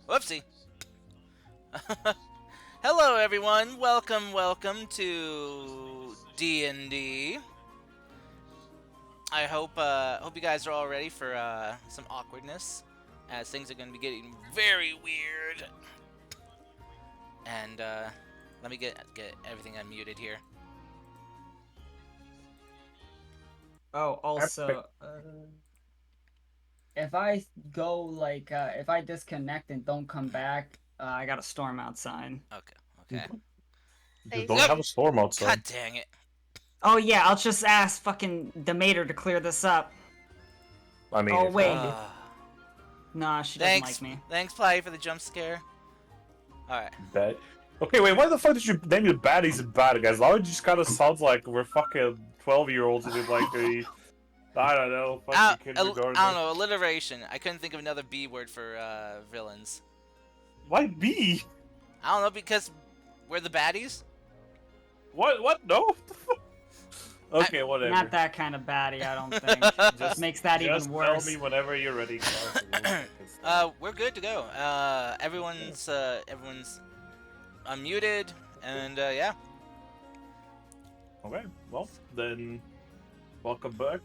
Whoopsie. Hello, everyone. Welcome to D&D. I hope you guys are all ready for some awkwardness, as things are going to be getting very weird. And let me get everything unmuted here. Oh, Epic. also, if I if I disconnect and don't come back, I got a storm outside. Okay. You They don't Nope. have a storm God outside. dang it. Oh yeah, I'll just ask fucking the mater to clear this up. I mean, Oh if you wait, want to. nah, she doesn't Thanks, like me. thanks, Play, for the jump scare. All right. Bad. Okay, wait, why the fuck did you name the baddies and bad guys? Now it just kind of sounds like we're fucking 12-year-olds in like a, I don't know, fucking kindergarten. I don't know, alliteration. I couldn't think of another B word for villains. Why B? I don't know, because we're the baddies? What? No? Okay, whatever. Not that kind of baddie, I don't think. Just makes that even Just worse. tell me whenever you're ready, Klaus, and we'll fucking start. We're good to go. Everyone's unmuted, and yeah. Okay, well, then welcome back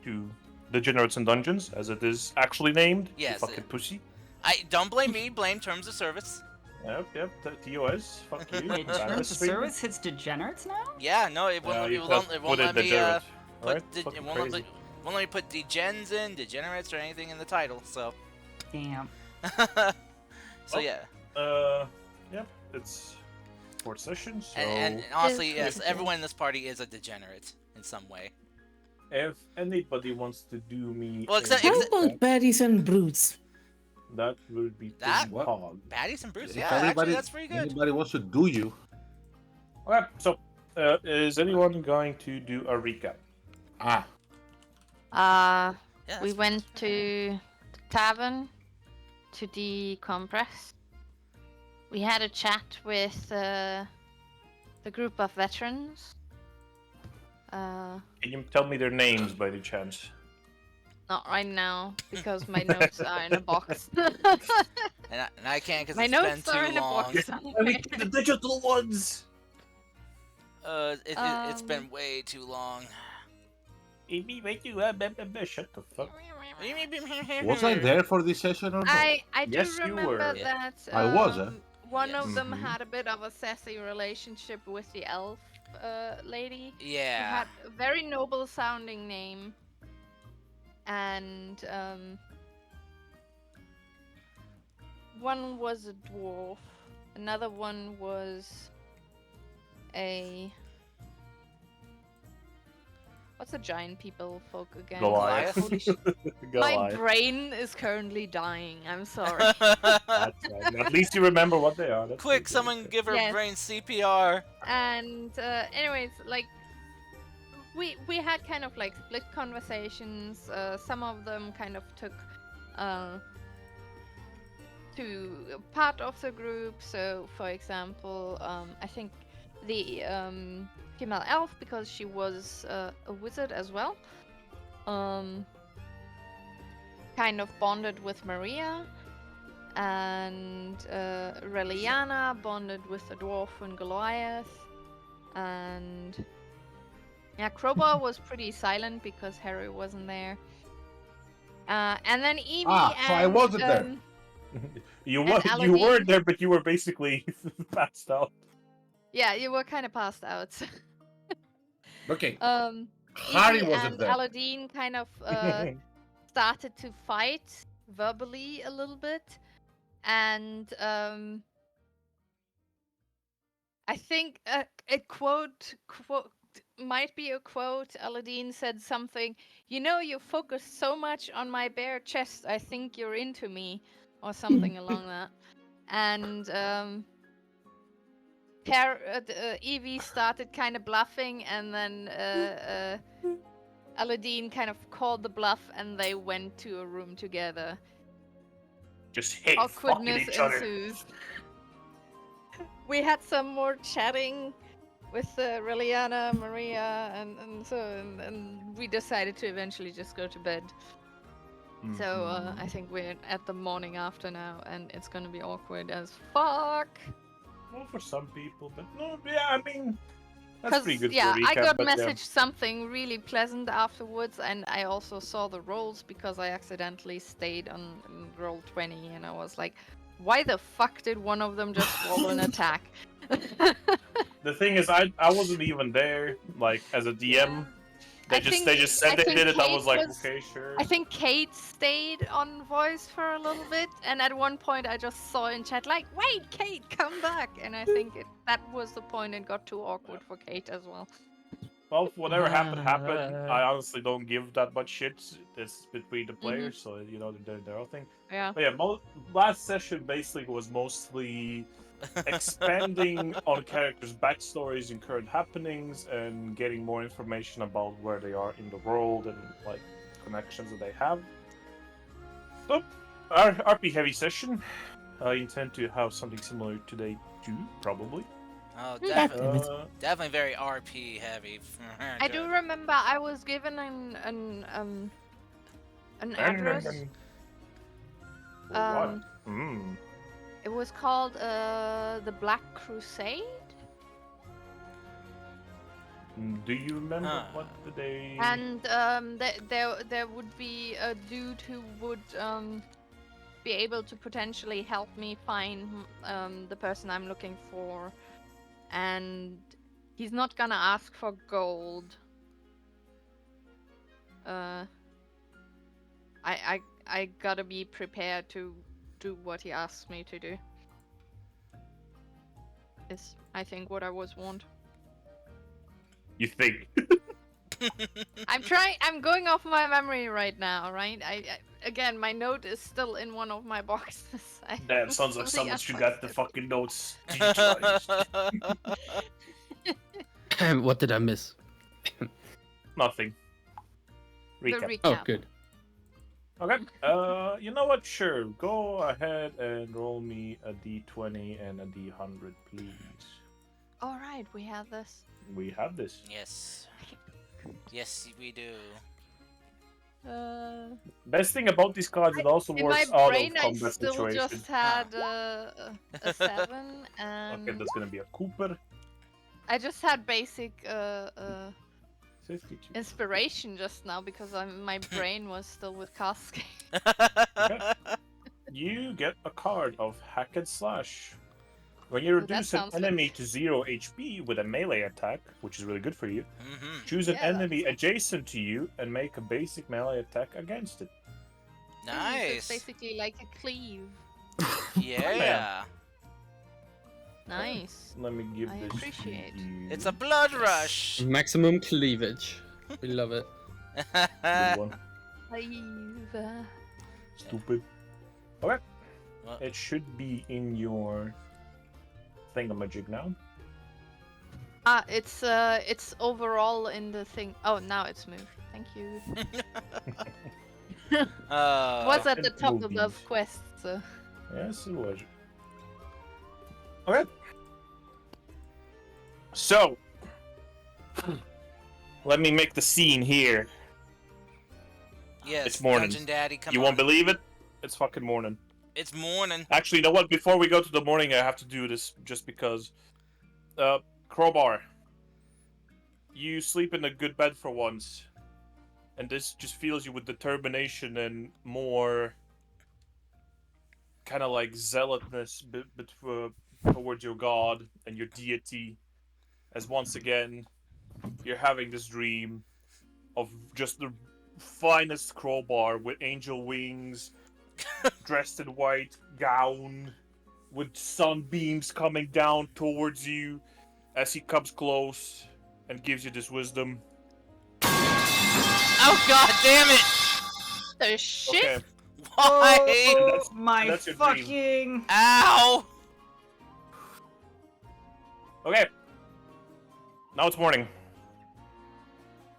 to Degenerates and Dungeons, as it is actually named. Yes, You fucking pussy. I don't blame me. Blame terms of service. Yep, TOS. Fuck you. Wait, Badass terms of streamer. service hits degenerates now? Yeah, no, it won't. You It can't won't, it put won't it let me degenerate. put. Alright? It Fucking won't crazy. let me put degens in, degenerates, or anything in the title. So. Damn. So yeah. Yep, it's fourth session, so And honestly, It's yes, pretty everyone in this party is a degenerate in some way. if anybody wants to do me Well, a except- How ex- about baddies and brutes? that would be That? pretty What? hard. Baddies and Bruce. If Yeah, actually, everybody, that's pretty good. anybody wants to do you, Okay, so is anyone going to do a recap? ah, Uh, Yeah, we that's- went to the tavern to decompress. We had a chat with the group of veterans. Can you tell me their names by any chance? Not right now because my notes are in a box. and I can't because My it's been notes are in too a long. box. Let me get the digital ones! It's Um, been way too long. Shut the fuck. was I there for this session or not? I do Yes, you remember were. that I was, eh? one of Yes. them Mhm. had a bit of a sassy relationship with the elf lady. Who Yeah. had a very noble sounding name. And one was a dwarf, another one was a what's a giant people folk again? Goliath. Holy sh- My Goliath. brain is currently dying. I'm sorry. That's right. At least you remember what they are. That's Quick, pretty someone good. give her Yes. brain CPR. And anyways, like we had kind of like split conversations. Some of them kind of took to part of the group. So, for example, I think the female elf, because she was a wizard as well, kind of bonded with Maria, and Reliana bonded with the dwarf and Goliath, and yeah, Crowbar was pretty silent because Harry wasn't there. And then Evie So I and wasn't there. You And were you Aladdin. weren't there, but you were basically passed out. yeah, you were kind of passed out. Okay, um, Harry Evie wasn't and there. Aladdin kind of started to fight verbally a little bit, and I think a quote might be a quote. Aladdin said something, "You know, you focus so much on my bare chest. I think you're into me," or something along that. And Evie started kind of bluffing, and then Aladdin kind of called the bluff, and they went to a room together. Just hate fucking Awkwardness each other. ensues. We had some more chatting with Reliana, Maria, and we decided to eventually just go to bed. So I think we're at the morning after now, and it's gonna be awkward as fuck. Well, for some people, but no, yeah, I mean, that's Cause pretty good yeah, for a I recap, got but yeah. messaged something really pleasant afterwards, and I also saw the rolls because I accidentally stayed on roll 20, and I was like, why the fuck did one of them just roll an attack? The thing is, I wasn't even there, like, as a DM. They just said they did it. I was like, okay, sure. I think Kate stayed on voice for a little bit, and at one point I just saw in chat like, "Wait, Kate, come back!" And I think that was the point. It got too awkward for Kate as well. Well, whatever happened, happened. I honestly don't give that much shit. It's between the players, so you know they're doing their own thing. Yeah. But yeah, last session basically was mostly expanding on characters' backstories and current happenings, and getting more information about where they are in the world and like connections that they have. So, our RP heavy session. I intend to have something similar today too, probably. Oh, definitely very RP heavy. I do remember I was given an address. What? It was called the Black Crusade. Do you remember what they? And there would be a dude who would be able to potentially help me find the person I'm looking for, and he's not gonna ask for gold. I gotta be prepared to do what he asks me to do. Is I think what I was warned. You think? I'm going off my memory right now, right? Again, my note is still in one of my boxes. Damn, sounds like someone should got the fucking notes. What did I miss? Nothing. The Recap. recap. Oh, good. Okay. You know what? Sure. Go ahead and roll me a d20 and a d100, please. All right, we have this. We have this. Yes. Yes, we do. Best thing about these cards, it also In works my out brain, of I combat still situation. just had a 7, and Okay, that's gonna be a Cooper. I just had basic 52. inspiration just now because my brain was still with Cascade. Okay. You get a card of Hack and Slash. When you Ooh, that reduce an sounds enemy like- to 0 HP with a melee attack, which is really good for you, choose an Yeah, enemy adjacent to you and make a basic melee attack against it. So it's Nice. basically like a cleave. Yeah. Nice. Let me give I this appreciate. to you. It's a blood rush. Maximum cleavage. We love it. Good one. Cleave. Stupid. Okay. Well- It should be in your thingamajig now. It's overall in the thing. Oh, now it's moved. Thank you. Was at the and top of the movies. quest, so. Yes, it was. Okay. So, let me make the scene here. Yes, It's morning. Dungeon Daddy, come You on. won't believe it? It's fucking morning. It's morning. Actually, you know what? Before we go to the morning, I have to do this just because. Crowbar. You sleep in a good bed for once. And this just fills you with determination and more kind of like zealotness towards your god and your deity. As once again, you're having this dream of just the finest crowbar with angel wings, dressed in white gown, with sunbeams coming down towards you as he comes close and gives you this wisdom. Oh god damn it! The shit. Okay. Why? That's- my that's your dream. fucking. Ow! Okay. Now it's morning.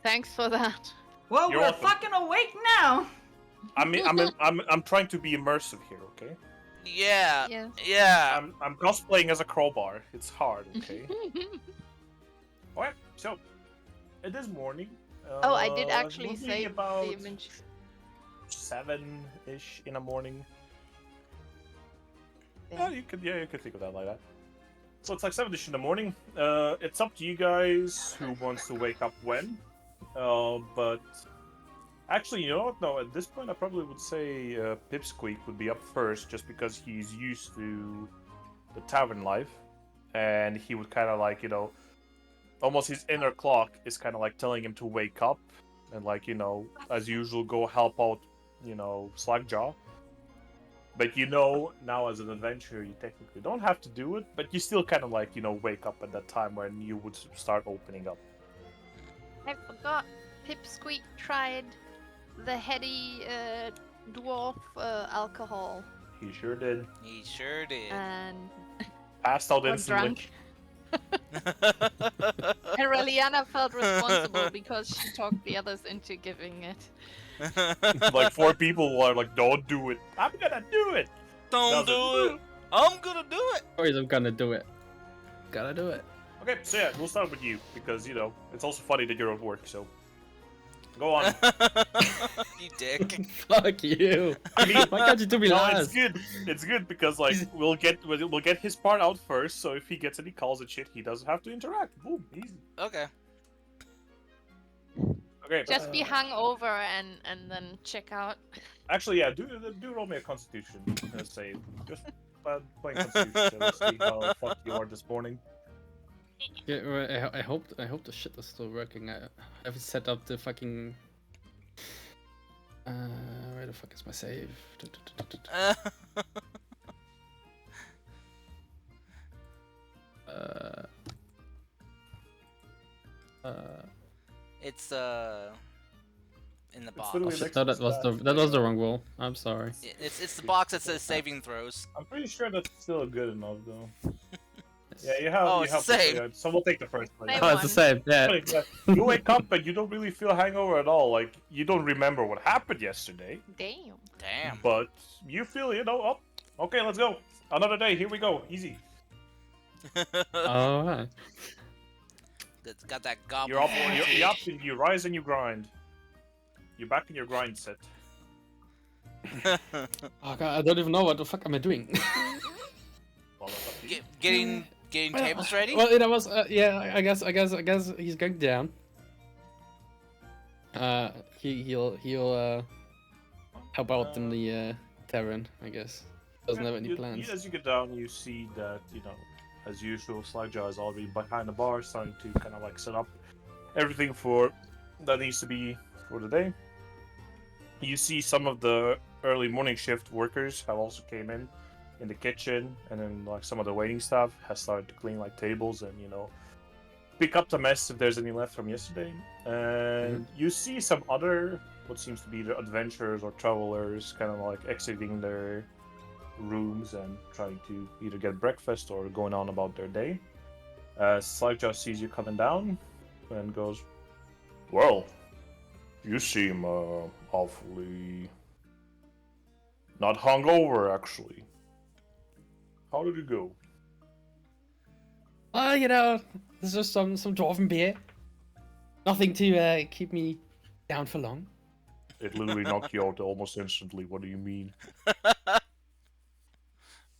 Thanks for that. Well, You're we're welcome. fucking awake now. I'm trying to be immersive here, okay? Yeah. Yeah. Yeah. I'm cosplaying as a crowbar. It's hard, okay? Alright, so it is morning. Oh, I did It actually would be say about the image. 7-ish in the morning. Yeah. You could think of that like that. So it's like 7-ish in the morning. It's up to you guys who wants to wake up when. But actually, you know what? No, at this point, I probably would say Pipsqueak would be up first, just because he's used to the tavern life, and he would kind of like, you know, almost his inner clock is kind of like telling him to wake up and, like, you know, as usual, go help out, you know, Slackjaw. But you know, now as an adventurer, you technically don't have to do it, but you still kind of like, you know, wake up at that time when you would start opening up. I forgot. Pipsqueak tried the heady dwarf alcohol He sure did. He sure did. and Passed out got instantly. drunk. And Reliana felt responsible because she talked the others into giving it. Like 4 people are like, don't do it. I'm gonna do it. Don't Does do it. I'm gonna do it. Or I'm gonna do it. Gotta do it. Okay, so yeah, we'll start with you because, you know, it's also funny that you're at work. So go on. You dick. Fuck you. I mean, Why can't you do me no, last? it's good. It's good because like we'll get his part out first. So if he gets any calls and shit, he doesn't have to interact. Boom, easy. Okay. Okay. Just be hungover and then check out. Actually, yeah. Do roll me a Constitution save. Just playing Constitution. So let's see how fucked you are this morning. Yeah, well, I hope the shit is still working. I haven't set up the fucking. Where the fuck is my save? It's in the box. literally Oh, shit, next no, to that was the wrong roll. I'm sorry. It's the box that says saving throws. I'm pretty sure that's still good enough though. Yeah, you have. Oh, you it's have the same. yeah, so we'll take the first one. Same Oh, it's the same. Yeah. You wake up and you don't really feel hangover at all. Like you don't remember what happened yesterday, Damn. Damn. but you feel, you know, oh, okay, let's go. Another day. Here we go. Easy. All right. It's got that goblin. You're up. energy. You're up. And you rise and you grind. You're back in your grind set. Oh god, I don't even know what the fuck am I doing. Well, that's up to you. Getting tables ready. Well, it was yeah. I guess he's going down. He'll help out in the tavern. I guess doesn't have any plans. As you get down, you see that, you know, as usual, Slackjaw is already behind the bar, starting to kind of like set up everything for that needs to be for the day. You see some of the early morning shift workers have also came in the kitchen, and then like some of the waiting staff has started to clean like tables and, you know, pick up the mess if there's any left from yesterday. And you see some other what seems to be the adventurers or travelers kind of like exiting their rooms and trying to either get breakfast or going on about their day. Slackjaw sees you coming down and goes, "Well, you seem awfully not hungover, actually. How did it go?" Well, you know, there's just some dwarven beer. Nothing to keep me down for long. It literally knocked you out almost instantly. What do you mean?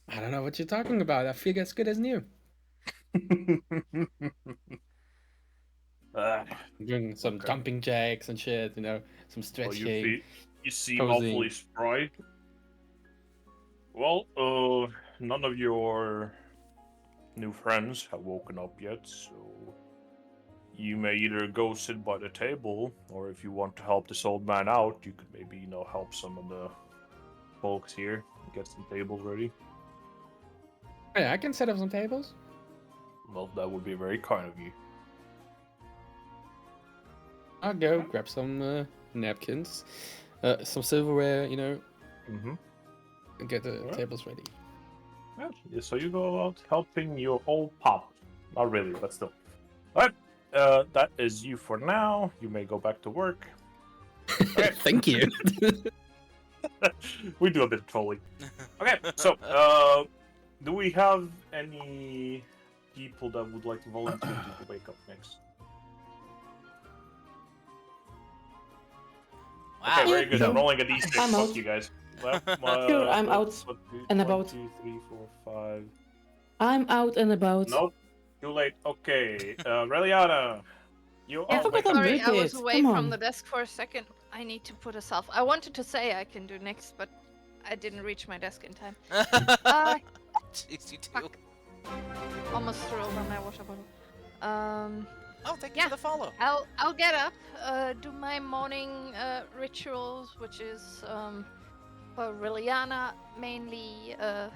I don't know what you're talking about. I feel as good as new. Ah, Doing some Okay. jumping jacks and shit, you know, some well, stretching. you seem posing. awfully spry. Well, none of your new friends have woken up yet, so you may either go sit by the table, or if you want to help this old man out, you could maybe, you know, help some of the folks here get some tables ready. Yeah, I can set up some tables. Well, that would be very kind of you. I'll go grab some napkins, some silverware, you know, Mm-hmm. and get the Alright. tables ready. Yeah, so you go out helping your old pop. Not really, but still. Alright, that is you for now. You may go back to work. Thank you. We do a bit of trolling. Okay, so, do we have any people that would like to volunteer to wake up next? Wow. Okay, very good. No. I'm rolling a d6. I'm Fuck out. you guys. Well, Sure, I'm out and about. 2, 3, 4, 5. I'm out and about. Nope. Too late. Okay. Reliana, you I are forgot my I'm Sorry, I was muted. away Come from on. the desk for a second. I need to put a self. I wanted to say I can do next, but I didn't reach my desk in time. Jeez, you do. Fuck. Almost threw over my water bottle. Oh, thank you Yeah. for the follow. I'll get up, do my morning rituals, which is for Liliana mainly a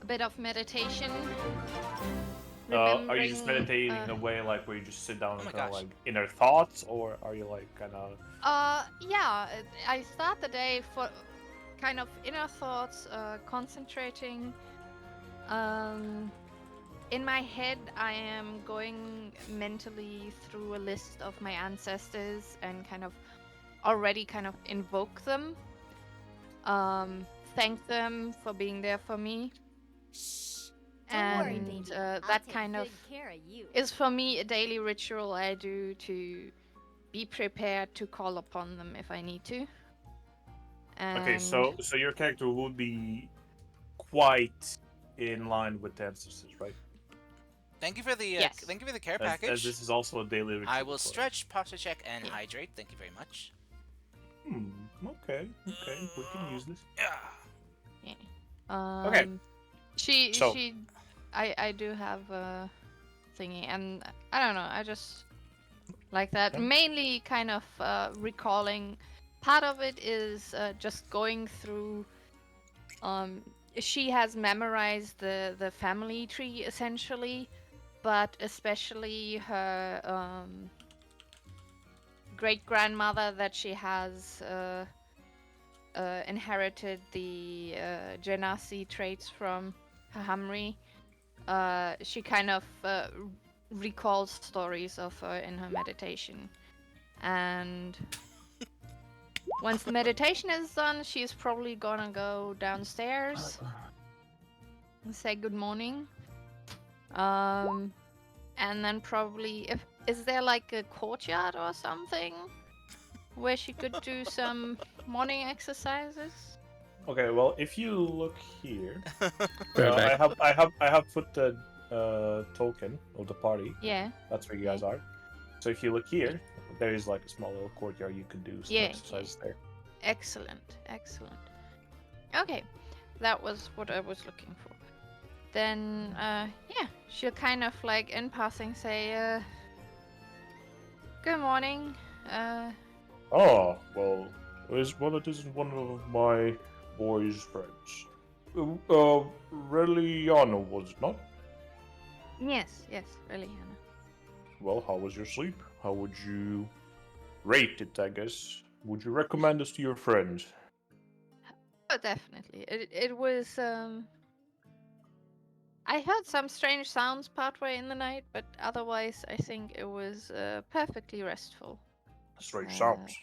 bit of meditation. Are you just remembering, meditating in a way like where you just sit down Oh and my kind of gosh. like inner thoughts, or are you like kind of? Yeah, I start the day for kind of inner thoughts, concentrating. In my head, I am going mentally through a list of my ancestors and kind of already kind of invoke them. Thank them for being there for me. Don't worry, And baby. I'll that take kind of good care of you. is for me a daily ritual I do to be prepared to call upon them if I need to. Okay, And so your character would be quite in line with the ancestors, right? Thank you for the Yes. thank you for the care As package. this is also a daily ritual. I will for- stretch, posture check, and Yeah. hydrate. Thank you very much. Okay. Okay. We can use this. Yeah. Okay. She So- I do have a thingy, and I don't know, I just like that. Yeah. Mainly kind of recalling. Part of it is just going through. She has memorized the family tree essentially, but especially her great grandmother that she has inherited the Genasi traits from Hamri. She kind of recalls stories of her in her meditation. And once the meditation is done, she's probably gonna go downstairs and say good morning. And then probably, if is there like a courtyard or something where she could do some morning exercises? Okay. Well, if you look here, Right back. I have put the token of the party. Yeah. That's where you guys are. So if you look here, there is like a small little courtyard. You could do some Yeah, exercises there. Excellent, excellent. Okay, that was what I was looking for. Then, yeah, she'll kind of like in passing say, good morning. Oh, well, it isn't one of my boy's friends. Reliano, was it not? Yes, really, Hannah. Well, how was your sleep? How would you rate it, I guess? Would you recommend us to your friends? Oh, definitely. It was, I heard some strange sounds partway in the night, but otherwise I think it was perfectly restful. Strange sounds.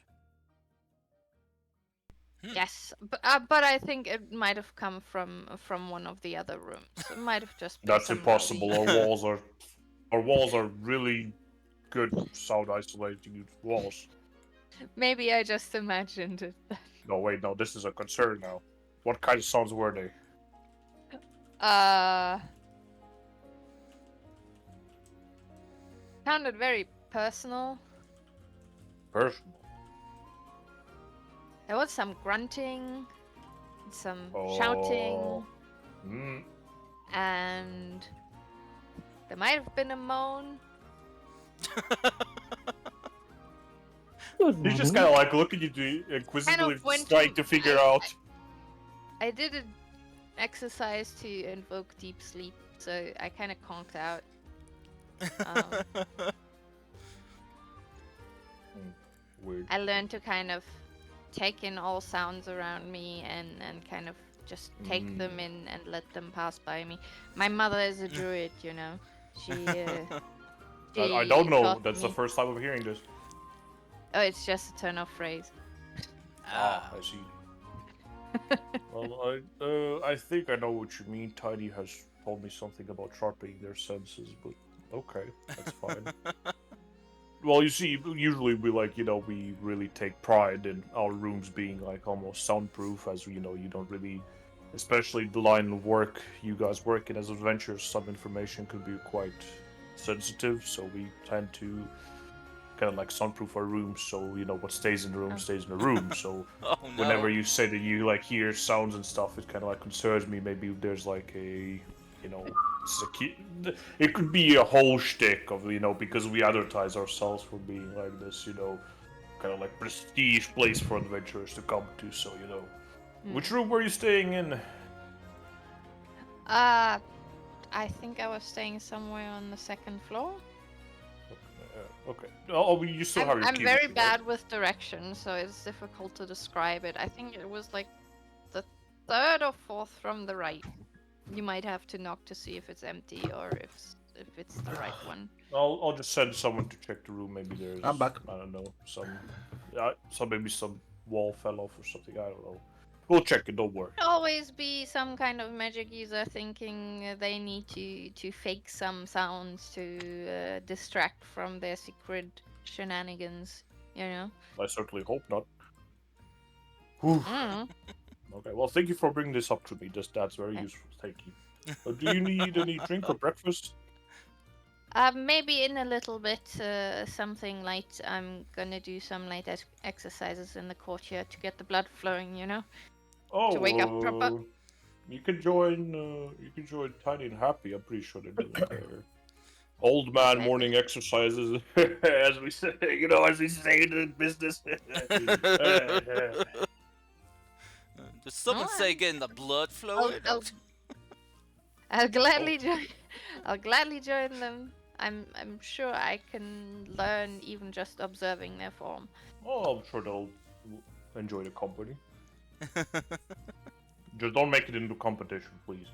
Yes, but I think it might have come from one of the other rooms. It might have just been That's some impossible. rowdy- Our walls are really good sound isolating walls. Maybe I just imagined it. No, wait, no, this is a concern now. What kind of sounds were they? Sounded very personal. Personal. There was some grunting, some Oh. shouting, Mm. and there might have been a moan. Good He's just morning. kind of like looking at you inquisitively, went trying to- to figure I- out. I did an exercise to invoke deep sleep, so I kind of conked out. Weird. I learned to kind of take in all sounds around me and kind of just take them in and let them pass by me. My mother is a druid, you know. She. I don't know. taught That's the me- first time I'm hearing this. Oh, it's just a turn off phrase. Ah. I see. Well, I think I know what you mean. Tiny has told me something about sharpening their senses, but okay, that's fine. Well, you see, usually we we really take pride in our rooms being like almost soundproof, as you don't really, especially the line of work you guys work in as adventurers, some information could be quite sensitive, so we tend to kind of like soundproof our rooms, so what stays in the room Oh. stays in the room. So Oh no. whenever you say that you like hear sounds and stuff, it kind of like concerns me. Maybe there's like a, it could be a whole shtick of because we advertise ourselves for being like this, kind of like prestige place for adventurers to come to. So which room were you staying in? I think I was staying somewhere on the second floor. Okay. Oh, you still have your I'm key very with you, right? bad with directions, so it's difficult to describe it. I think it was like the third or fourth from the right. You might have to knock to see if it's empty or if it's the right one. I'll just send someone to check the room. Maybe there's I'm back. I don't know maybe some wall fell off or something. I don't know. We'll check it. Don't worry. Could always be some kind of magic user thinking they need to fake some sounds to distract from their secret shenanigans. You know. I certainly hope not. Whew. Mm. Okay. Well, thank you for bringing this up to me. That's very Okay. useful. Thank you. Do you need any drink or breakfast? Maybe in a little bit, something light. I'm gonna do some light exercises in the courtyard to get the blood flowing. You know. Oh, To wake up proper. You can join. You can join Tiny and Happy. I'm pretty sure they're doing their old man Okay. morning exercises, as we say. As we say in the business. Did someone Oh, say getting the blood flowing? I'll gladly join. I'll gladly join them. I'm sure I can learn even just observing their form. Oh, I'm sure they'll enjoy the company. Just don't make it into competition, please.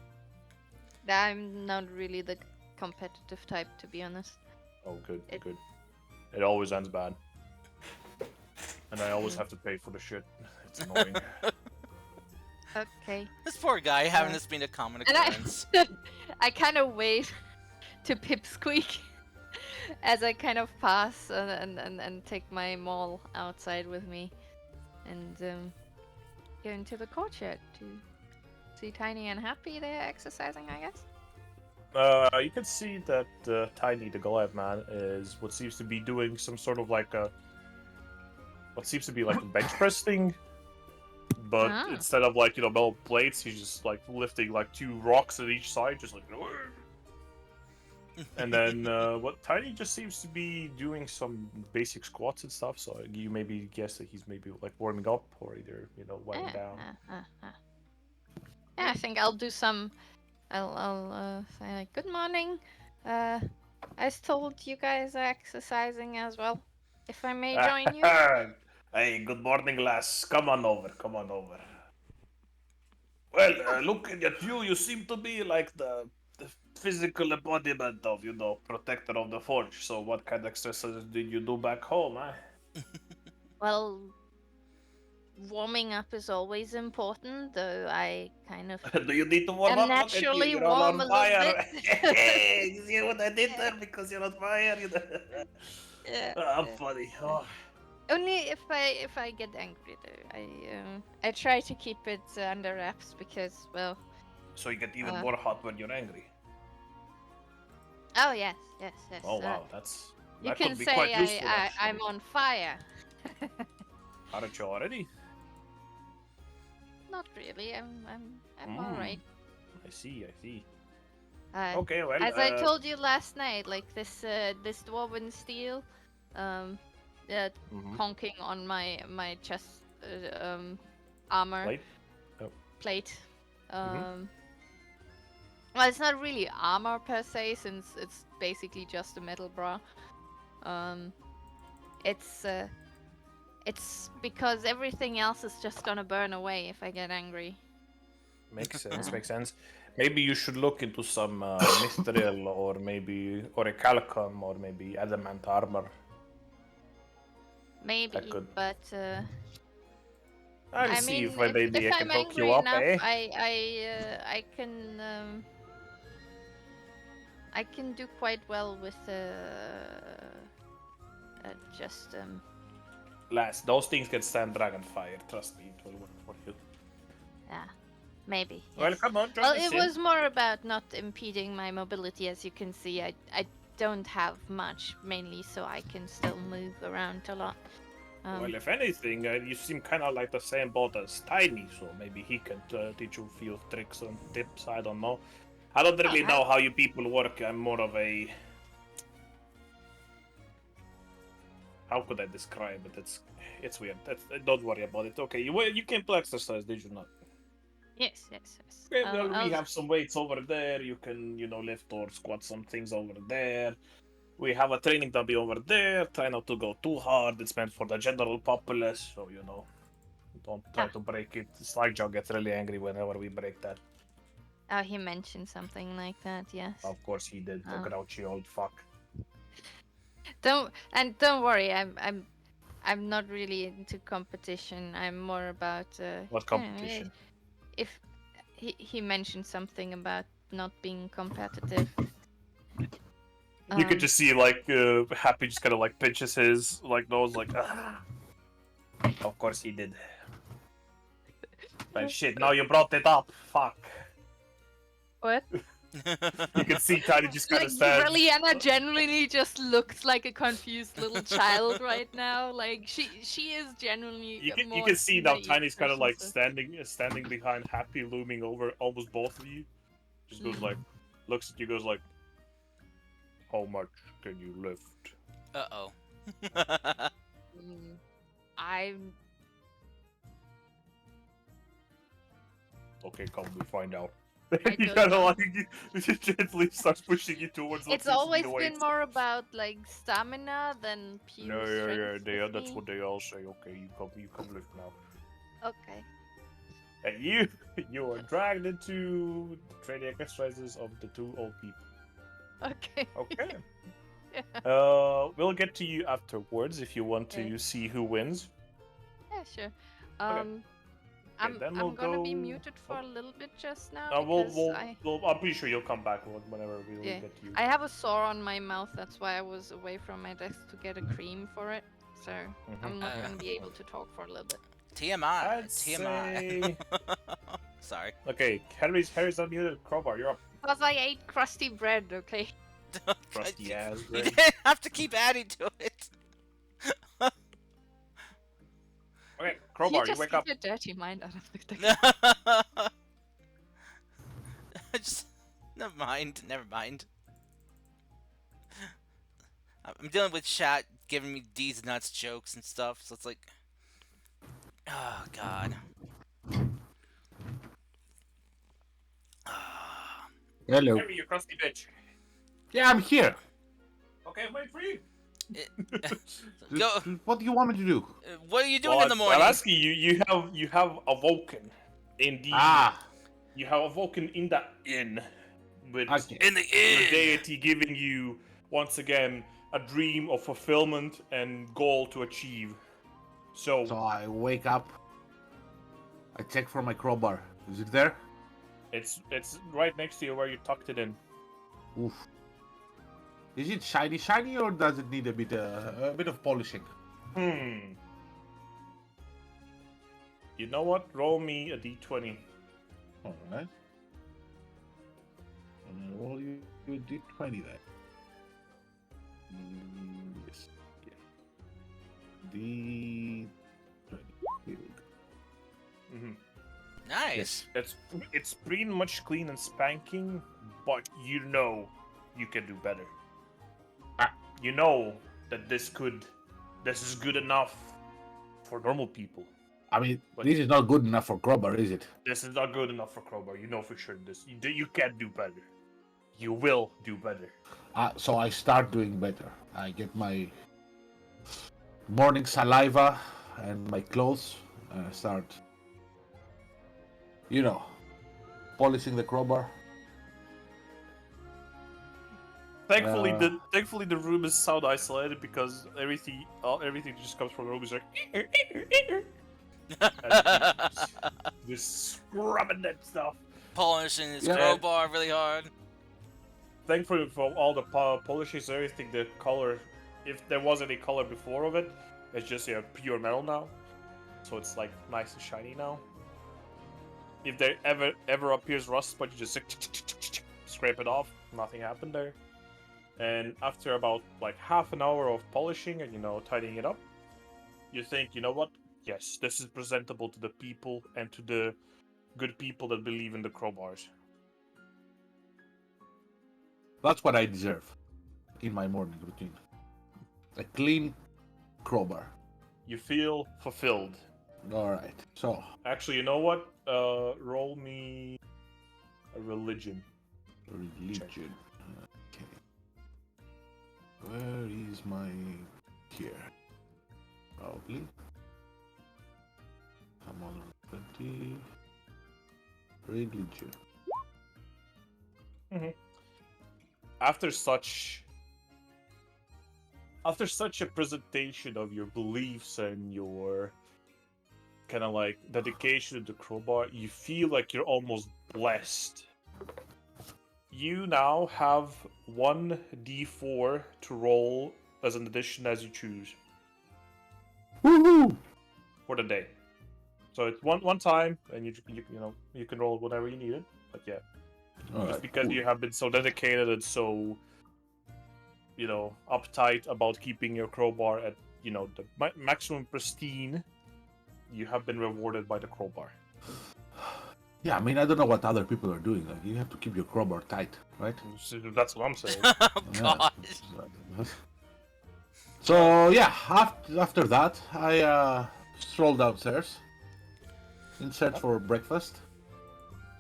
I'm not really the competitive type, to be honest. Oh, good, It- good. It always ends bad. And I always have to pay for the shit. It's annoying. Okay. This poor guy having Uh, this being a common And occurrence. I kind of wait to pipsqueak as I kind of pass and take my maul outside with me and go into the courtyard to see Tiny and Happy there exercising, I guess. You can see that Tiny, the Goliath man, is what seems to be doing some sort of like a bench press thing, but Ah. instead of like metal plates, he's just like lifting like 2 rocks at each side, just like. And then what Tiny just seems to be doing some basic squats and stuff. So you maybe guess that he's maybe like warming up or either weighing down. Yeah, I think I'll do some. I'll say like, good morning. I was told you guys are exercising as well. If I may join you. Hey, good morning, lass. Come on over. Come on over. Well, looking at you, you seem to be like the physical embodiment of, protector of the forge. So, what kind of exercises did you do back home, eh? Well, warming up is always important, though I kind of Do you need to warm am up? Look at you, naturally you're all warm on a little fire. bit. You see what I did there? Because you're on fire. Yeah. I'm funny. Oh. Only if I get angry though. I try to keep it under wraps because, well. So you get even more hot when you're angry. Oh yes. Oh wow, that's. You That can could be say quite useful, I'm actually. on fire. Aren't you already? Not really. I'm Mm. all right. I see. Okay, well. As I told you last night, like this dwarven steel, Mhm. honking on my chest, armor Plate? Oh. plate. Mhm. Well, it's not really armor per se, since it's basically just a metal bra. It's because everything else is just gonna burn away if I get angry. Makes sense. Makes sense. Maybe you should look into some mithril or maybe orichalcum or maybe adamant armor. Maybe, could- but I'll I see mean, if maybe I if can I'm hook you angry up, enough, eh? I can do quite well with just Lass, those things can stand dragon fire. Trust me, it will work for you. yeah, maybe. Well, Yes. come on, join Well, us it in. was more about not impeding my mobility. As you can see, I don't have much, mainly so I can still move around a lot. Well, if anything, you seem kind of like the same boat as Tiny, so maybe he can teach you a few tricks and tips. I don't know. I don't really know how you people work. I'm more of a. How could I describe it? It's weird. Don't worry about it. Okay, you came to exercise, did you not? Yes. Okay, well, we I'll- have some weights over there. You can, lift or squat some things over there. We have a training dummy over there. Try not to go too hard. It's meant for the general populace, so don't try to break it. Slackjaw gets really angry whenever we break that. Oh, he mentioned something like that. Yes. Of course he did. The Oh. grouchy old fuck. Don't worry. I'm not really into competition. I'm more about What competition? If he mentioned something about not being competitive. You could just see Happy just kind of pinches his nose ah. Of course he did. But shit, now you brought it up. Fuck. What? You can see Tiny just kind of stands. Reliana genuinely just looks like a confused little child right now. Like she is genuinely. You can see now Tiny's kind of standing behind Happy, looming over almost both of you. Just goes looks at you, goes how much can you lift? Uh-oh. I'm. Okay, come, we find out. I He don't kind know. of gently starts pushing you towards. It's always been more about stamina than pure No, strength. with that's me. what they all say. Okay, you come lift now. Okay. And you are dragged into training exercises of the two old people. Okay. Okay. Yeah. We'll get to you afterwards if you want to Okay. see who wins. Yeah, sure. then I'm we'll gonna be go- muted for a little bit just now We'll, because I'm pretty sure you'll come back whenever we'll Yeah. get to you. I have a sore on my mouth. That's why I was away from my desk to get a cream for it. So I'm not gonna be able to talk for a little bit. TMI. I'd TMI. say- Sorry. Okay, Henry's unmuted. Crowbar, you're up. Cause I ate crusty bread. Okay. Crusty ass You bread. didn't have to keep adding to it. Okay, Crowbar, you just wake keep up. your dirty mind out of the thing. Just never mind. I'm dealing with chat giving me D's nuts jokes and stuff, so it's like, oh god. Hello. Henry, you crusty bitch. Yeah, I'm here. Okay, wait for you. Go. What do you want me to do? What are you doing in the I'm morning? asking you. You have awoken in the. You have awoken in the inn, with Okay. In the your inn. deity giving you once again a dream of fulfillment and goal to achieve. So, So I wake up. I check for my crowbar. Is it there? it's right next to you where you tucked it in. Oof. Is it shiny, or does it need a bit of polishing? You know what? Roll me a d20. All right. And roll you a d20 then. Yes. Yeah. D20. Here we go. Nice. It's pretty much clean and spanking, but you know you can do better. You know that this is good enough for normal people. I mean, But- this is not good enough for crowbar, is it? This is not good enough for Crowbar. You know for sure you can do better. You will do better. So I start doing better. I get my morning saliva and my clothes, and I start, polishing the crowbar. Thankfully, the room is sound isolated because everything just comes from the room is just scrubbing that stuff. Polishing his Yeah. crowbar really hard. Thankfully, for all the polishes and everything, the color if there was any color before of it, it's just pure metal now. So it's like nice and shiny now. If there ever appears rust, but you just scrape it off, nothing happened there. And after about like half an hour of polishing and tidying it up, you think, you know what? Yes, this is presentable to the people and to the good people that believe in the crowbars. That's what I deserve in my morning routine. A clean crowbar. You feel fulfilled. All right. So, Actually, you know what? Roll me a religion. religion. Okay. Where is my here? Probably. I'm on 20. Religion. After such a presentation of your beliefs and your kind of like dedication to the crowbar, you feel like you're almost blessed. You now have 1d4 to roll as an addition as you choose Woohoo! for the day. So it's one time, and you can roll whenever you need it. But yeah, All just right, because cool. you have been so dedicated and so uptight about keeping your crowbar at the maximum pristine, you have been rewarded by the crowbar. Yeah, I mean, I don't know what other people are doing. Like, you have to keep your crowbar tight, right? So that's what I'm saying. Oh Yeah. gosh. So yeah, after that, I stroll downstairs in search for breakfast.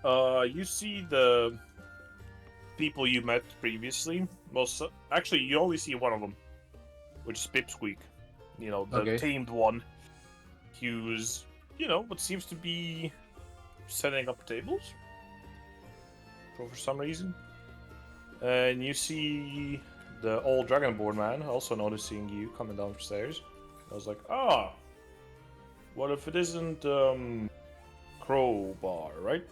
You see the people you met previously. Actually, you only see one of them, which is Pipsqueak. The Okay. tamed one, who's what seems to be setting up tables for some reason. And you see the old Dragonborn man also noticing you coming downstairs. I was like, what if it isn't Crowbar, right?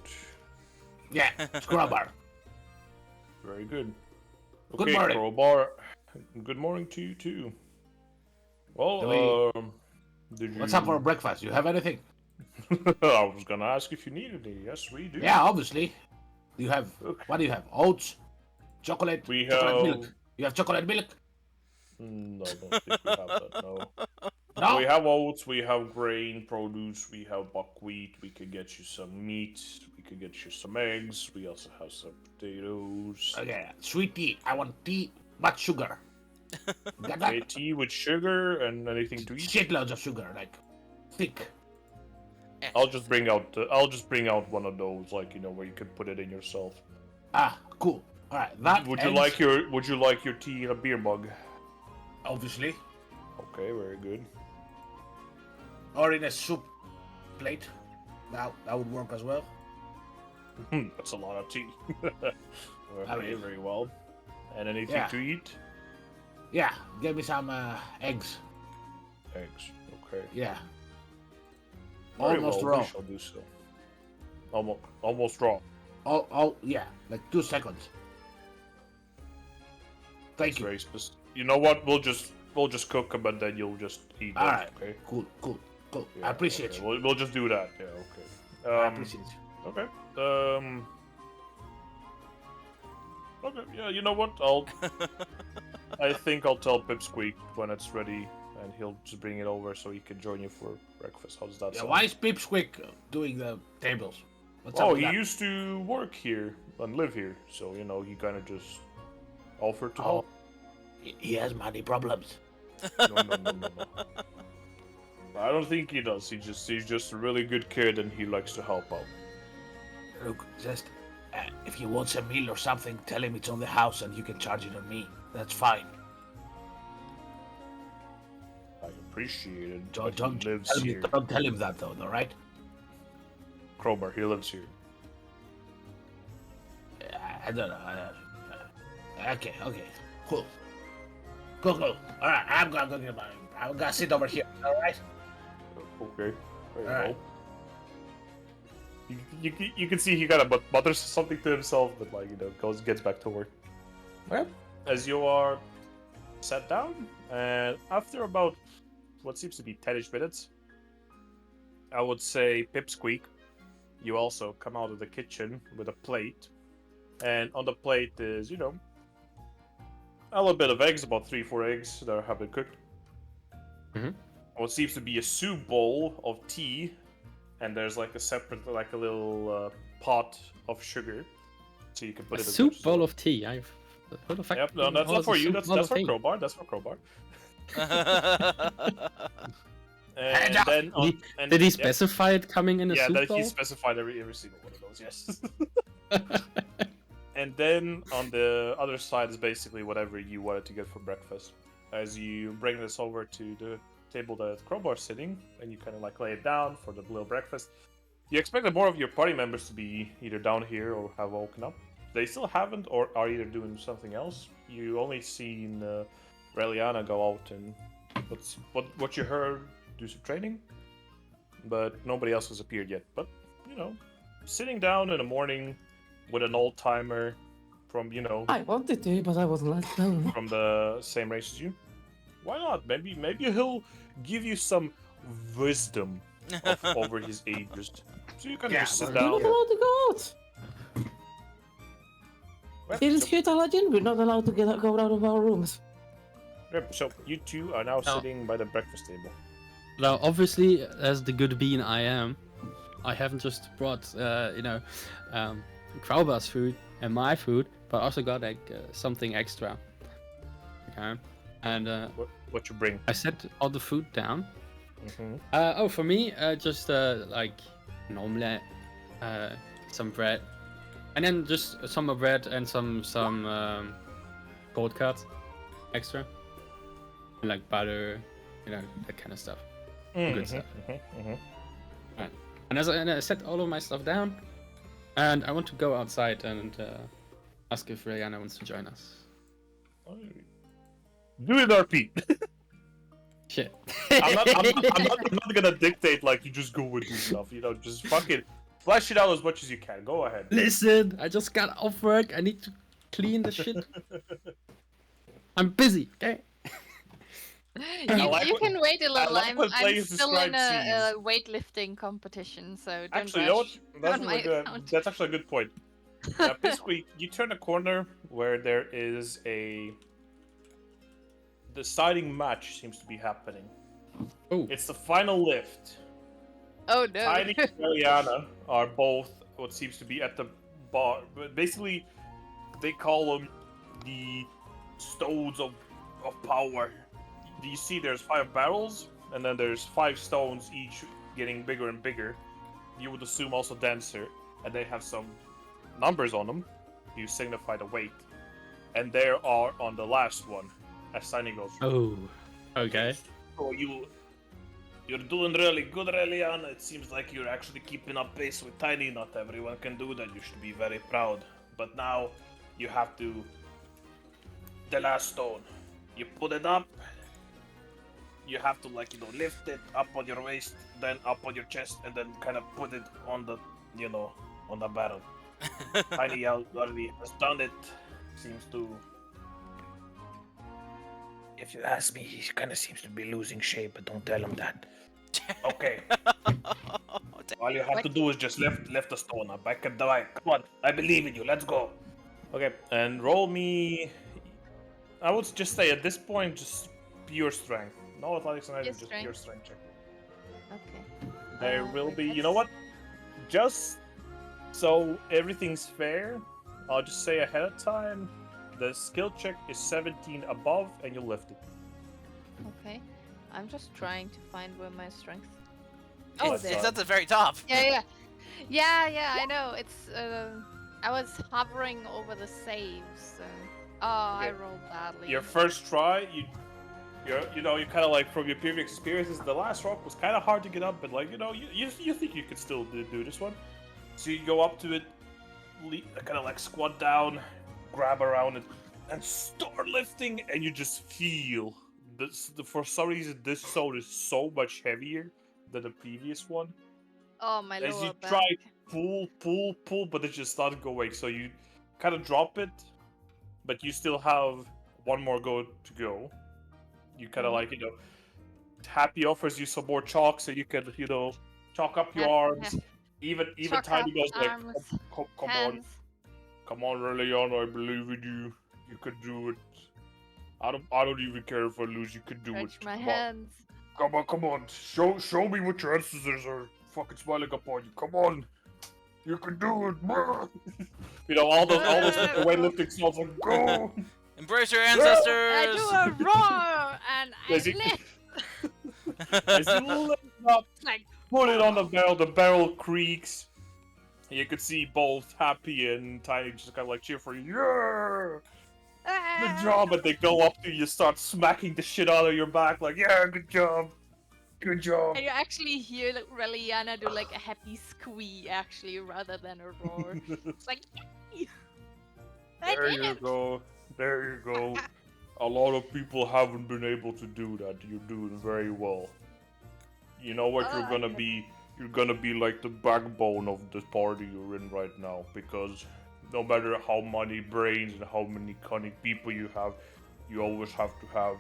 Yeah, crowbar. Very good. Good Okay, morning. Crowbar. Good morning to you too. Well, did you? What's up for breakfast? You have anything? I was gonna ask if you needed any. Yes, we do. Yeah, obviously. Do you have? Okay. What do you have? Oats, chocolate, We chocolate have- milk. You have chocolate milk? No, I don't think we have that. No. No. We have oats. We have grain, produce. We have buckwheat. We could get you some meat. We could get you some eggs. We also have some potatoes. Okay, sweet tea. I want tea, but sugar. Got Okay, that? tea with sugar and anything to eat. Shitloads of sugar, like thick. I'll just bring out one of those, like where you can put it in yourself. Ah, cool. All right, that. Would you eggs, like your tea in a beer mug? Obviously, Okay, very good. or in a soup plate. That would work as well. That's a lot of tea. Okay, mean- very well. And anything Yeah. to eat? Yeah, give me some eggs. Eggs. Okay. Yeah. Very Almost well, raw. We shall do so. Almost raw. All, yeah, like 2 seconds. Thank That's you. very specific. You know what? We'll just cook them and then you'll just eat them. Alright. Okay. Cool. Yeah, I appreciate okay. you. We'll just do that. Yeah. Okay. I appreciate you. Okay. Okay. Yeah. You know what? I think I'll tell Pipsqueak when it's ready, and he'll just bring it over so he can join you for breakfast. How does that Yeah, sound? why is Pipsqueak doing the tables? What's up Oh, with he that? used to work here and live here, so he kind of just offered to Oh. help. He has money problems. No. I don't think he does. He's just a really good kid, and he likes to help out. Look, just if he wants a meal or something, tell him it's on the house and you can charge it on me. That's fine. I appreciate it. Don't But he lives tell here. don't tell him that though, all right? Crowbar, he lives here. I don't know. Okay, cool. All right, I'm gonna sit over here. All right. Okay. Very Alright. well. You can see he kind of mutters something to himself, but gets back to work. Well, As you are sat down, and after about what seems to be 10ish minutes, I would say Pipsqueak, you also come out of the kitchen with a plate, and on the plate is, a little bit of eggs, about 3-4 eggs that have been cooked. Mhm. What seems to be a soup bowl of tea, and there's like a separate, like a little pot of sugar, so you can put A it as soup much as you bowl want. of tea. I've heard of Yep, no, that's not for you. That's for Crowbar. That's for Crowbar. And then Did he yep, specify it coming in a yeah, soup that bowl? he specified every single one of those. Yes. And then on the other side is basically whatever you wanted to get for breakfast. As you bring this over to the table that Crowbar's sitting, and you kind of like lay it down for the little breakfast. You expected more of your party members to be either down here or have woken up. They still haven't, or are either doing something else. You only seen Reliana go out and what you heard, do some training, but nobody else has appeared yet. But sitting down in the morning with an old timer from I wanted to, but I wasn't let go. from the same race as you. Why not? Maybe he'll give you some wisdom over his ages. So you can just sit We're down. not allowed to go out. It is Huta Legend. We're not allowed to go out of our rooms. So you two are now No. sitting by the breakfast table. Now, obviously, as the good bean I am, I haven't just brought, Crowbar's food and my food, but also got like something extra. Okay, and What you bring? I set all the food down. Mm-hmm. For me, just like an omelette, some bread, and then just some bread and some cold cuts, extra, and like butter, that kind of stuff. Good stuff. Right. And I set all of my stuff down, and I want to go outside and ask if Rihanna wants to join us. Do it, RP. Shit. I'm not gonna dictate like you just go and do stuff. Just fucking flash it out as much as you can. Go ahead. Listen, I just got off work. I need to clean the shit. I'm busy, okay? like You what- can wait a little. like when I'm players still in describe a weightlifting competition, so don't Actually, rush. that's on really my good. account. That's actually a good point. Pipsqueak, you turn a corner where there is a deciding match seems to be happening. Oh, It's the final lift. Oh no. Tiny and Eliana are both what seems to be at the bar. But basically, they call them the stones of power. Do you see there's 5 barrels, and then there's 5 stones, each getting bigger and bigger. You would assume also denser, and they have some numbers on them. You signify the weight. And they are on the last one, as Tiny goes through. oh, okay. So you're doing really good, Reliana. It seems like you're actually keeping up pace with Tiny. Not everyone can do that. You should be very proud. But now you have to. The last stone. You put it up. You have to lift it up on your waist, then up on your chest, and then kind of put it on the on the barrel. Tiny already has done it. Seems to. If you ask me, he kind of seems to be losing shape, but don't tell him that. Okay. All you have to do is just lift the stone up. I can die. Come on, I believe in you. Let's go. Okay, and roll me. I would just say at this point, just pure strength. No athletics and anything, Pure just strength. pure strength check. Okay. There will wait, be. You that's- know what? Just so everything's fair, I'll just say ahead of time. The skill check is 17 above, and you'll lift it. Okay. I'm just trying to find where my strength. Oh, It's there. at the very top. Yeah. I know. It's. I was hovering over the saves. So... Oh, I Okay. rolled badly. Your first try, you kind of like from your previous experiences, the last rock was kind of hard to get up, but you think you could still do this one. So you go up to it, kind of like squat down, grab around it, and start lifting, and you just feel this. For some reason, this stone is so much heavier than the previous one. Oh, my As lower you back. try pull, but it just started going. So you kind of drop it, but you still have one more go to go. You kind of like, Happy offers you some more chalk so you can, chalk up your arms. Even Chalk Tiny up goes like, arms, come on, hands. come on, Relion, I believe in you. You can do it. I don't even care if I lose. You can do it. Stretch my Come on. hands. Come on. Show me what your ancestors are fucking smiling upon you. Come on. You can do it. All those weightlifting songs like, go. Embrace your And I ancestors. do a roar and I As you- lift. As you lift up, Like, put it on the barrel creaks. You could see both Happy and Tiny just kind of like cheer for you. Yeah! Good job! And they go up to you, start smacking the shit out of your back, like, yeah, good job! Good job! And you actually hear like Reliana do like a happy squee actually rather than a roar. It's like, yay! I There did you it! go. There you go. A lot of people haven't been able to do that. You're doing very well. You know what you're gonna be? You're gonna be like the backbone of the party you're in right now, because no matter how many brains and how many cunning people you have, you always have to have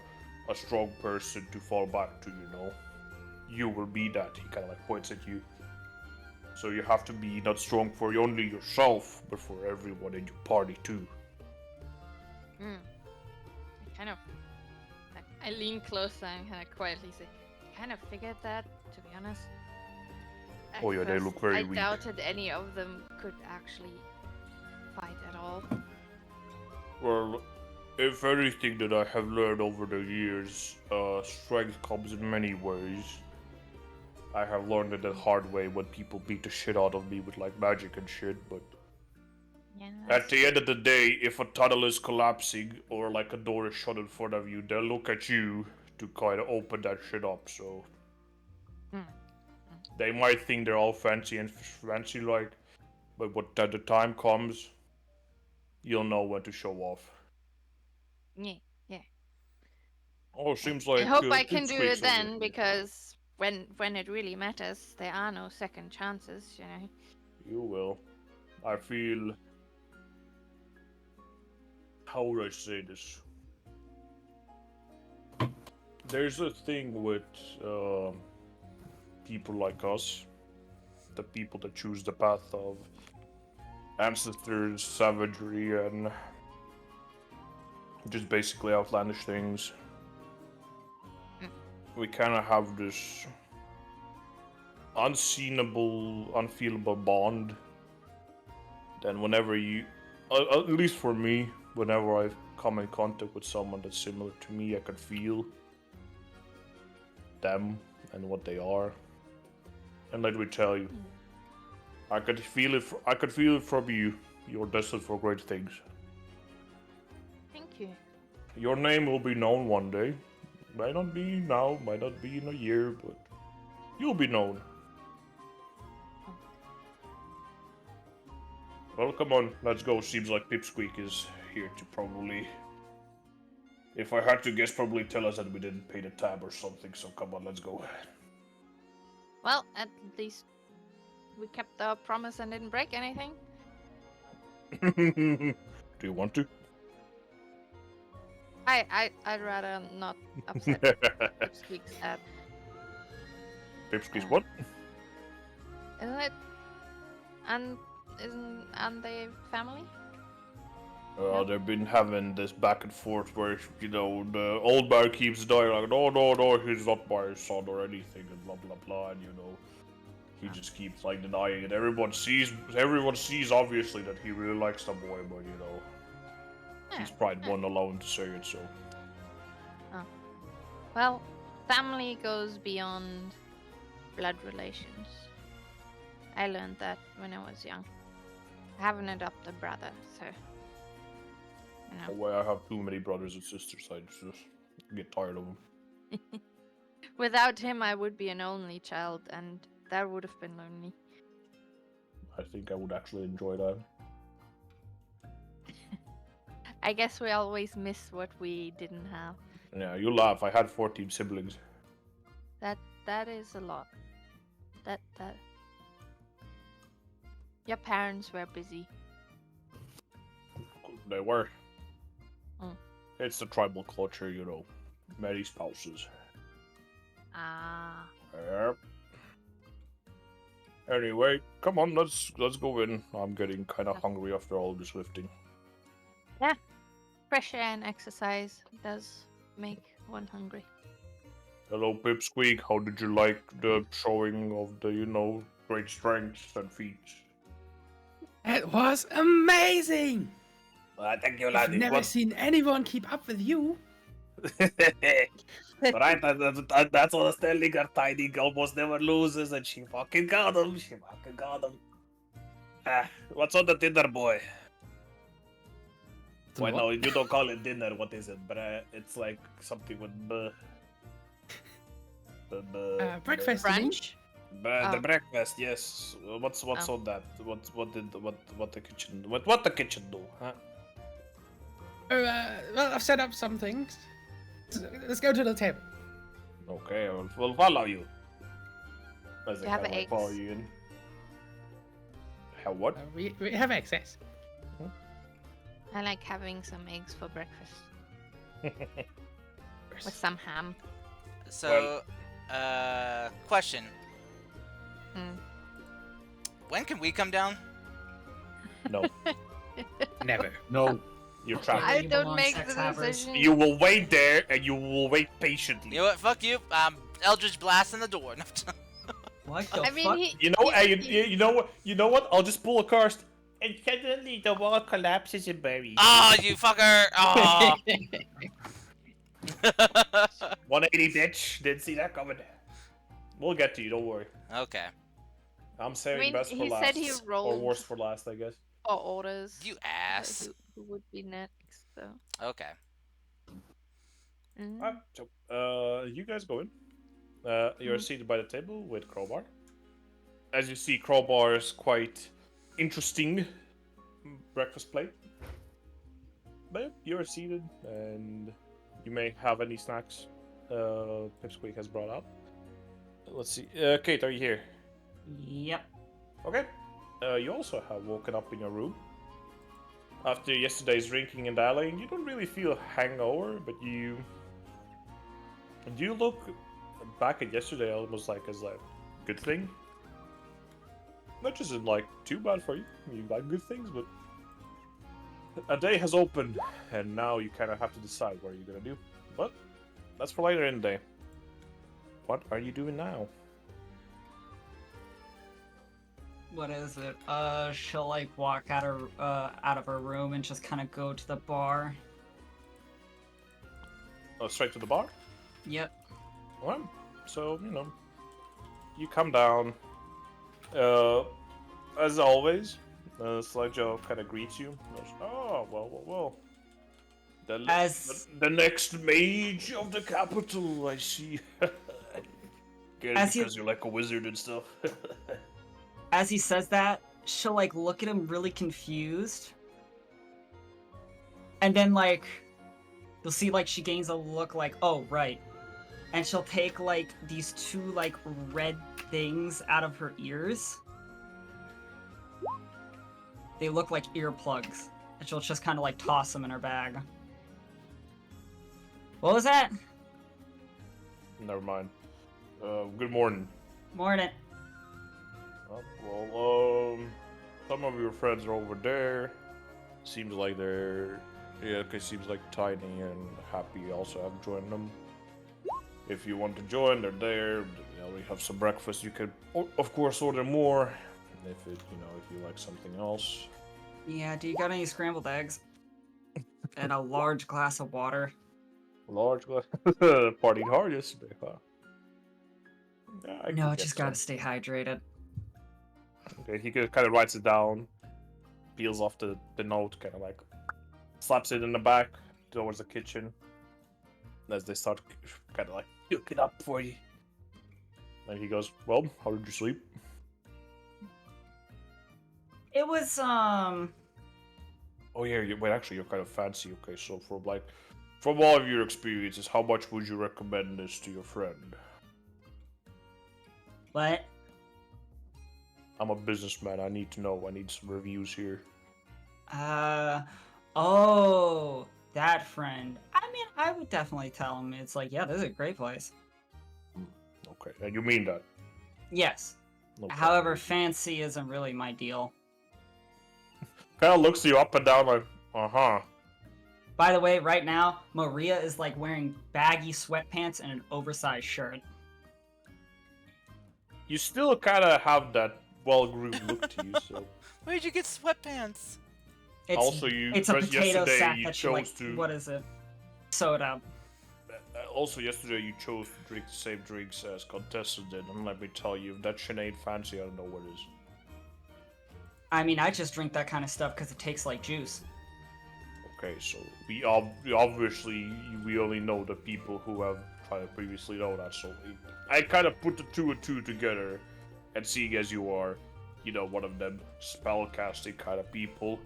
a strong person to fall back to, You will be that. He kind of like points at you. So you have to be not strong for only yourself, but for everyone in your party too. I kind of. I lean closer and kind of quietly say, I kind of figured that, to be honest. At Oh yeah, they first, look very I weak. doubted any of them could actually fight at all. Well, if anything that I have learned over the years, strength comes in many ways. I have learned it the hard way when people beat the shit out of me with like magic and shit, but Yeah, at the end of the day, if a tunnel is collapsing or like a door is shut in front of you, they'll look at you to kind of open that shit up, so... They might think they're all fancy and fancy like, but when the time comes, you'll know when to show off. yeah. Oh, seems I like hope I can do Pipsqueak's it over then, here. because when it really matters, there are no second chances, you know. You will. I feel... How would I say this? There's a thing with people like us, the people that choose the path of ancestors, savagery, and just basically outlandish things. We kind of have this unseenable, unfeelable bond. Then whenever you, at least for me, whenever I come in contact with someone that's similar to me, I can feel them and what they are. And let me tell you, I could feel it. I could feel it from you. You're destined for great things. Thank you. Your name will be known one day. Might not be now, might not be in a year, but you'll be known. Well, come on, let's go. Seems like Pipsqueak is here to probably... If I had to guess, probably tell us that we didn't pay the tab or something, so come on, let's go. Well, at least we kept our promise and didn't break anything. Do you want to? I'd rather not upset Pipsqueak's ad. Pipsqueak's what? Isn't it? And aren't they family? They've been having this back and forth where, the old man keeps dying like, no, he's not my son or anything, and blah blah blah, and he just keeps like denying it. Everyone sees obviously that he really likes the boy, but he's probably one alone to say it, so. Well, family goes beyond blood relations. I learned that when I was young. I have an adopted brother, so Well, I have too many brothers and sisters, I just get tired of them. Without him, I would be an only child, and that would have been lonely. I think I would actually enjoy that. I guess we always miss what we didn't have. Yeah, you laugh. I had 14 siblings. That is a lot. That. Your parents were busy. They were. It's the tribal culture, you know. Many spouses. Ah. Yep. Anyway, come on, let's go in. I'm getting kind of hungry after all this lifting. Fresh air and exercise does make one hungry. Hello, Pipsqueak. How did you like the showing of the, great strengths and feats? It was amazing. Thank you, I've laddie. never seen anyone keep up with you. Right, that's what I was telling her. Tiny almost never loses, and she fucking got him. What's on the dinner, boy? Wait, no, you don't call it dinner. What is it? It's like something with Breakfast. you mean? Brunch? the Oh. breakfast. Yes. What's Oh. on that? What the kitchen? What the kitchen do? Huh? Well, I've set up some things. Let's go to the table. Okay, we'll follow you. As You I have kinda, like, follow eggs. you in. Have what? We have access. I like having some eggs for breakfast with some ham. So, question. Mm. When can we come down? No, Never. No. you're trapped. I you don't belong make sex the havers. decision. You will wait there, and you will wait patiently. You know what? Fuck you. I'm Eldridge blasting the door. What the I mean, fuck? You know, he- you know what? You know what? I'll just pull a cast. And suddenly the wall collapses and buries. Oh, you fucker! Oh. 180, bitch. Didn't see that coming. We'll get to you. Don't worry. Okay. I'm saving mean, best for he last. said he Or rolled- worst for last, I guess. For orders. You so ass. who would be next, though? Okay. Mm. Alright, so, you guys go in. You're seated by the table with Crowbar. As you see, Crowbar is quite interesting breakfast plate. But yeah, you're seated, and you may have any snacks Pipsqueak has brought out. Let's see. Kate, are you here? Yep. Okay. You also have woken up in your room. After yesterday's drinking and dallying, you don't really feel a hangover, but you look back at yesterday almost like as a good thing. Which isn't like too bad for you. You like good things, but a day has opened, and now you kind of have to decide what you're gonna do. But that's for later in the day. What are you doing now? What is it? She'll like walk out of her room and just kind of go to the bar. Oh, straight to the bar? Yep. Well, so, you come down. As always, Sludgeow kind of greets you. Goes, oh, well. The next mage of the capital, I see. Because you're like a wizard and stuff. As he says that, she'll like look at him really confused. And then like you'll see like she gains a look like, oh right. And she'll take like these two like red things out of her ears. They look like earplugs. And she'll just kind of like toss them in her bag. What was that? Never mind. Good morning. Morning. Some of your friends are over there. Seems like seems like Tiny and Happy also have joined them. If you want to join, they're there. We have some breakfast. You can, of course, order more. If if you like something else. Yeah, do you got any scrambled eggs? And a large glass of water. Large glass. Partied hard yesterday, huh? Yeah, I No, could just get gotta some. stay hydrated. Okay, he kind of writes it down, peels off the note, kind of like slaps it in the back towards the kitchen. As they start kind of like cooking up for you. And he goes, well, how did you sleep? It was, Oh yeah, actually you're kind of fancy. Okay, so from all of your experiences, how much would you recommend this to your friend? What? I'm a businessman. I need some reviews here. Oh, bad friend, I mean, I would definitely tell him. It's like, yeah, this is a great place. Okay, and you mean that? Yes. Okay. However, fancy isn't really my deal. Kind of looks you up and down like, uh-huh. By the way, right now, Maria is like wearing baggy sweatpants and an oversized shirt. You still kind of have that well-groomed look to you, so... Where'd you get sweatpants? It's, Also, it's a potato yesterday sack you that she like. chose to... What is it? Soda. Also, yesterday you chose to drink the same drinks as Contessa did, and let me tell you, if that shit ain't fancy, I don't know what is. I mean, I just drink that kind of stuff because it tastes like juice. Okay, so we obviously we only know the people who have tried to previously know that, so I kind of put the two and two together, and seeing as you are, you know, one of them spellcasting kind of people,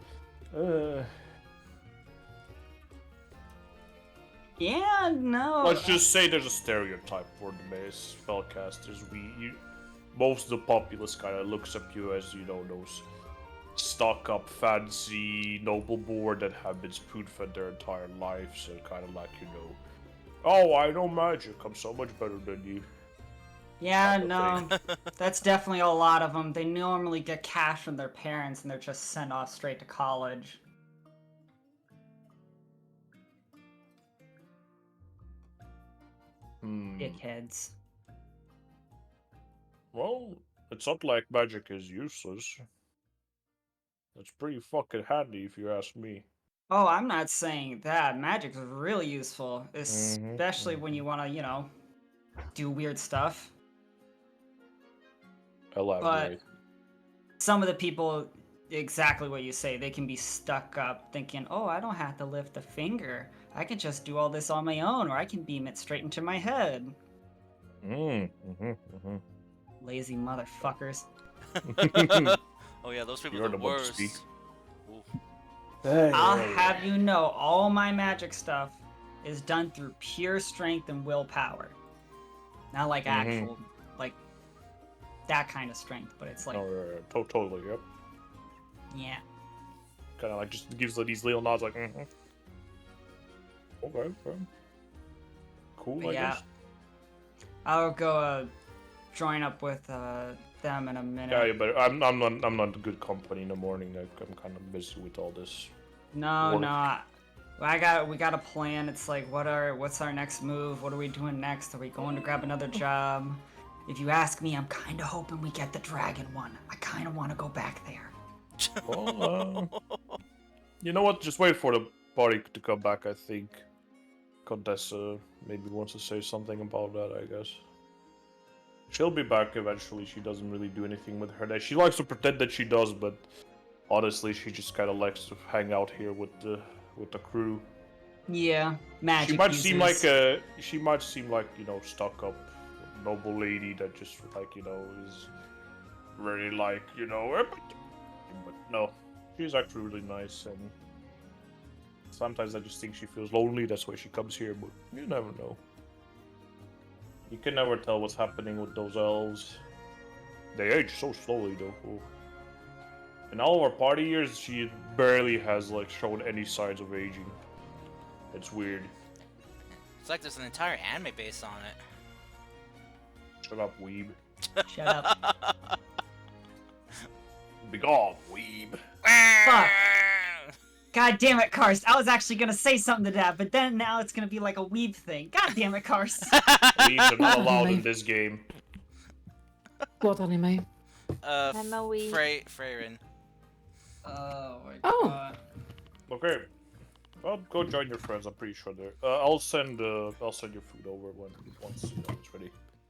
Yeah, no. let's just say there's a stereotype for the base spellcasters. Most of the populace kind of looks up you as, you know, those stuck-up, fancy, noble born that have been spoon-fed their entire lives, and kind of like, you know, oh, I know magic, I'm so much better than you. Yeah, kind of no. That's definitely a lot of them. They normally get cash from their parents and they're just sent off straight to college. Dickheads. Well, it's not like magic is useless. It's pretty fucking handy if you ask me. Oh, I'm not saying that. Magic's really useful, especially when you want to, you know, do weird stuff. Elaborate. But some of the people, exactly what you say, they can be stuck up thinking, oh, I don't have to lift a finger. I can just do all this on my own, or I can beam it straight into my head. Lazy motherfuckers. Oh yeah, those people You are heard the about to speak. worst. Oof. I'll have you know, all my magic stuff is done through pure strength and willpower. Not like actual, like, that kind of strength, but it's like, Totally, yep. yeah. Kind of like just gives these little nods like, Okay. Cool, But I yeah. guess. I'll go join up with them in a minute. Yeah, but I'm not good company in the morning. Like, I'm kind of busy with all this. No, work. no. We got a plan. It's like, what's our next move? What are we doing next? Are we going to grab another job? If you ask me, I'm kind of hoping we get the dragon one. I kind of want to go back there. Well, you know what? Just wait for the party to come back. I think Contessa maybe wants to say something about that. I guess she'll be back eventually. She doesn't really do anything with her day. She likes to pretend that she does, but honestly, she just kind of likes to hang out here with the crew. Yeah, magic. She might users. seem like you know, stuck up noble lady that just like, you know, is really like, you know, but no, she's actually really nice, and sometimes I just think she feels lonely. That's why she comes here, but you never know. You can never tell what's happening with those elves. They age so slowly though. Oh. In all of our party years, she barely has like shown any signs of aging. It's weird. It's like there's an entire anime based on it. Shut up, weeb. Shut up. Be gone, weeb. Fuck. God damn it, Karst. I was actually gonna say something to that, but then now it's gonna be like a weeb thing. God damn it, Karst. Weebs are not allowed in this game. What anime? Emily. Freyrin. Oh my Oh. god. Okay. Well, go join your friends. I'm pretty sure they're. I'll send your food over once you know, it's ready.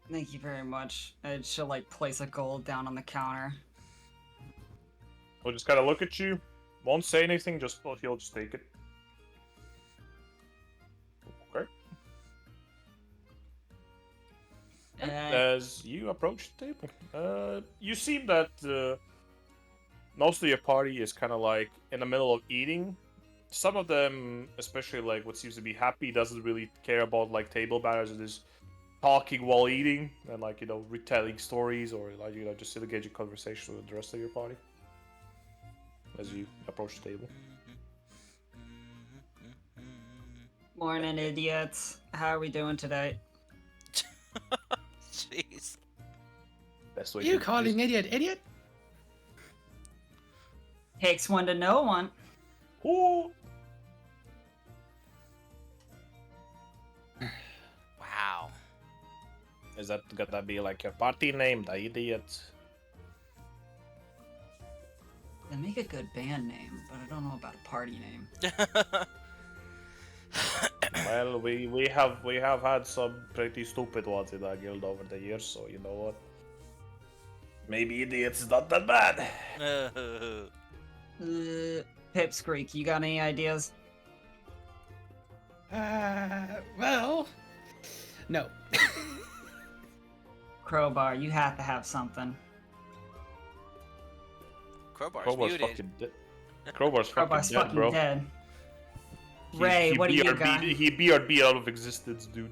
Thank you very much. And she'll like place a gold down on the counter. He'll just kind of look at you. Won't say anything. He'll just take it. Okay. As you approach the table, you see that most of your party is kind of like in the middle of eating. Some of them, especially like what seems to be happy, doesn't really care about like table manners and is talking while eating and like, you know, retelling stories or like, you know, just engaging conversation with the rest of your party as you approach the table. Morning, idiots. How are we doing today? Jeez. Best way You to calling idiot idiot? Takes one to know one. Ooh. Wow. Is that gonna be like your party name, the idiot? They make a good band name, but I don't know about a party name. Well, we have had some pretty stupid ones in our guild over the years, so you know what? Maybe idiot's not that bad. Pipsqueak, you got any ideas? Well, no. Crowbar, you have to have something. Crowbar's Crowbar's muted. fucking dead. Crowbar's Crowbar's fucking dead, bro. dead. Ray, what do you got? He BRB out of existence, dude.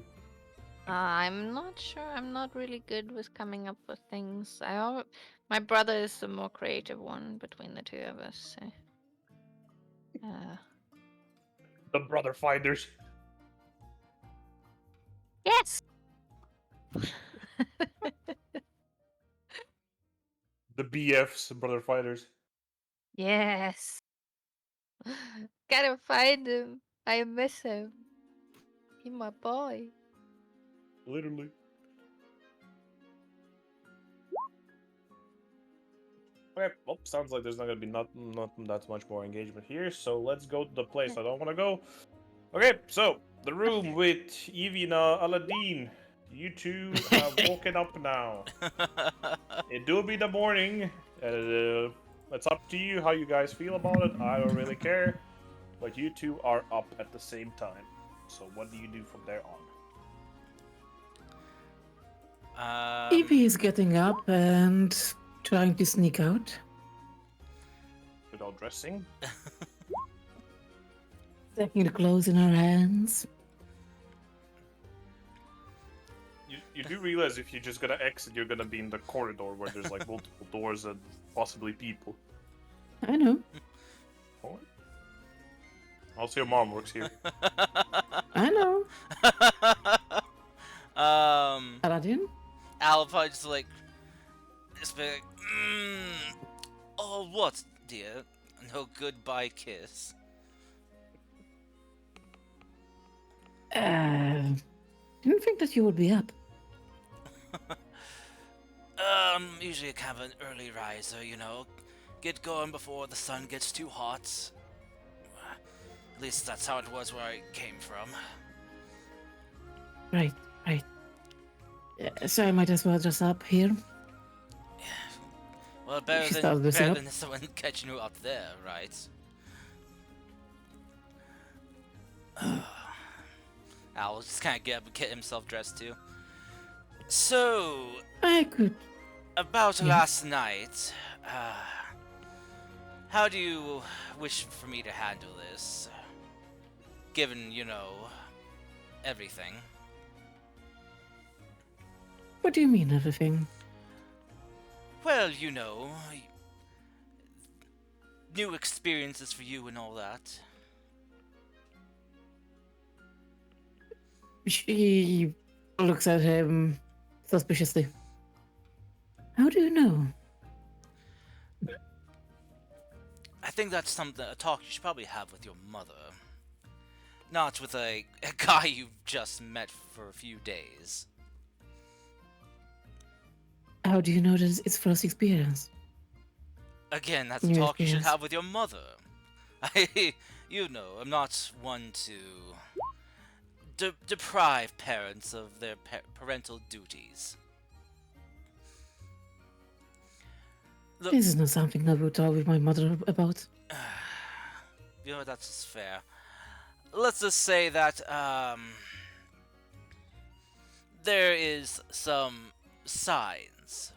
I'm not sure. I'm not really good with coming up with things. My brother is the more creative one between the two of us. So. The brother finders. Yes. The BFs, brother fighters. Yes. Gotta find him. I miss him. He's my boy. Literally. Okay, well, sounds like there's not gonna be not that much more engagement here, so let's go to the place I don't want to go. Okay, so the room with Evina, Aladdin. You two have woken up now. It do be the morning. It's up to you how you guys feel about it. I don't really care. But you two are up at the same time. So what do you do from there on? Evie is getting up and trying to sneak out. Without dressing? Taking the clothes in her hands. You do realize if you're just gonna exit, you're gonna be in the corridor where there's like multiple doors and possibly people. I know. Alright. Also, your mom works here. I know. Aladdin? I'll probably just like, be like, oh, what, dear? No goodbye kiss. Didn't think that you would be up. Usually kind of an early riser, you know. Get going before the sun gets too hot. At least that's how it was where I came from. Right. So I might as well dress up here. Well, better She than, started dressing up. someone catching you up there, right? Al just kind of get himself dressed too. So, I could. about Yes. last night, how do you wish for me to handle this? Given, you know, everything. What do you mean, everything? Well, you know, new experiences for you and all that. She looks at him suspiciously. How do you know? I think that's a talk you should probably have with your mother. Not with a guy you've just met for a few days. How do you know that it's first experience? Again, that's a New talk you should experience. have with your mother. You know, I'm not one to deprive parents of their parental duties. Look, This is not something I would talk with my mother about. you know, that's fair. Let's just say that, there is some signs.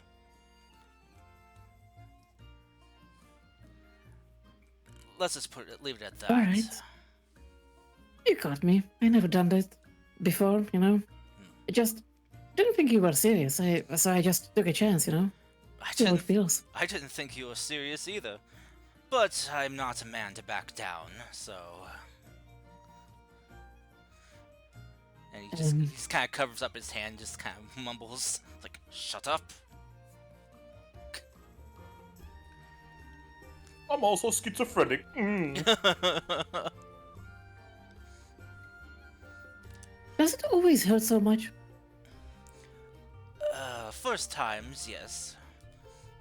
Let's just leave it at that. Alright. You got me. I never done that before, you know. I just didn't think you were serious. So I just took a chance, you know. I See how it didn't, feels. I didn't think you were serious either. But I'm not a man to back down, so... He's kind of covers up his hand, just kind of mumbles, like, "Shut up." I'm also schizophrenic. Does it always hurt so much? First times, yes.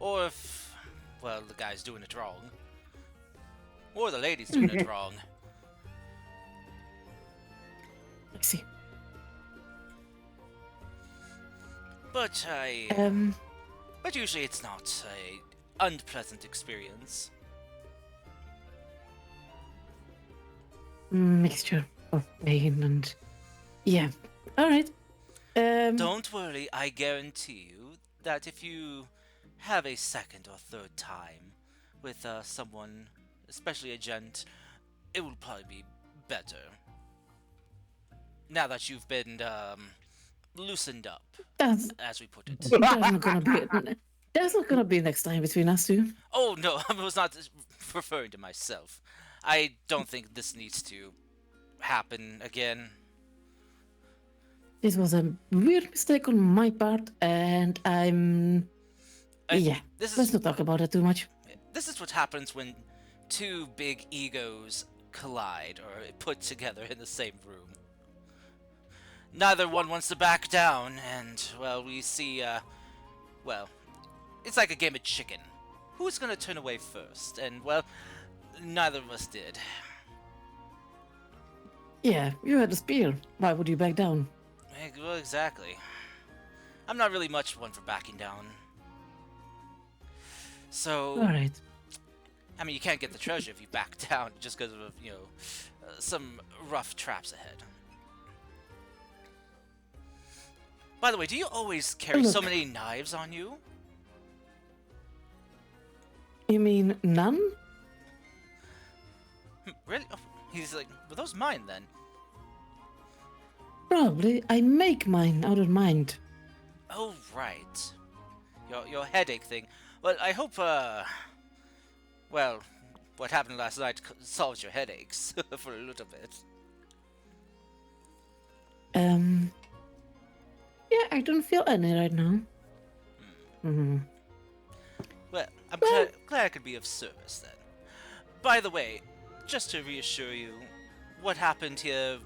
Or if, well, the guy's doing it wrong. Or the lady's doing it wrong. I see. But But usually it's not a unpleasant experience. Mixture of pain and... Yeah. Alright. Don't worry, I guarantee you that if you have a second or third time with someone, especially a gent, it will probably be better. Now that you've been loosened up, That's, as we put it. that's not gonna be next time between us two. Oh no, I was not referring to myself. I don't think this needs to happen again. This was a weird mistake on my part, and yeah, let's not talk about it too much. This is what happens when two big egos collide or put together in the same room. Neither one wants to back down, and, well, we see, well, it's like a game of chicken. Who's gonna turn away first? And, well, neither of us did. Yeah, you had a spear. Why would you back down? Well, exactly. I'm not really much one for backing down. So, Alright. I mean, you can't get the treasure if you back down just because of, you know, some rough traps ahead. By the way, do you always carry so many knives on you? You mean none? Really? Oh, he's like, were those mine then? Probably. I make mine out of mind. Oh, right. Your headache thing. Well, I hope, well, what happened last night solves your headaches for a little bit. Yeah, I don't feel any right now. Well, I'm glad I could be of service then. By the way, just to reassure you, what happened here,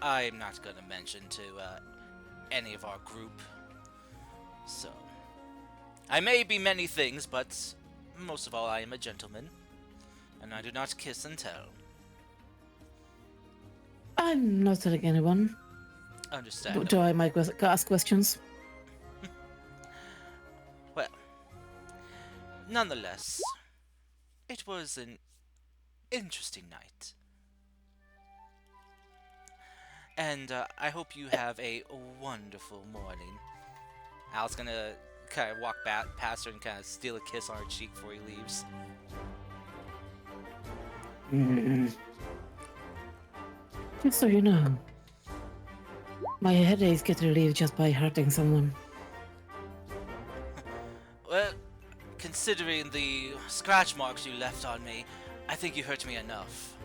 I'm not gonna mention to any of our group. So, I may be many things, but most of all, I am a gentleman, and I do not kiss and tell. I'm not telling anyone. Understandable. Do I might ask questions? Well, nonetheless, it was an interesting night. And I hope you have a wonderful morning. Al's gonna kind of walk back past her and kind of steal a kiss on her cheek before he leaves. Just so you know, my headaches get relieved just by hurting someone. Well, considering the scratch marks you left on me, I think you hurt me enough.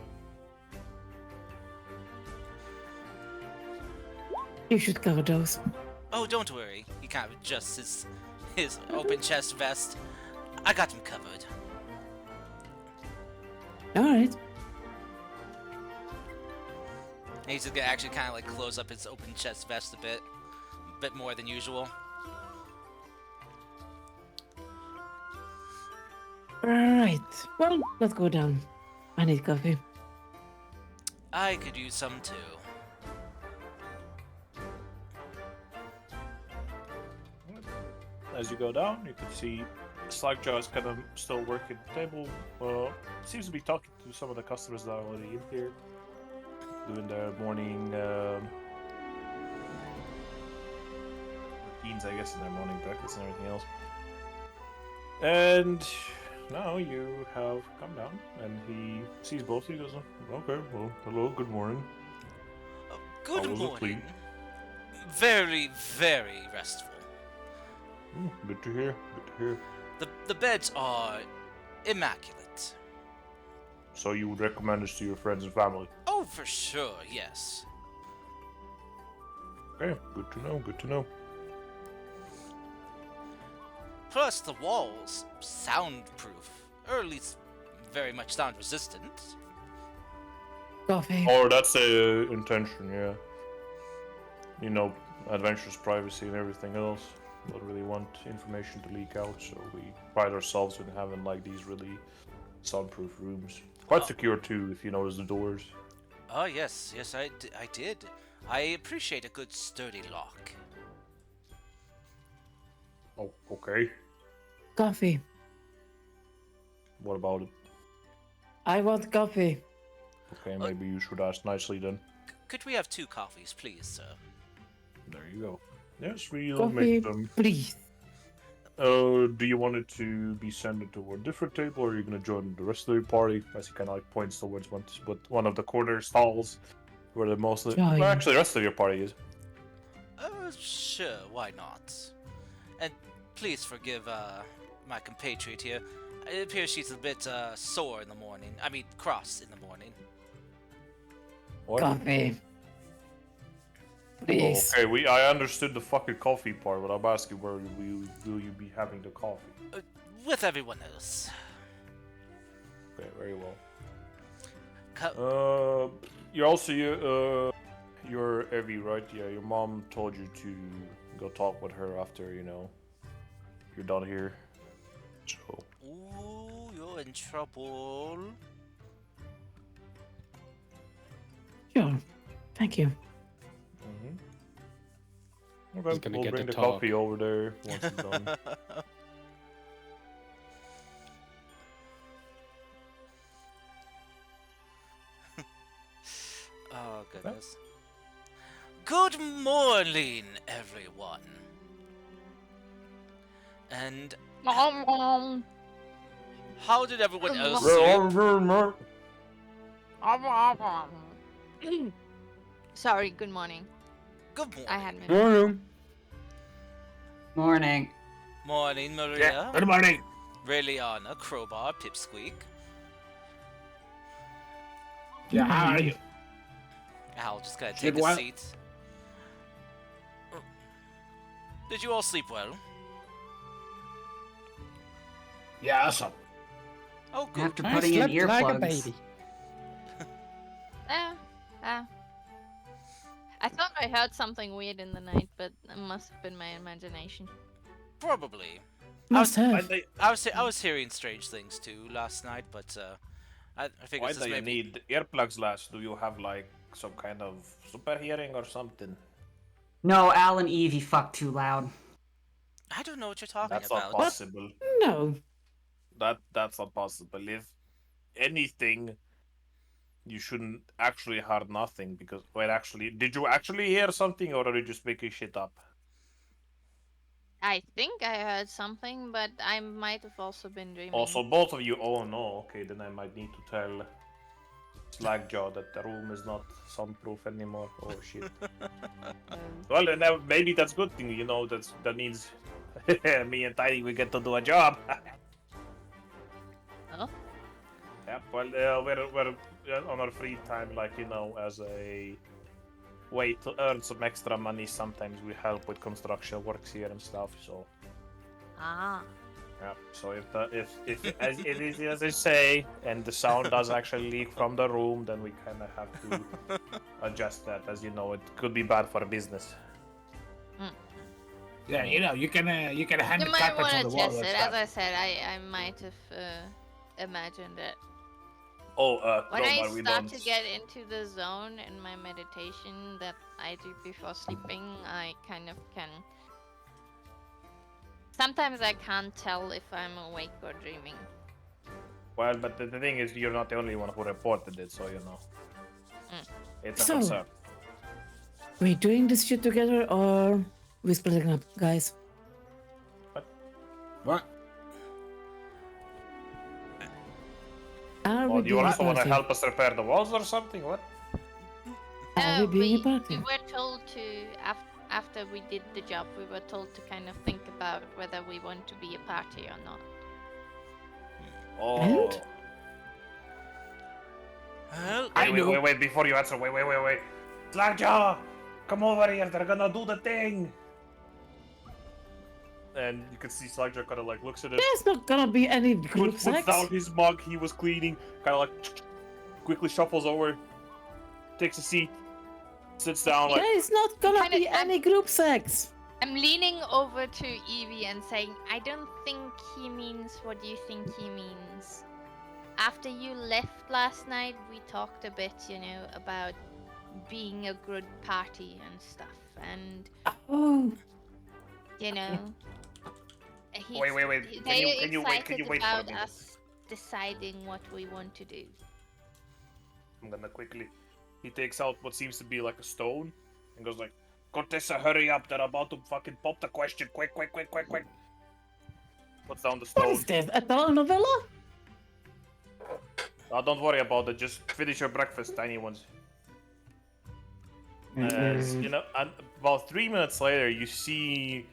You should cover those. Oh, don't worry. He kind of adjusts his open chest vest. I got him covered. Alright. And he's just gonna actually kind of like close up his open chest vest a bit more than usual. Right. Well, let's go down. I need coffee. I could use some too. As you go down, you can see Slackjaw is kind of still working the table. Seems to be talking to some of the customers that are already in here, doing their morning routines, I guess, and their morning breakfast and everything else. And now you have come down, and he sees both of you. Goes, "Okay, well, hello, good morning." Good How was it, morning. Very, very restful. Good to hear. Good to hear. The beds are immaculate. So you would recommend this to your friends and family? Oh, for sure, yes. Okay, good to know. Good to know. Plus, the walls soundproof, or at least very much sound resistant. Coffee. Or that's the intention, yeah. You know, adventurous privacy and everything else. Don't really want information to leak out, so we pride ourselves in having like these really soundproof rooms. Quite secure too, if you notice the doors. Oh yes, I did. I appreciate a good sturdy lock. Oh, okay. Coffee. What about it? I want coffee. Okay, maybe you should ask nicely then. Could we have 2 coffees, please, sir? There you go. Yes, we'll Coffee, make them. please. Do you want it to be sent to a different table, or are you gonna join the rest of the party? As he kind of like points towards one of the corner stalls, where the mostly. Join. Well, actually, the rest of your party is. Sure, why not? And please forgive, my compatriot here. It appears she's a bit, sore in the morning. I mean, cross in the morning. What? Coffee. Please. Okay, I understood the fucking coffee part, but I'm asking where will you be having the coffee? With everyone else. Okay, very well. Co- You're also you're Evie, right? Yeah, your mom told you to go talk with her after you're done here. So Ooh, you're in trouble. Sure. Thank you. okay, He's gonna we'll get bring the the talk. coffee over there once it's done. Oh, goodness. Good morning, everyone. And how did everyone else sleep? Sorry, good morning. Good morning. I had my Morning. Morning, Maria. Good morning. Reliana, Crowbar, Pipsqueak. Yeah, how are you? Al just gonna Sleep take a well? seat. Did you all sleep well? Yeah, awesome. Oh, good. After putting in earplugs. like a baby. I thought I heard something weird in the night, but it must have been my imagination. Probably. Must have. I was hearing strange things too last night, but I figured Why this do you maybe. need earplugs, lads? Do you have like some kind of super hearing or something? No, Al and Eve, you fuck too loud. I don't know what you're talking That's about. not possible. No. That's not possible. If anything, you shouldn't actually heard nothing because actually, did you actually hear something or are you just making shit up? I think I heard something, but I might have also been dreaming. Also, both of you. Oh no. Okay, then I might need to tell Slagjaw that the room is not soundproof anymore. Oh shit. Well, then maybe that's good thing. That means me and Tiny we get to do a job. Oh? Yeah. Well, we're on our free time, as a way to earn some extra money. Sometimes we help with construction works here and stuff. So Ah. yeah. So if as it is as I say, and the sound does actually leak from the room, then we kind of have to adjust that. As you know, it could be bad for business. Yeah, you can hang You the might carpets want on to the wall test and it. stuff. As I said, I might have imagined it. Oh, When I we start don't. to get into the zone in my meditation that I do before sleeping, I kind of can. Sometimes I can't tell if I'm awake or dreaming. Well, but the thing is, you're not the only one who reported it, so it's a So- concern. We doing this shit together or we splitting up, guys? What? Are Oh, we do you being a also want to party? help us repair the walls or something? What? Are we being a party? we were told to, after we did the job, we were told to kind of think about whether we want to be a party or not. Oh. And? Well, I know. Wait, before you answer, wait. Slagjaw! Come over here, they're gonna do the thing! And you can see Slackjaw kind of like looks at it, There's not gonna be any group puts sex. down his mug he was cleaning, kind of like quickly shuffles over, takes a seat, sits down like, There is not gonna Kinda- be any group sex. I'm leaning over to Evie and saying, I don't think he means what you think he means. After you left last night, we talked a bit, about being a good party and stuff. And, Oh, he's Wait, very can you wait for a about minute? us deciding what we want to do. I'm gonna quickly. He takes out what seems to be like a stone and goes like, Contessa, hurry up, they're about to fucking pop the question, quick. Puts down the what stone. is this? A telenovela? Don't worry about it, just finish your breakfast, tiny ones. As, and about 3 minutes later, you see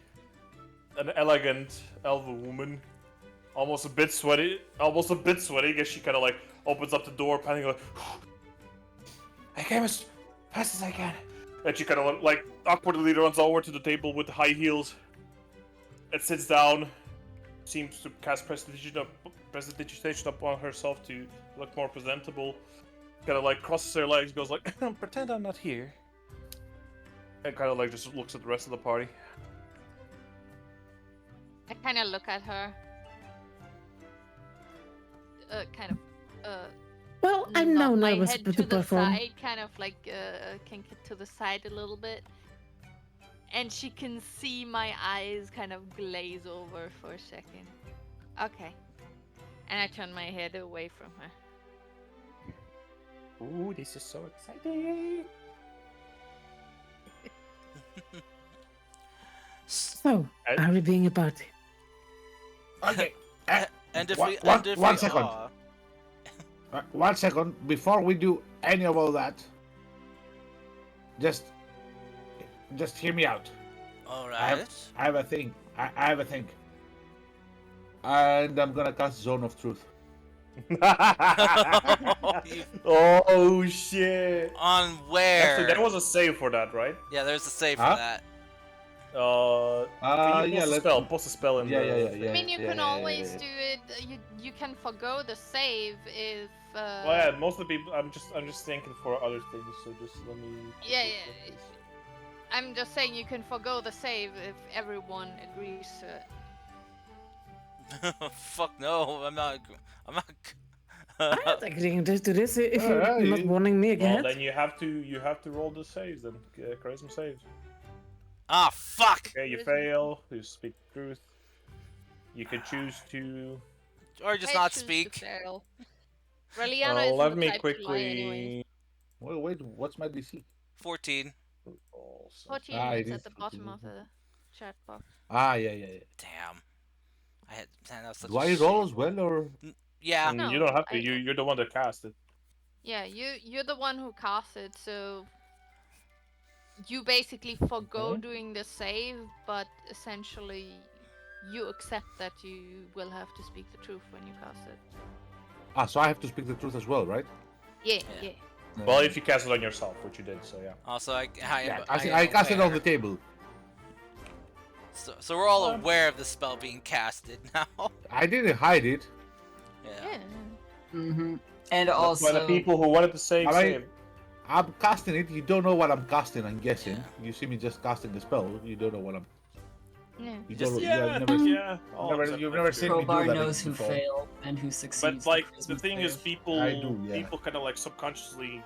an elegant elven woman, almost a bit sweaty, as she kind of like opens up the door, panting like, I came as fast as I can. And she kind of like awkwardly runs over to the table with the high heels and sits down. Seems to cast prestidigitation upon herself to look more presentable. Kind of like crosses her legs, goes like, pretend I'm not here. And kind of like just looks at the rest of the party. I kind of look at her. Well, I'm now nod my nervous head to to the perform. side, kind of like kink it to the side a little bit, and she can see my eyes kind of glaze over for a second. Okay, and I turn my head away from her. Ooh, this is so exciting! So, are we being a party? Okay. And if One- we, one- and if one we second. are, 1 second. Before we do any of all that, just hear me out. all I right. have a thing. I have a thing. And I'm gonna cast Zone of Truth. Oh shit! On where? There was a save for that, right? Yeah, there's a save for Huh? that. Can you post a spell in Yeah, the... yeah, yeah. I mean, you yeah, can yeah, always yeah. do it. You can forgo the save if. Well, yeah, most of the people. I'm just thinking for other things. So just let me. Yeah. I'm just saying you can forgo the save if everyone agrees to it. Fuck no, I'm not. I'm not agreeing to this if you're Alright. not warning me Well, again. then you have to roll the saves. Then create some saves. Ah, fuck! Okay, you fail. You speak the truth. You can choose to. Or just I not choose to speak. fail. Reliana isn't let the me type to lie anyway. quickly. Well, wait. What's my DC? 14. 14 Ah, it is is at the bottom 14, of the chat box. Yeah. Damn. I had. Man, that was such Do a I roll shame. as well, or? Yeah. No, you don't have to. I- You're the one that cast it. Yeah, you're the one who cast it, so you basically forgo Okay. doing the save, but essentially you accept that you will have to speak the truth when you cast it. So I have to speak the truth as well, right? Yeah. Yeah. Well, if you cast it on yourself, which you did, so yeah. Also, I I cast it on aware. the table. So we're all aware of the spell being casted now. I didn't hide it. Yeah. Mm-hmm. And That's also, why the people who wanted to save Alright. save. I'm casting it. You don't know what I'm casting. I'm guessing. Yeah. You see me just casting the spell. You don't know what I'm. Yeah. You Just- don't. Yeah, You've never, yeah. you've never seen me do Crowbar that knows who before. failed and who succeeds. But like the Christmas thing is, save. people I do, yeah. people kind of like subconsciously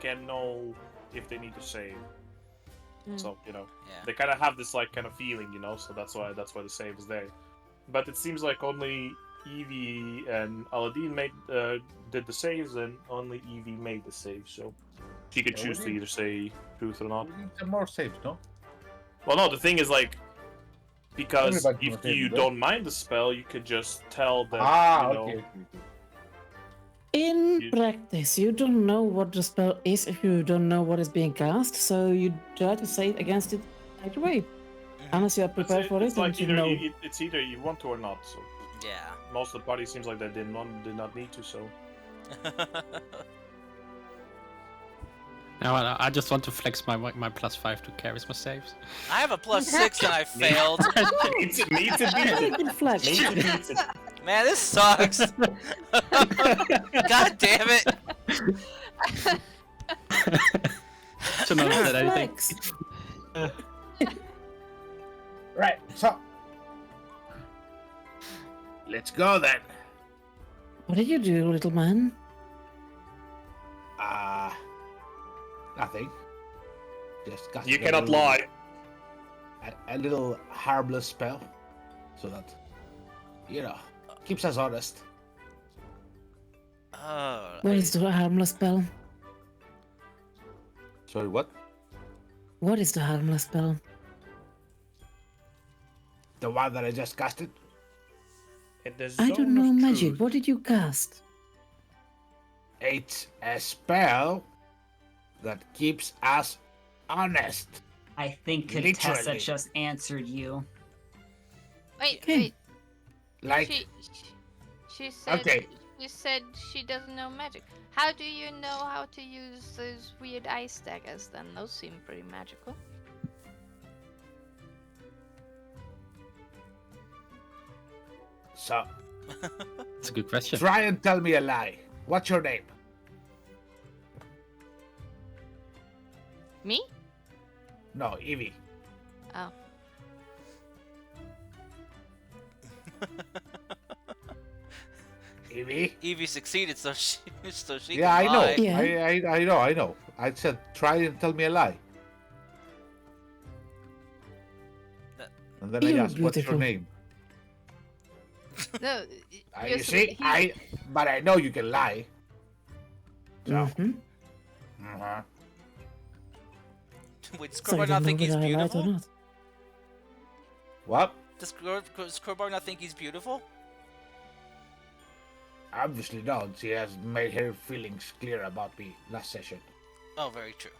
can know if they need to save. Mm. So Yeah. they kind of have this like kind of feeling, So that's why the save is there. But it seems like only Evie and Aladdin did the saves, and only Evie made the save. So she could Yeah, choose we to did. either say truth or not. We need some more saves, no? Well, no, the thing is like. Because Everybody if must have you it, don't mind the spell, you could just tell that. Okay. In You- practice, you don't know what the spell is if you don't know what is being cast, so you try to save against it right away. Unless you are prepared for it's it, like and you know. it's either you want to or not. So Yeah. most of the party seems like they did not need to. So No, I just want to flex my +5 to charisma saves. I have a +6 and I failed. Needs it, needs it, needs Very it. good flex. Needs it, needs it. Man, this sucks. God damn it. Should not have said anything. Flex. Right, so let's go then. What did you do, little man? Nothing. Just cast You a cannot little- lie. A little harmless spell, so that keeps us honest. What is the harmless spell? Sorry, what? What is the harmless spell? The one that I just casted? In the I don't zone know of magic. truth. What did you cast? It's a spell that keeps us honest. I think Contessa Literally. just answered you. Wait, Okay. wait. Like, She said. Okay. She said she doesn't know magic. How do you know how to use those weird ice daggers? Then those seem pretty magical. so That's a good question. try and tell me a lie. What's your name? Me? No, Evie. Oh. Evie? Evie succeeded, so she Yeah, I can know. lie. Yeah. I know. I said try and tell me a lie. And then I You're asked, what's your beautiful. name? No. You you're see, he- but I know you can lie. So, Mm-hmm. uh-huh. Wait, does So I Crowbar don't not know think he's whether I lied or beautiful? not. What? Does Crowbar not think he's beautiful? Obviously not. She has made her feelings clear about me last session. Oh, very true.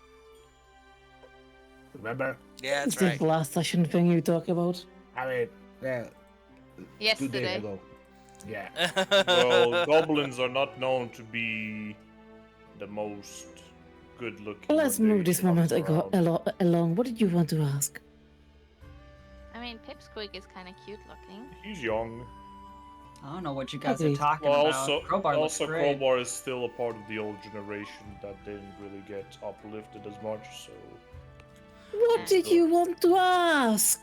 Remember? Yeah, Is that's this right. the last session thing you talk about? I mean, yeah, 2 days Yesterday. ago. Yeah. Well, goblins are not known to be the most good-looking. Let's when they move this walk moment around. along. What did you want to ask? I mean, Pipsqueak is kind of cute looking. He's young. I don't know what you guys are Agreed. talking Well, about. also, Crowbar looks also great. Crowbar is still a part of the old generation that didn't really get uplifted as much. So What did you want to ask?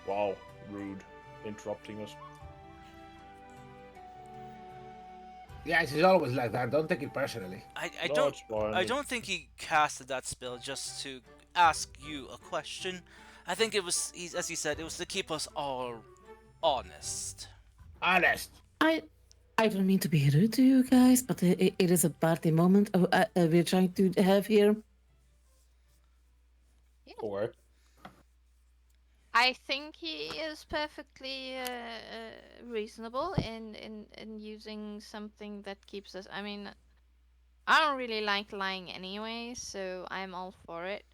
wow, rude, interrupting us. Yeah, she's always like that. Don't take it personally. I No, don't it's fine. I don't think he casted that spell just to ask you a question. I think it was, as he said, it was to keep us all honest. Honest. I don't mean to be rude to you guys, but it is a party moment we're trying to have here. Or I think he is perfectly reasonable in using something that keeps us. I mean, I don't really like lying anyway, so I'm all for it.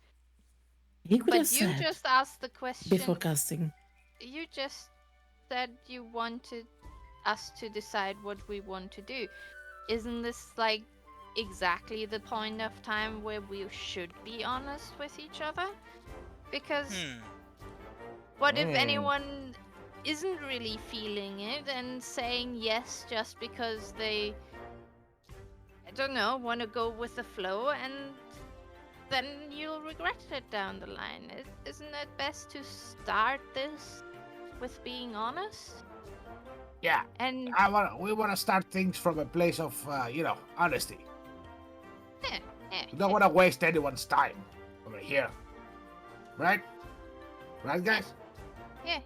He could But have you said just asked the question. before casting. You just said you wanted us to decide what we want to do. Isn't this like exactly the point of time where we should be honest with each other? Because what if Hmm. anyone isn't really feeling it and saying yes just because they, I don't know, want to go with the flow, and then you'll regret it down the line. Isn't it best to start this with being honest? Yeah. And We want to start things from a place of, honesty. yeah, We don't want to waste anyone's time over here. Right? Right, guys? yeah.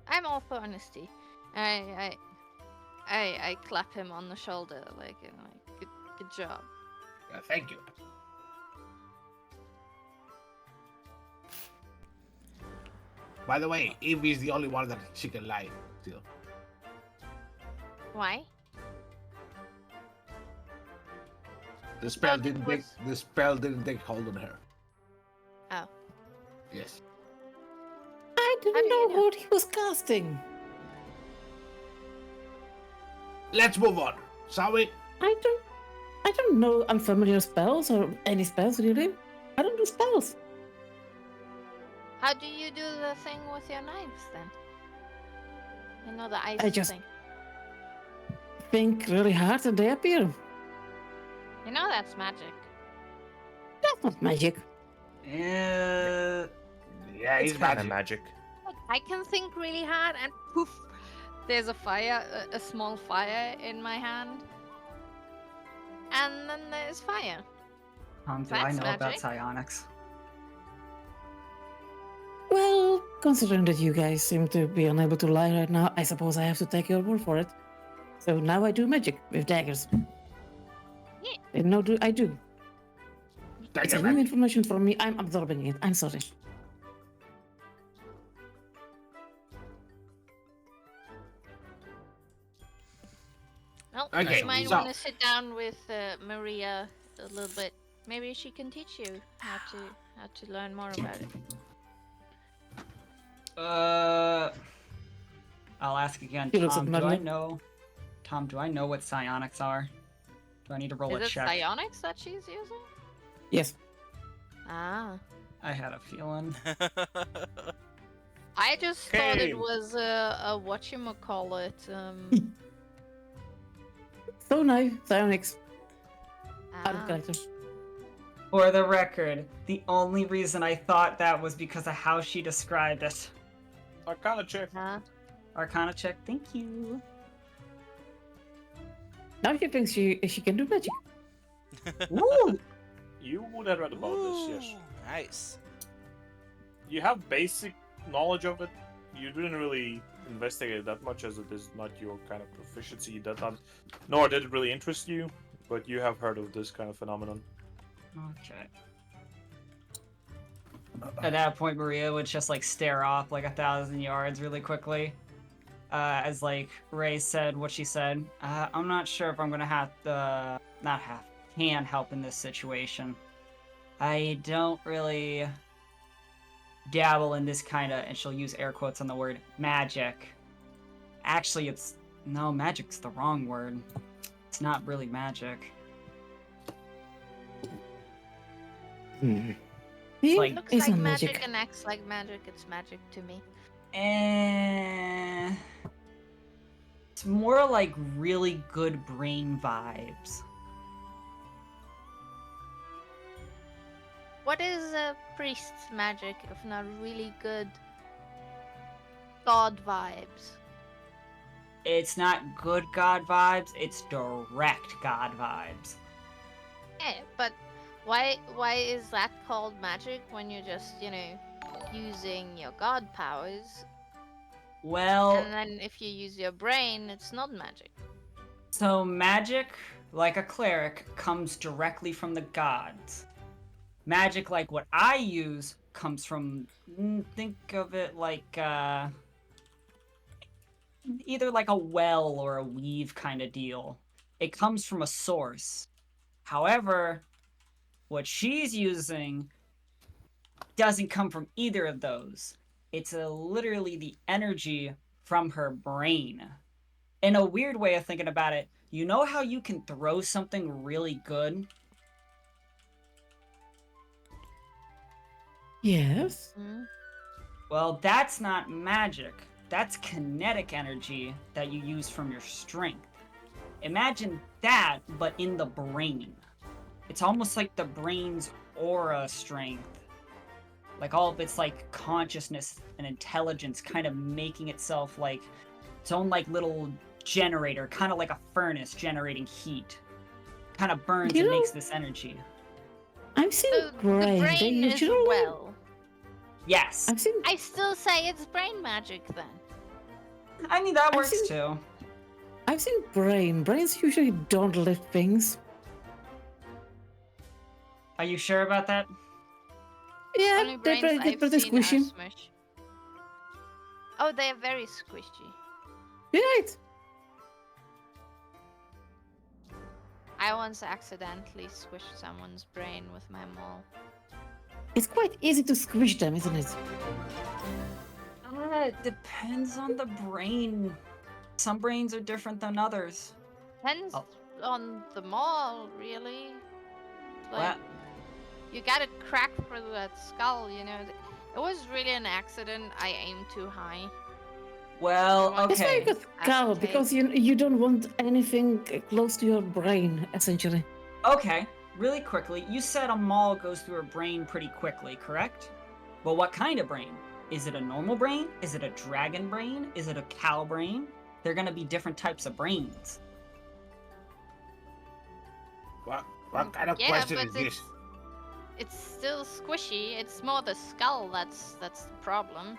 I'm all for honesty. I clap him on the shoulder like, good job. Yeah, thank you. By the way, Evie is the only one that she can lie still. Why? The spell thought it didn't take hold on her. Oh. Yes. I do didn't you know know? what he was casting. Let's move on, shall we? I don't. don't know unfamiliar spells or any spells really. I don't do spells. How do you do the thing with your knives then? You know, the ice I just- thing. Think really hard and they appear. You know that's magic. That's not magic. Yeah, It's he's kind of magic. magic. Like, I can think really hard and poof, there's a fire, a small fire in my hand. And then there's fire. Do I That's know about magic. psionics? Well, considering that you guys seem to be unable to lie right now, I suppose I have to take your word for it. So now I do magic with daggers. Yeah. And no, I do. It's Dagger new magic. information for me. I'm absorbing it. I'm sorry. Well, Okay, you might so- want to sit down with Maria a little bit. Maybe she can teach you how to learn more about it. I'll ask again. He looks at Tom, do I Madeline. know? Tom, do I know what psionics are? Do I need to roll a Is it check? psionics that she's using? Yes. Ah. I had a feeling. I just thought Okay. it was a whatchamacallit, So now, psionics. Out of ah. character. For the record, the only reason I thought that was because of how she described it. Arcana check. Huh? Arcana check, thank you. Now she thinks she can do magic. Woo! You would have read about this, yes. Ooh, nice. You have basic knowledge of it. You didn't really investigate it that much as it is not your kind of proficiency that time. Nor did it really interest you, but you have heard of this kind of phenomenon. Okay. At that point, Maria would just like stare off like 1,000 yards really quickly. As like Ray said what she said. I'm not sure if I'm gonna can help in this situation. I don't really dabble in this kind of, and she'll use air quotes on the word magic. Actually, magic's the wrong word. It's not really magic. He Like- Looks is like a magic magic. and acts like magic. It's magic to me. It's more like really good brain vibes. What is a priest's magic if not really good god vibes? It's not good god vibes, it's direct god vibes. Yeah, but why is that called magic when you're just, using your god powers? Well, And then if you use your brain, it's not magic. so magic, like a cleric, comes directly from the gods. Magic, like what I use, comes from, think of it like, either like a well or a weave kind of deal. It comes from a source. However, what she's using doesn't come from either of those. It's literally the energy from her brain. In a weird way of thinking about it, you know how you can throw something really good? Yes. Hmm? Well, that's not magic. That's kinetic energy that you use from your strength. Imagine that, but in the brain. It's almost like the brain's aura strength. Like all of its like consciousness and intelligence kind of making itself like its own like little generator, kind of like a furnace generating heat. Kind of burns You and know- makes this energy. I've seen The brain. brain is you know a what? well. Yes. I've seen I still say it's brain magic then. I mean, that I've works seen- too. I've seen brain. Brains usually don't lift things. Are you sure about that? Yeah, Only they're brains pretty, I've pretty seen are squishy. smush. Oh, they're very squishy. Right. I once accidentally squished someone's brain with my maul. It's quite easy to squish them, isn't it? It depends on the brain. Some brains are different than others. Depends, Oh. on the mall, really. Like, Well, you got it cracked through that skull, you know. It was really an accident. I aimed too high. well, Everyone- It's very okay. good, Carl, Acetate. because you don't want anything close to your brain, essentially. Okay, really quickly, you said a mall goes through a brain pretty quickly, correct? Well, what kind of brain? Is it a normal brain? Is it a dragon brain? Is it a cow brain? They're gonna be different types of brains. What kind of Yeah, question but is this? it's still squishy. It's more the skull that's the problem.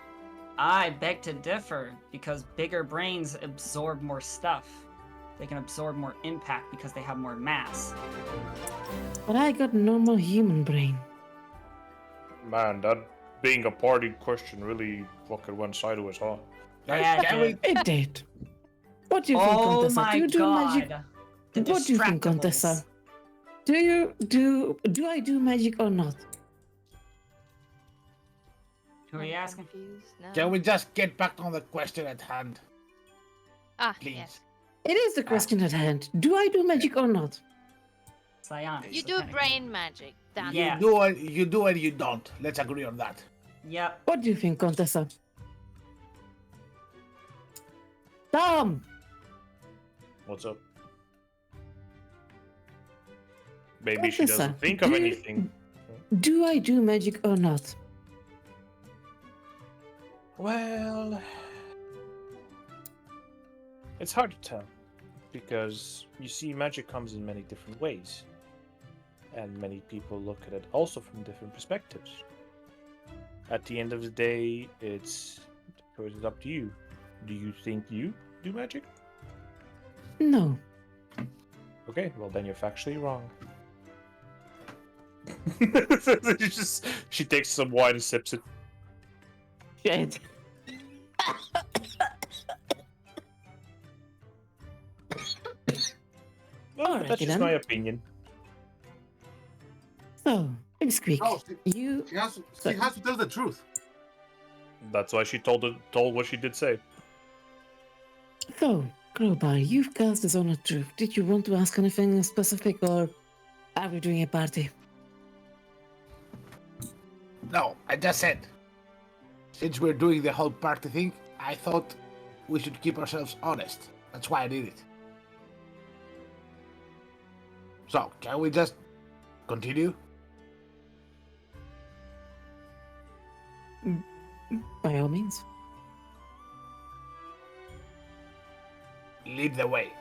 I beg to differ, because bigger brains absorb more stuff. They can absorb more impact because they have more mass. But I got normal human brain. Man, that being a party question really fucking went sideways, huh? Yeah, Can dude. we- It did. What do you think, Oh Contessa? my Do you do god. magic? The What do you think, Contessa? distractables. Do I do magic or not? Who are you I'm asking? confused now. Can we just get back on the question at hand, Ah, please? yes. It is the question at hand. Do I do magic or not? Psionics. You so do technically. brain magic. Done. Yeah. You do and you don't. Let's agree on that. Yep. What do you think, Contessa? Tom! What's up? Maybe she Contessa, doesn't think of do- anything. Do I do magic or not? Well, it's hard to tell because you see, magic comes in many different ways, and many people look at it also from different perspectives. At the end of the day, it's up to you. Do you think you do magic? No. Okay, well then you're factually wrong. She takes some wine and sips it. Shit. Well, Alright, that's just then. my opinion. So, Big Squeak, Oh, you... She has to tell the truth. That's why she told what she did say. So, Crowbar, you've cast this on a truth. Did you want to ask anything specific, or are we doing a party? No, I just said. Since we're doing the whole party thing, I thought we should keep ourselves honest. That's why I did it. So, can we just continue? By all means. Lead the way.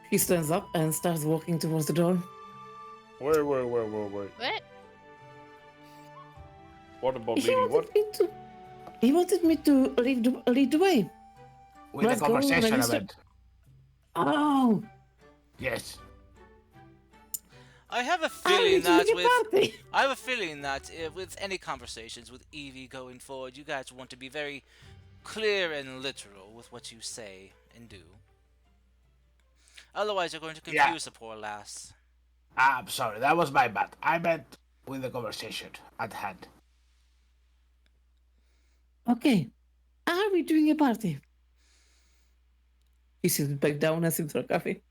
He stands up and starts walking towards the door. Wait. What? What about He leading what? wanted me to lead the way. With Let's the go, conversation register- event. Oh, Yes. I have a are feeling we that doing a with party? I have a feeling that with any conversations with Evie going forward, you guys want to be very clear and literal with what you say and do. Otherwise, you're going to Yeah. confuse the poor lass. I'm sorry, that was my bad. I meant with the conversation at hand. Okay, are we doing a party? He sits back down and sips for coffee.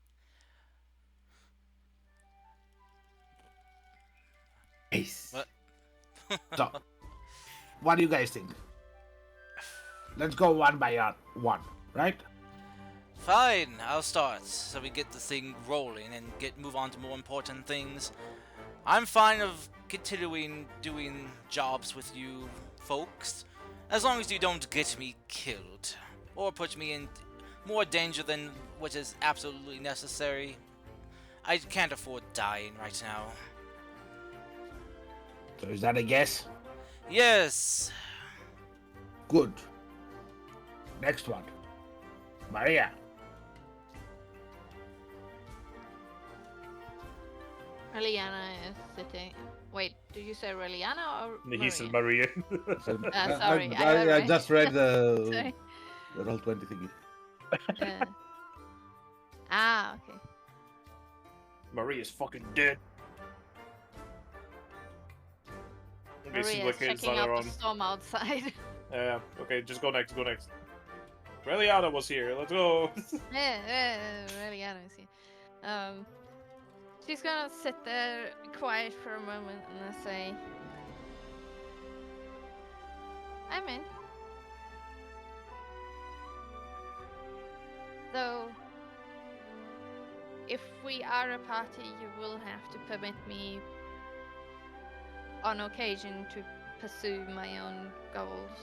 Peace. What? So, what do you guys think? Let's go one by one, right? Fine, I'll start so we get the thing rolling and move on to more important things. I'm fine of continuing doing jobs with you folks, as long as you don't get me killed or put me in more danger than what is absolutely necessary. I can't afford dying right now. So is that a guess? Yes. Good. Next one. Maria. Reliana is sitting. Wait, did you say Reliana or He said Maria? Maria. Sorry, I heard I right. just read Sorry. the roll 20 thingy. Okay. Maria's fucking dead. Okay, seems Maria's like it's checking not out around. the storm outside. Okay, just go next. Go next. Reliana was here. Let's go. Really, I don't see. She's gonna sit there quiet for a moment and then say, I'm in. Though, if we are a party, you will have to permit me on occasion to pursue my own goals.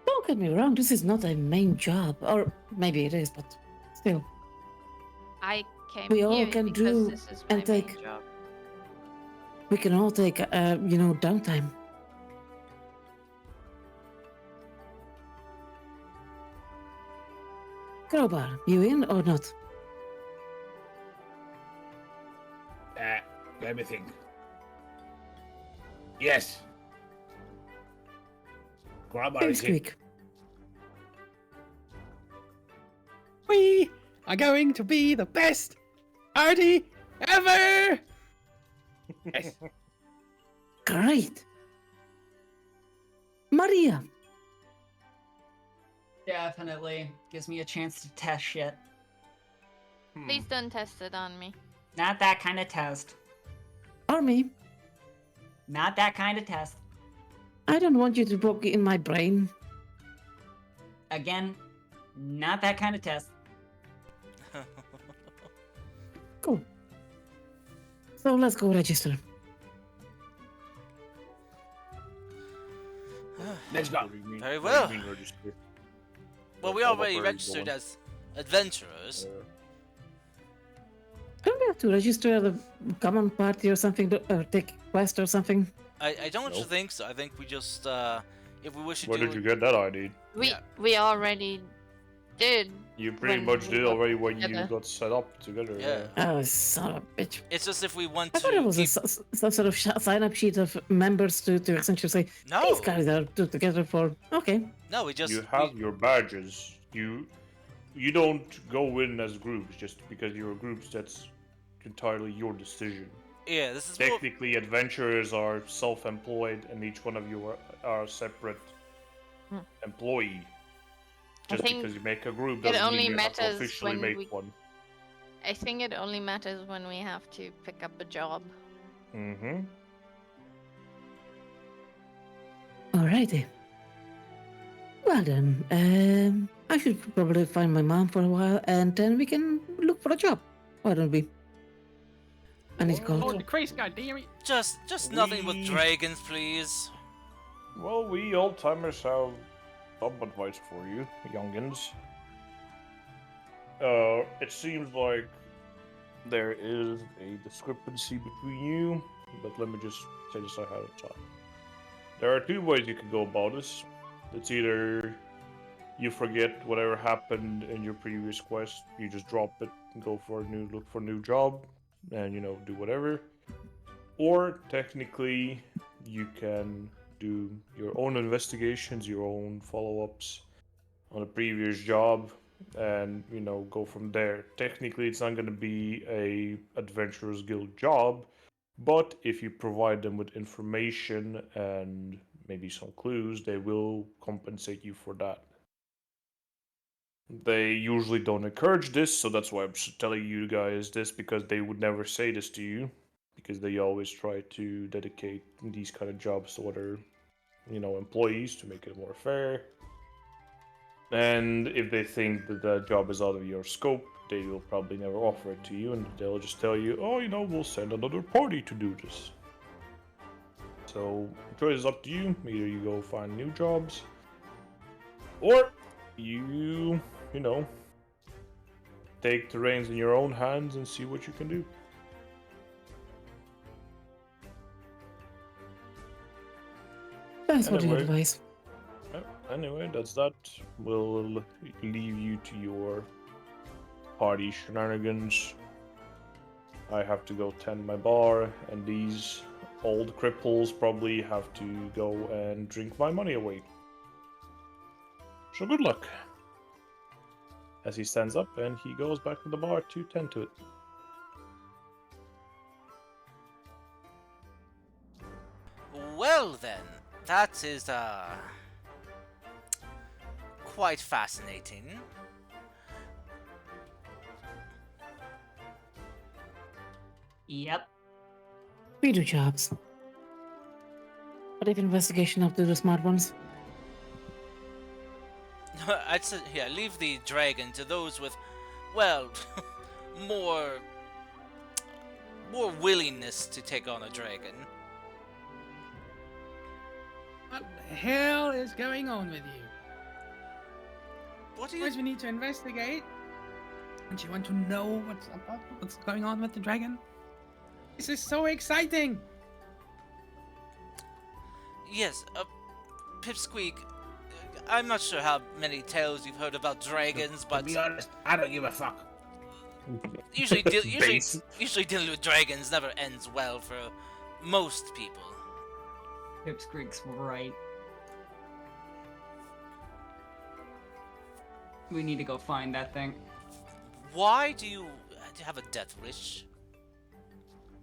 Don't get me wrong, this is not a main job. Or maybe it is, but still. I came We all here can because do this is my and main take- job. We can all take, downtime. Crowbar, you in or not? Let me think. Yes. Grabber Very is in. squeak. We are going to be the best party ever! Yes. Great. Maria, Definitely gives me a chance to test shit. Please don't test it on me. Not that kind of test. Army, Not that kind of test. I don't want you to poke in my brain. Again, not that kind of test. Cool. So let's go register. Let's go. What do you mean? Very What do you well. mean register? Well, we All the already birds registered going. as adventurers. Don't we have to register at the common party or something, or take quest or something? I don't Nope. think so. I think we just, if we wish to Where do did you get that ID? Yeah. We already did. You pretty When much we did got already when you together. got set up together. Yeah. Oh, son of a bitch. It's just if we want I to thought it was keep... some sort of sign-up sheet of members to essentially say, No. these guys are together for... Okay. No, we just... You have your badges. You don't go in as groups just because you're groups. That's entirely your decision. Yeah, this is more... Technically, adventurers are self-employed, and each one of you are a separate Hmm. employee. I Just think because you make a group it doesn't only mean you have to matters officially when make we- one. I think it only matters when we have to pick up a job. Mm-hmm. Alrighty. Well then, I should probably find my mom for a while, and then we can look for a job. Why don't we? I need to Oh, call. the crazy guy, damn it! Just nothing with We- dragons, please. Well, we old-timers have some advice for you, youngins. It seems like there is a discrepancy between you, but let me just say this ahead of time. There are two ways you can go about this. It's either you forget whatever happened in your previous quest, you just drop it and go for look for a new job, and do whatever. Or technically, you can do your own investigations, your own follow-ups on a previous job, and go from there. Technically, it's not going to be a adventurers guild job, but if you provide them with information and maybe some clues, they will compensate you for that. They usually don't encourage this, so that's why I'm telling you guys this, because they would never say this to you, because they always try to dedicate these kind of jobs to other employees to make it more fair. And if they think that that job is out of your scope, they will probably never offer it to you, and they'll just tell you, oh, we'll send another party to do this. So, the choice is up to you. Either you go find new jobs, or you take the reins in your own hands and see what you can do. Thanks for the Anyway. advice. Anyway, that's that. We'll leave you to your party shenanigans. I have to go tend my bar, and these old cripples probably have to go and drink my money away. So good luck. As he stands up and he goes back to the bar to tend to it. Well then, that is quite fascinating. Yep. We do jobs. But if investigation up to the smart ones. I'd say, yeah, leave the dragon to those with, well, more willingness to take on a dragon. What the hell is going on with you? What do you? First, we need to investigate. And you want to know what's going on with the dragon? This is so exciting! Yes, Pipsqueak. I'm not sure how many tales you've heard about dragons, To but be honest, I don't give a fuck. usually Base. dealing with dragons never ends well for most people. Pipsqueak's right. We need to go find that thing. Why do you have a death wish?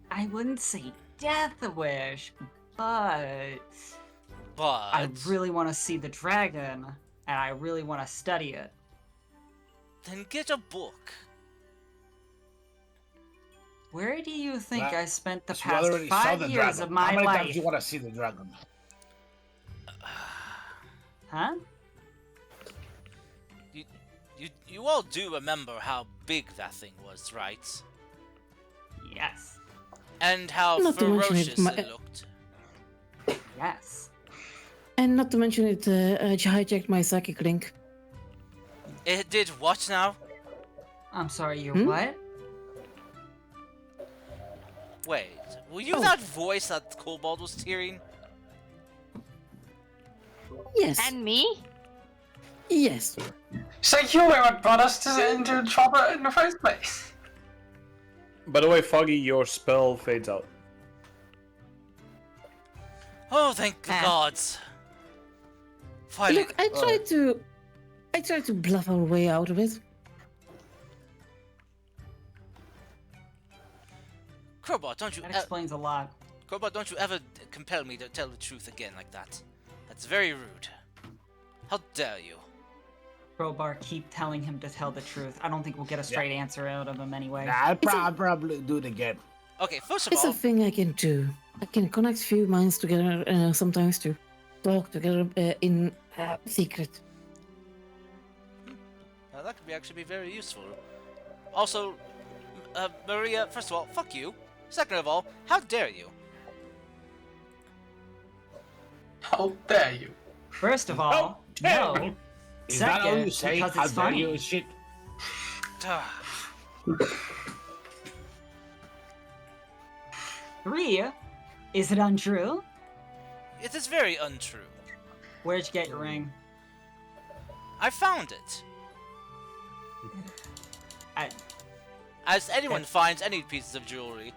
I wouldn't say death wish, but But I really want to see the dragon, and I really want to study it. then get a book. Where do you think Well, I spent the You past already saw 5 the years dragon. of my How many life? times you want to see the dragon? Huh? You all do remember how big that thing was, right? Yes. And how Not to mention ferocious it, it looked. Yes. And not to mention it hijacked my psychic link. It did what now? I'm sorry, you Hmm? what? Wait, were you Oh. that voice that Kobold was hearing? Yes. And me? Yes. So you were what brought us into trouble in the first place. By the way, Foggy, your spell fades out. Oh, thank the Ah. gods! Finally, Look, I tried to bluff our way out of it. Crowbar, don't you That explains a lot. Crowbar, don't you ever compel me to tell the truth again like that. That's very rude. How dare you? Crowbar, keep telling him to tell the truth. I don't think we'll get a straight answer out of him anyway. Nah, I'll probably do it again. Okay, first of It's all, a thing I can do. I can connect few minds together sometimes to talk together in secret. now that could actually be very useful. Also, Maria, first of all, fuck you. Second of all, how dare you? How dare you? First of all, no. Is that all you Second, say? because How it's dare funny. you and shit? Ah, 3, is it untrue? it is very untrue. Where'd you get your ring? I found it. I, As anyone finds any pieces of jewelry.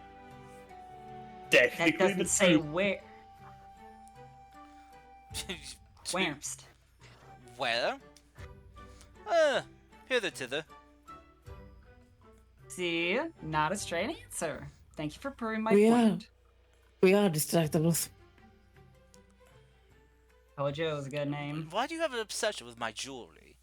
that Technically, doesn't the say truth. where. Where'st? Where? Hither thither. See? Not a straight answer. Thank you for proving my We point. We are distractables. Told you it was a good name. Why do you have an obsession with my jewelry?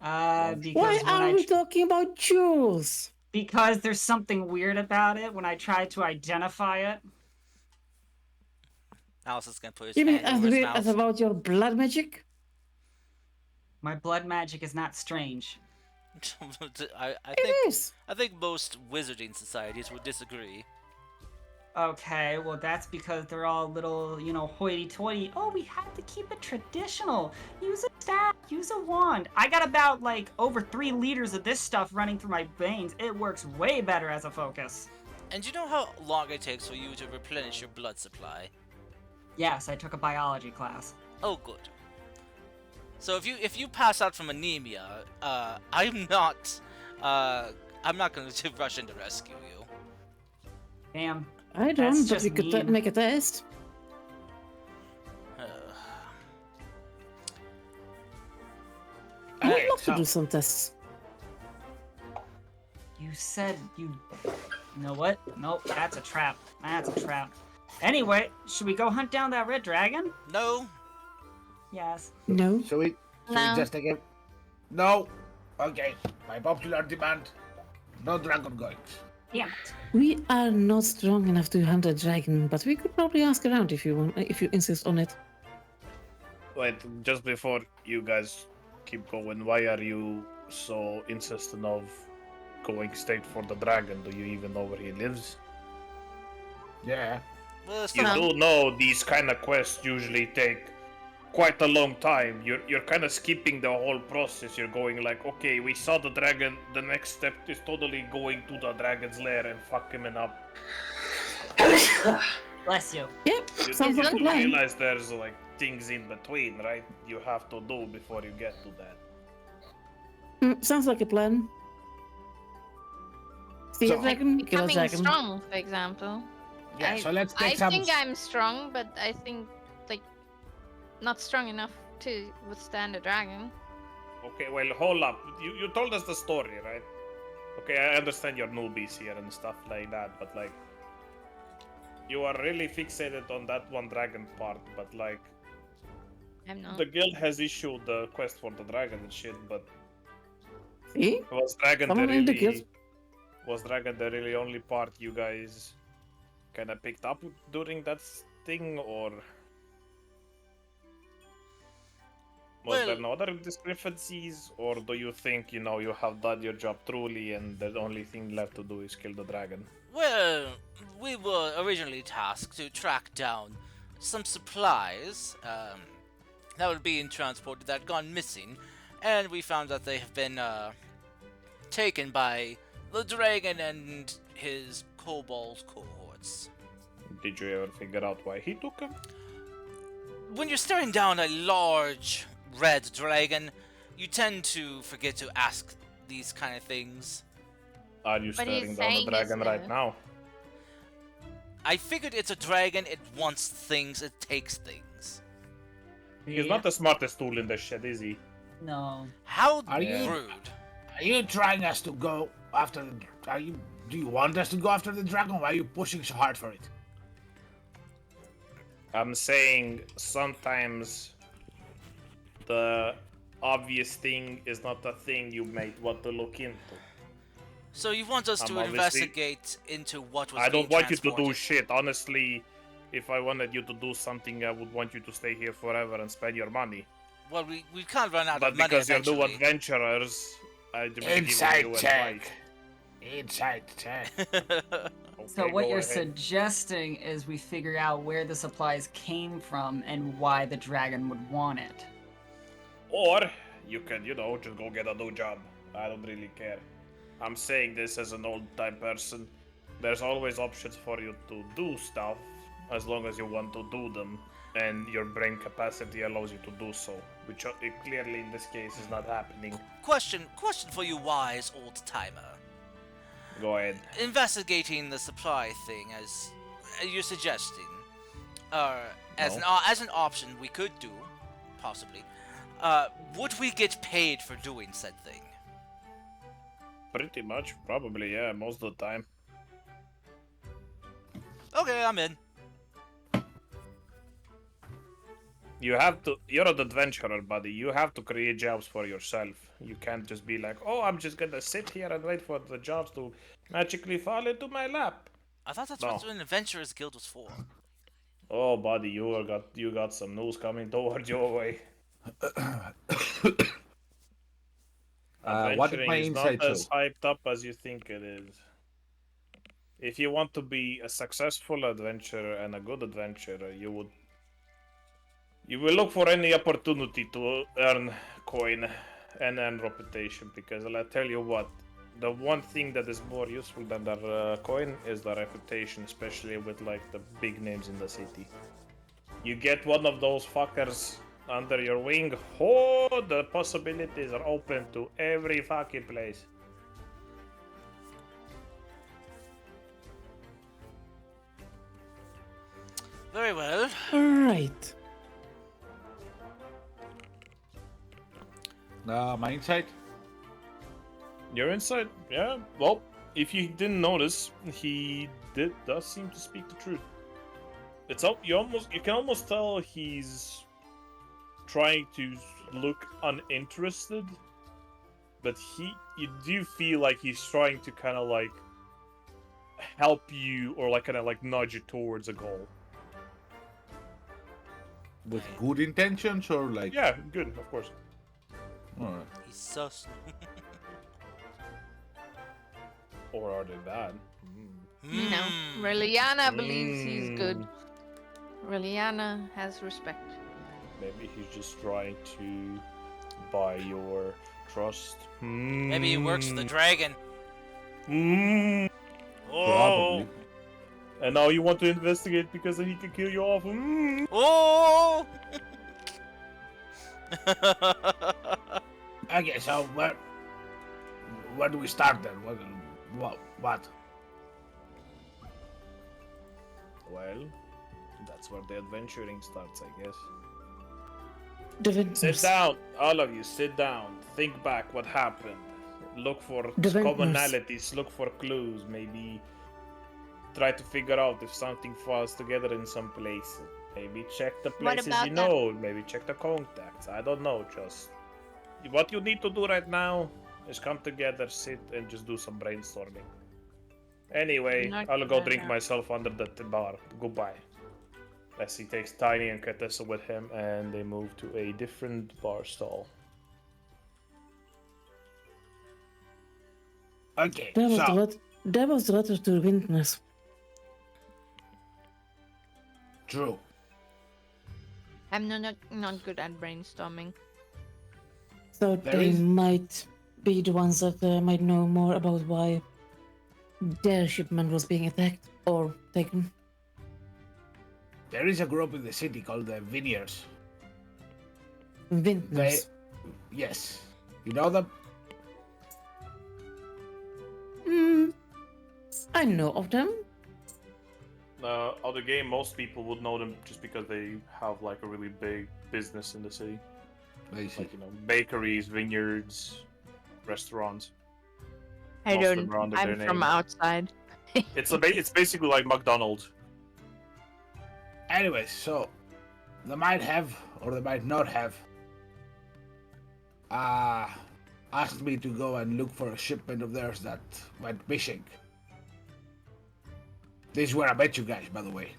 Because Why when are we talking about jewels? because there's something weird about it when I try to identify it. Alice is gonna put his You mean hand as over his weird mouth. as about your blood magic? My blood magic is not strange. I It think is. I think most wizarding societies would disagree. Okay, well that's because they're all little, hoity-toity. Oh, we have to keep it traditional. Use a staff, use a wand. I got about over 3 liters of this stuff running through my veins. It works way better as a focus. And you know how long it takes for you to replenish your blood supply? Yes, I took a biology class. Oh, good. So if you pass out from anemia, I'm not going to rush in to rescue you. Damn. I That's don't, but just we could mean. make a test. I would Hey, love to so- do some tests. You said you... You know what? Nope, that's a trap. That's a trap. Anyway, should we go hunt down that red dragon? No? Yes. No. Should we No. just take it? No. Okay. By popular demand, no dragon goings. Damn it. We are not strong enough to hunt a dragon, but we could probably ask around if you want, if you insist on it. Wait, just before you guys keep going, why are you so insistent of going straight for the dragon? Do you even know where he lives? Yeah. Well, it's You not- do know these kind of quests usually take quite a long time. You're kind of skipping the whole process. You're going like, okay, we saw the dragon. The next step is totally going to the dragon's lair and fuck him up. Bless you. Yep, You, sounds you like a do plan. realize there's like things in between, right? You have to do before you get to that. Sounds like a plan. See a So- dragon, kill a Becoming dragon. strong, for example. Yeah. So let's I take some. think I'm strong, but I think like not strong enough to withstand a dragon. Okay, well, hold up. You told us the story, right? Okay, I understand you're newbies here and stuff like that, but like, you are really fixated on that one dragon part, but like, I'm not. the guild has issued the quest for the dragon and shit, but See? was dragon Someone in the guild. was dragon the really only part you guys kind of picked up during that thing, or was there Well- no other discrepancies, or do you think you have done your job truly and the only thing left to do is kill the dragon? Well, we were originally tasked to track down some supplies that were being transported that had gone missing, and we found that they have been taken by the dragon and his kobold cohorts. Did you ever figure out why he took him? When you're staring down a large red dragon, you tend to forget to ask these kind of things. Are you But he's staring down saying the dragon it's right the- now? I figured it's a dragon, it wants things, it takes things. He's not the smartest tool in the shed, is he? No. How Are you- rude. Are you trying us to go after? Do you want us to go after the dragon? Why are you pushing so hard for it? I'm saying sometimes the obvious thing is not the thing you might want to look into. So you want us I'm to obviously- investigate into what was I don't being want you to do transported. shit. Honestly, if I wanted you to do something, I would want you to stay here forever and spend your money. Well, we can't run out But of money because you're new eventually. adventurers, I'd be giving Inside you check. advice. Inside check. So Okay, what go you're ahead. suggesting is we figure out where the supplies came from and why the dragon would want it. Or you can, just go get a new job. I don't really care. I'm saying this as an old-time person. There's always options for you to do stuff, as long as you want to do them, and your brain capacity allows you to do so, which clearly in this case is not happening. question for you, wise old timer. Go ahead. Investigating the supply thing, as you're suggesting, as No. as an option we could do, possibly. Would we get paid for doing said thing? Pretty much, probably, yeah, most of the time. Okay, I'm in. You're an adventurer, buddy. You have to create jobs for yourself. You can't just be like, oh, I'm just gonna sit here and wait for the jobs to magically fall into my lap. I thought that's No. what an adventurers guild was for. Oh, buddy, you got some news coming towards your way. What did Adventuring my is insight not as show? hyped up as you think it is. If you want to be a successful adventurer and a good adventurer, you will look for any opportunity to earn coin and earn reputation, because I'll tell you what, the one thing that is more useful than the coin is the reputation, especially with like the big names in the city. You get one of those fuckers under your wing, oh, the possibilities are open to every fucking place. Very well. Right. My insight. Your insight, yeah. Well, if you didn't notice, he does seem to speak the truth. You can almost tell he's trying to look uninterested, but you do feel like he's trying to kind of like help you or like kind of like nudge you towards a goal. With good intentions or like? Yeah, good, of course. Alright. He's sus. Or are they bad? You know, Reliana believes he's good. Reliana has respect. Maybe he's just trying to buy your trust. Maybe he works for the dragon. Mm. Probably. And now you want to investigate because he can kill you off. Mm. Oh! Okay, so where do we start then? What? Well, that's where the adventuring starts, I guess. The Sit vintners. down, all of you. Sit down. Think back what happened. Look for The vintners. commonalities. Look for clues. Maybe try to figure out if something falls together in some place. Maybe check the What places about you that- know. Maybe check the contacts. I don't know. Just what you need to do right now is come together, sit, and just do some brainstorming. Anyway, Not I'll go gonna drink happen. myself under the bar. Goodbye. As he takes Tiny and Katessa with him, and they move to a different bar stall. Okay, That was so that was the letter to the vintners. true. I'm not good at brainstorming. So There they is- might be the ones that might know more about why their shipment was being attacked or taken. There is a group in the city called the Vineyards. Vintners. Yes. You know them? I know of them. Of the game, most people would know them just because they have like a really big business in the city, I see. like bakeries, vineyards, restaurants. I Most of them don't. are under I'm their from name. outside. It's basically like McDonald's. Anyways, so they might have or they might not have asked me to go and look for a shipment of theirs that went missing. This is where I met you guys, by the way.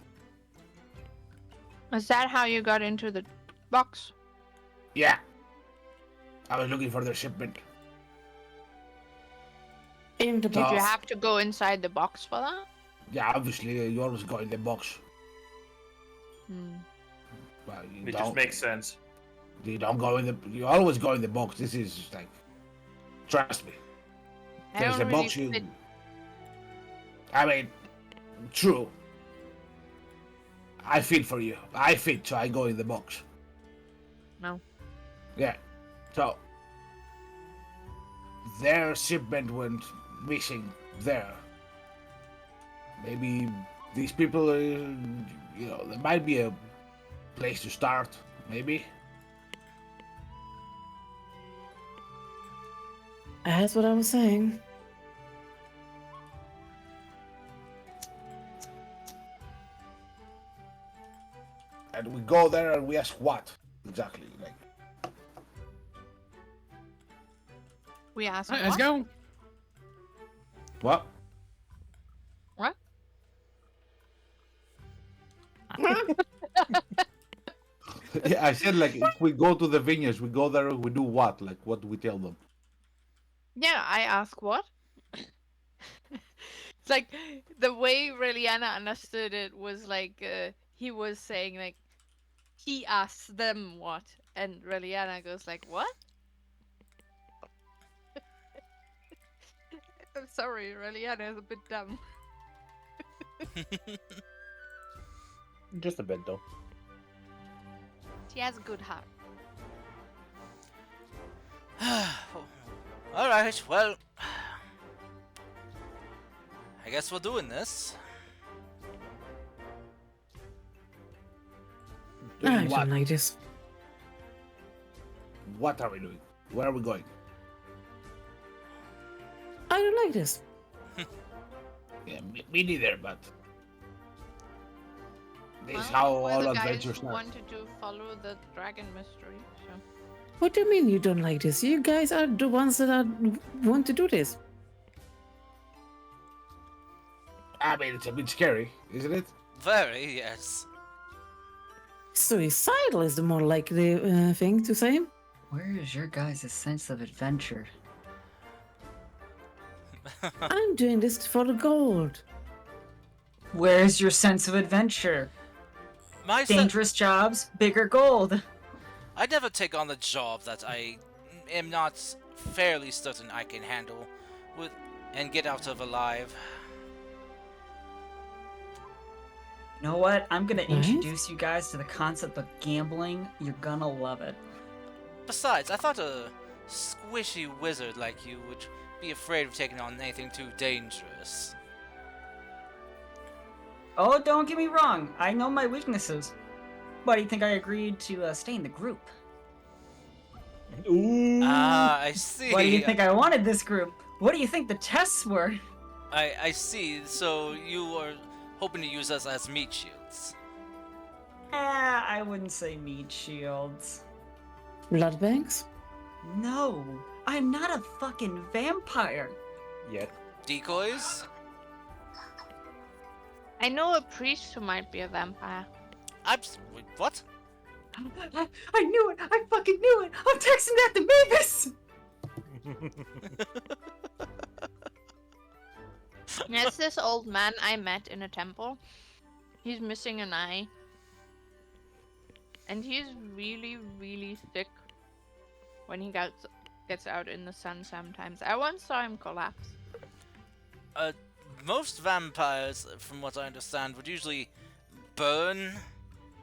Is that how you got into the box? Yeah. I was looking for their shipment. In the Did you box. have to go inside the box for that? Yeah, obviously you always go in the box. Well, you It don't. just makes sense. You don't go in the. You always go in the box. This is like, trust me. I There's a don't box really you. fit. I mean, true. I fit for you. I fit, so I go in the box. No. Yeah. So their shipment went missing there. Maybe these people, there might be a place to start. Maybe. That's what I was saying. And we go there and we ask what exactly, like. We asked. Alright, let's what? go. What? What? Yeah, I said like if we go to the vineyards, we go there, we do what? Like what do we tell them? Yeah, I ask what? It's like the way Reliana understood it was like he was saying like he asks them what, and Reliana goes like what? I'm sorry, Reliana is a bit dumb. Just a bit though. She has a good heart. Alright, well. I guess we're doing this. Doing I what? don't like this. What are we doing? Where are we going? I don't like this. Yeah, me neither, but This is Well, how we're all the guys adventures who start. wanted to follow the dragon mystery. So. What do you mean you don't like this? You guys are the ones that want to do this. I mean, it's a bit scary, isn't it? Very, yes. Suicidal is the more likely thing to say. Where is your guys' sense of adventure? I'm doing this for the gold. Where's your sense of adventure? My Dangerous jobs, bigger gold. I'd never take on the job that I am not fairly certain I can handle with and get out of alive. You know what? I'm gonna Right? introduce you guys to the concept of gambling. You're gonna love it. Besides, I thought a squishy wizard like you would be afraid of taking on anything too dangerous. Oh, don't get me wrong. I know my weaknesses. Why do you think I agreed to stay in the group? Ooh. Ah, I see. Why do you think I wanted this group? What do you think the tests were? I see. So you are hoping to use us as meat shields. I wouldn't say meat shields. Blood banks? No, I'm not a fucking vampire. Yet. Decoys? I know a priest who might be a vampire. Wait, what? I knew it! I fucking knew it! I'm texting that to Mavis! There's this old man I met in a temple. He's missing an eye. And he's really, really sick when he gets out in the sun sometimes. I once saw him collapse. Most vampires, from what I understand, would usually burn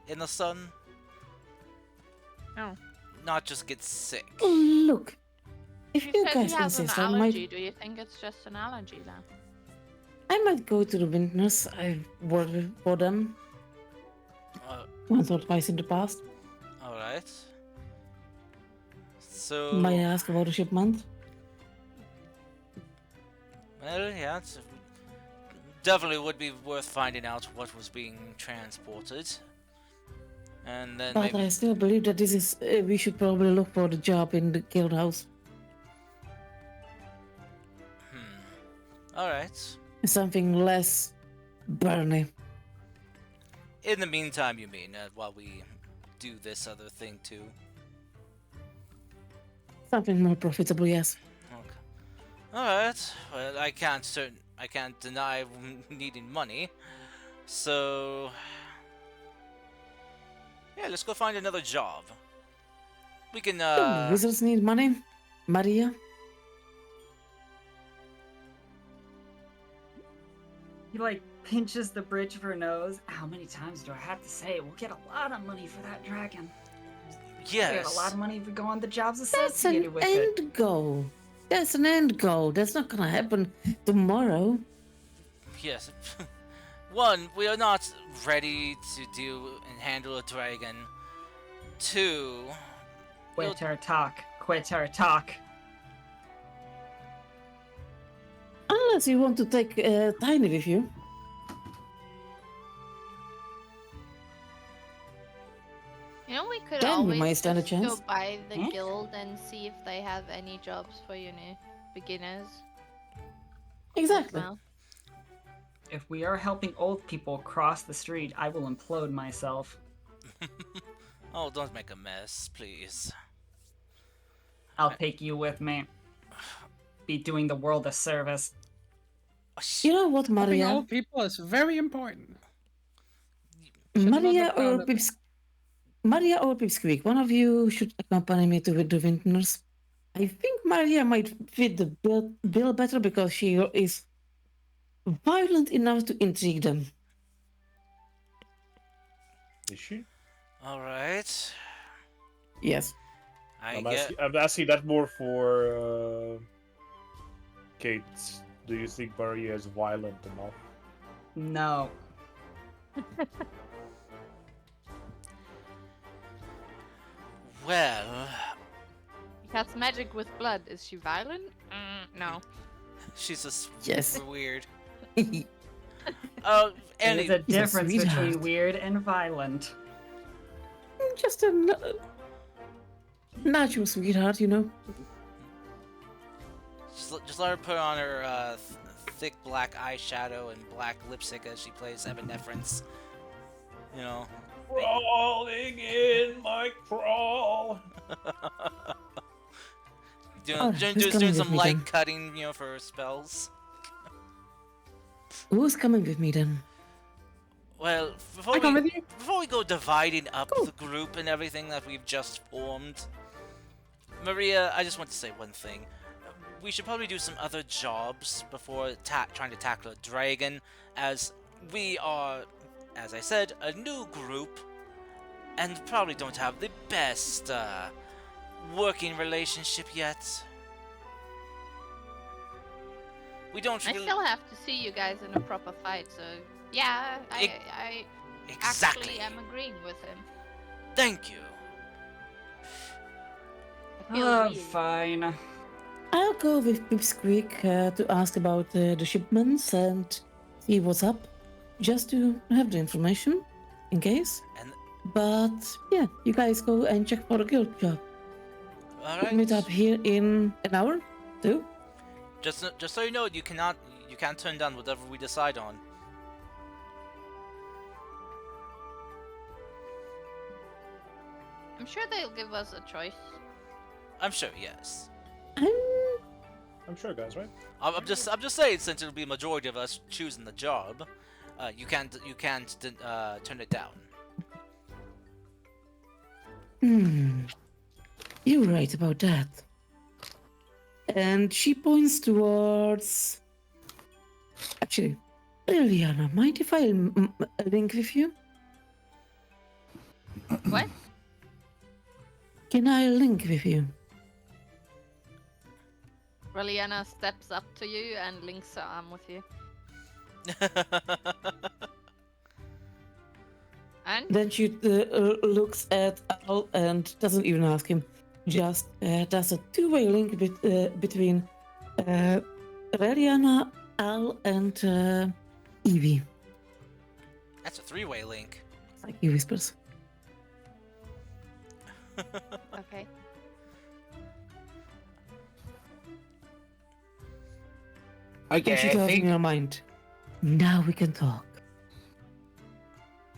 in the sun, Oh. not just get sick. Oh, look. If You you said he guys has an insist, I allergy. might, Do you think it's just an allergy then? I might go to the winters. I've worked for them Uh, once or twice in the past. Alright. So... Might I ask about a shipment? Well, yeah, definitely would be worth finding out what was being transported. And then But maybe... I still believe that this is. We should probably look for the job in the guild house. Alright. Something less burny. In the meantime, you mean, while we do this other thing too? Something more profitable, yes. Okay. Alright. Well, I can't deny needing money. So... yeah, let's go find another job. We can, Don't wizards need money, Maria? He like pinches the bridge of her nose. How many times do I have to say it? We'll get a lot of money for that dragon. We'll get a lot yes. of money if we go on the jobs That's associated an with it. end goal. That's an end goal. That's not gonna happen tomorrow. Yes. One, we are not ready to do and handle a dragon. Two, Quit our talk. Quit our talk. Unless you want to take Tiny with you. You know, we could Then we always might stand a just chance. go by the Hmm? guild and see if they have any jobs for, beginners. Exactly. Well, If we are helping old people cross the street, I will implode myself. oh, don't make a mess, please. I'll take you with me. Be doing the world a service. You know what, Helping Maria? old people is very important. Maria not or look Pips... Maria or Pipsqueak, one of you should accompany me to the Vintners. I think Maria might fit the bill better because she is violent enough to intrigue them. Is she? Alright. Yes. I'm asking that more for Kate. Do you think Maria is violent enough? No. Well, That's magic with blood. Is she violent? No. she's just Yes. weird. There's a He's a difference between sweetheart. weird and violent. Just a natural sweetheart, you know. Just let her put on her thick black eyeshadow and black lipstick as she plays Epinephrine. You know. Crawling in my crawl. Alright, who's coming doing with some me light then? cutting, you know, for her spells. Who's coming with me then? Well, I come with you. before we go dividing up the group and everything that we've just formed, Maria, I just want to say one thing. We should probably do some other jobs before trying to tackle a dragon, as we are, as I said, a new group, and probably don't have the best working relationship yet. We don't I really... still have to see you guys in a proper fight, so yeah, I Exactly. actually am agreeing with him. Thank you. I feel Oh, weird. fine. I'll go with Pipsqueak to ask about the shipments and see what's up, just to have the information, in case. And But yeah, you guys go and check for the guild job. all We'll meet up right. here in an hour, too. Just so you know, you can't turn down whatever we decide on. I'm sure they'll give us a choice. I'm sure, yes. I'm sure, guys, right? I'm just saying, since it'll be a majority of us choosing the job, you can't turn it down. You're right about that. And she points towards... Actually, Liliana, mind if I link with you? What? Can I link with you? Reliana steps up to you and links her arm with you. And Then she looks at Al and doesn't even ask him. Just does a two-way link between Liliana, Al, and Evie. That's a three-way link. Like he whispers. okay. Okay, And she I tells me think in her mind. Now we can talk.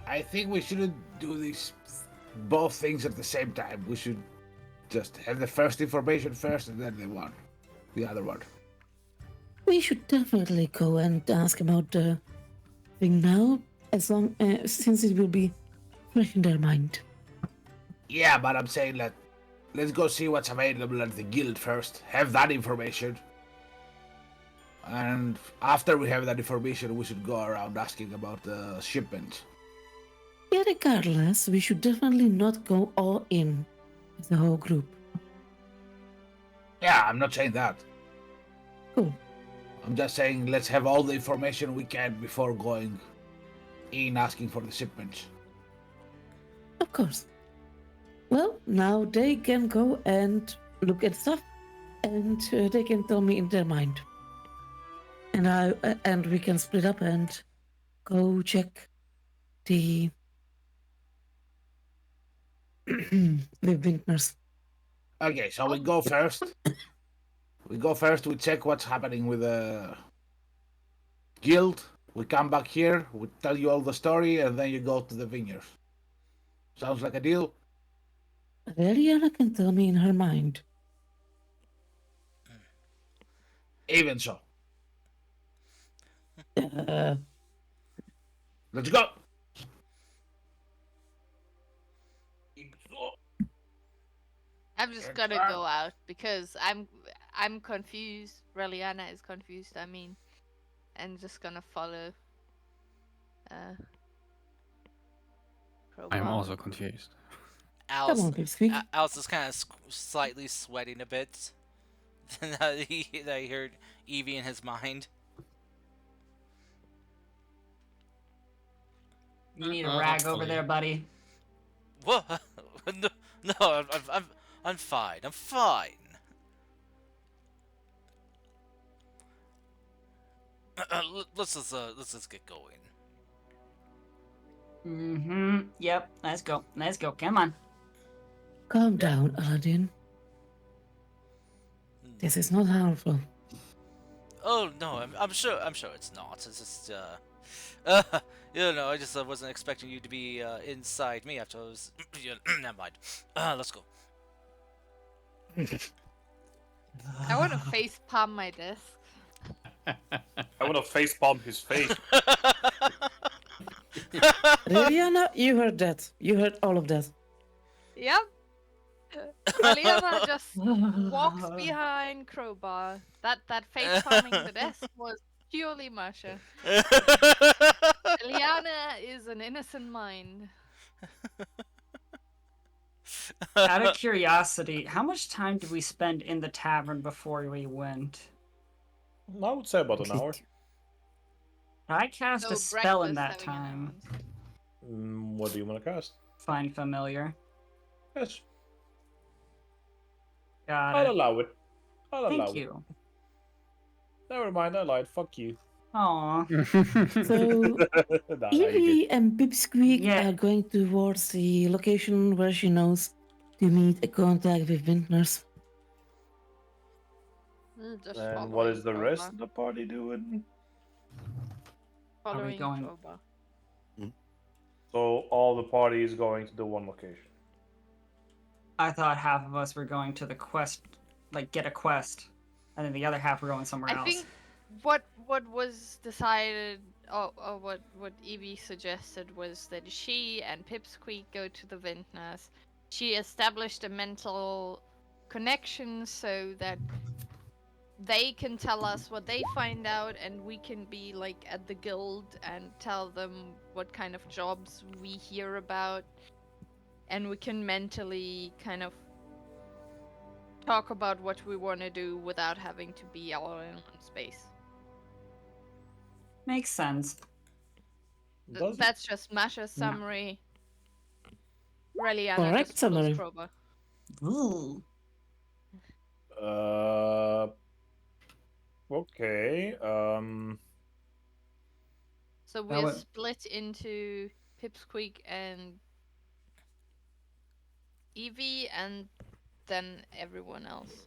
I think we shouldn't do these both things at the same time. We should just have the first information first, and then the other one. We should definitely go and ask about the thing now, as long since it will be fresh in their mind. Yeah, but I'm saying let's go see what's available at the guild first. Have that information. And after we have that information, we should go around asking about the shipment. Yeah, regardless, we should definitely not go all in as the whole group. Yeah, I'm not saying that. Cool. I'm just saying let's have all the information we can before going in asking for the shipments. Of course. Well, now they can go and look at stuff, and they can tell me in their mind. And we can split up and go check the the vintners. Okay, so we go first. We check what's happening with the guild. We come back here, we tell you all the story, and then you go to the vineyards. Sounds like a deal? Liliana can tell me in her mind. Even so. Uh, Let's go! I'm just gonna go out because I'm confused. Reliana is confused, I mean. And just gonna follow I'm Crowbar. also confused. come on, Pipsqueak. Alice is kind of slightly sweating a bit. that he heard Evie in his mind. You need a rag over hopefully. there, buddy. Whoa! no, I'm fine. I'm fine. let's just get going. Yep. Let's go. Let's go. Come on. Calm down, Aladdin. This is not harmful. Oh no, I'm sure it's not. It's just I just wasn't expecting you to be inside me after I was. Never mind. Let's go. I want to face palm my desk. I want to facepalm his face. Liliana, you heard that. You heard all of that. Yep. Aliana just walks behind Crowbar. That face palming the desk was purely Masha. Eliana is an innocent mind. Out of curiosity, how much time did we spend in the tavern before we went? I would say about an hour. I cast No a spell in breakfast that having an time. What do you want to cast? Find familiar. Yes, Got I'll it. allow it. I'll allow Thank it. you. Never mind, I lied. Fuck you. Aw. So Nah, you Evie and Pipsqueak Yeah. are going towards the location where she knows to meet a contact with Vintners. Just And what is the following rest Crowbar. of the party doing? Following going- Crowbar. So all the party is going to the one location. I thought half of us were going to the quest, like get a quest, and then the other half were going somewhere I else. think what was decided, or what Evie suggested was that she and Pipsqueak go to the Vintners. She established a mental connection so that they can tell us what they find out, and we can be like at the guild and tell them what kind of jobs we hear about, and we can mentally kind of talk about what we want to do without having to be all in one space. Makes sense. Does it? That's just Masha's No. summary. Reliana Correct just follows summary. Crowbar. Ooh. Okay. So That we're would- split into Pipsqueak and Evie, and then everyone else.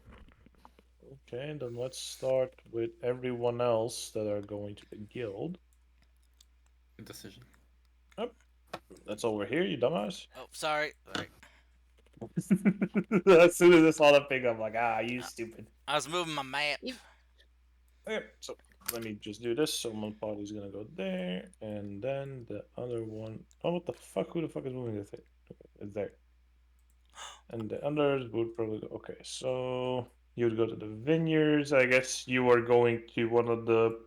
Okay, then let's start with everyone else that are going to the guild. Good decision. That's over here, you dumbass. Oh, sorry. As soon as I saw the pig, I'm like, you stupid. I was moving my map. Okay, so let me just do this. So one party's gonna go there, and then the other one. Oh, what the fuck? Who the fuck is moving this thing? Okay, it's there. And the others would probably go. Okay, so you would go to the vineyards. I guess you are going to one of the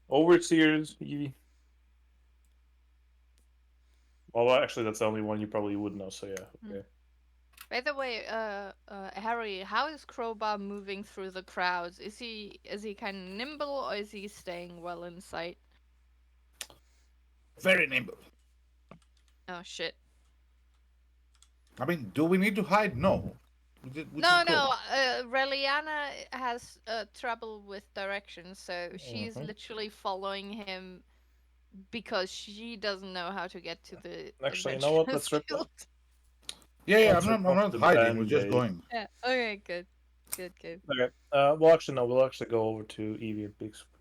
overseers. Well, actually, that's the only one you probably would know. So yeah, okay. By the way, Harry, how is Crowbar moving through the crowds? Is he kind of nimble, or is he staying well in sight? Very nimble. Oh shit. I mean, do we need to hide? No. No. Reliana has trouble with directions, so she's Mhm. literally following him because she doesn't know how to get to the Actually, you know what? Adventurers Let's rip Guild. Yeah, Let's I'm rip not off the hiding. We're just Band-Aid. going. Yeah. Okay. Good. Okay. Well, actually, no. We'll actually go over to Evie and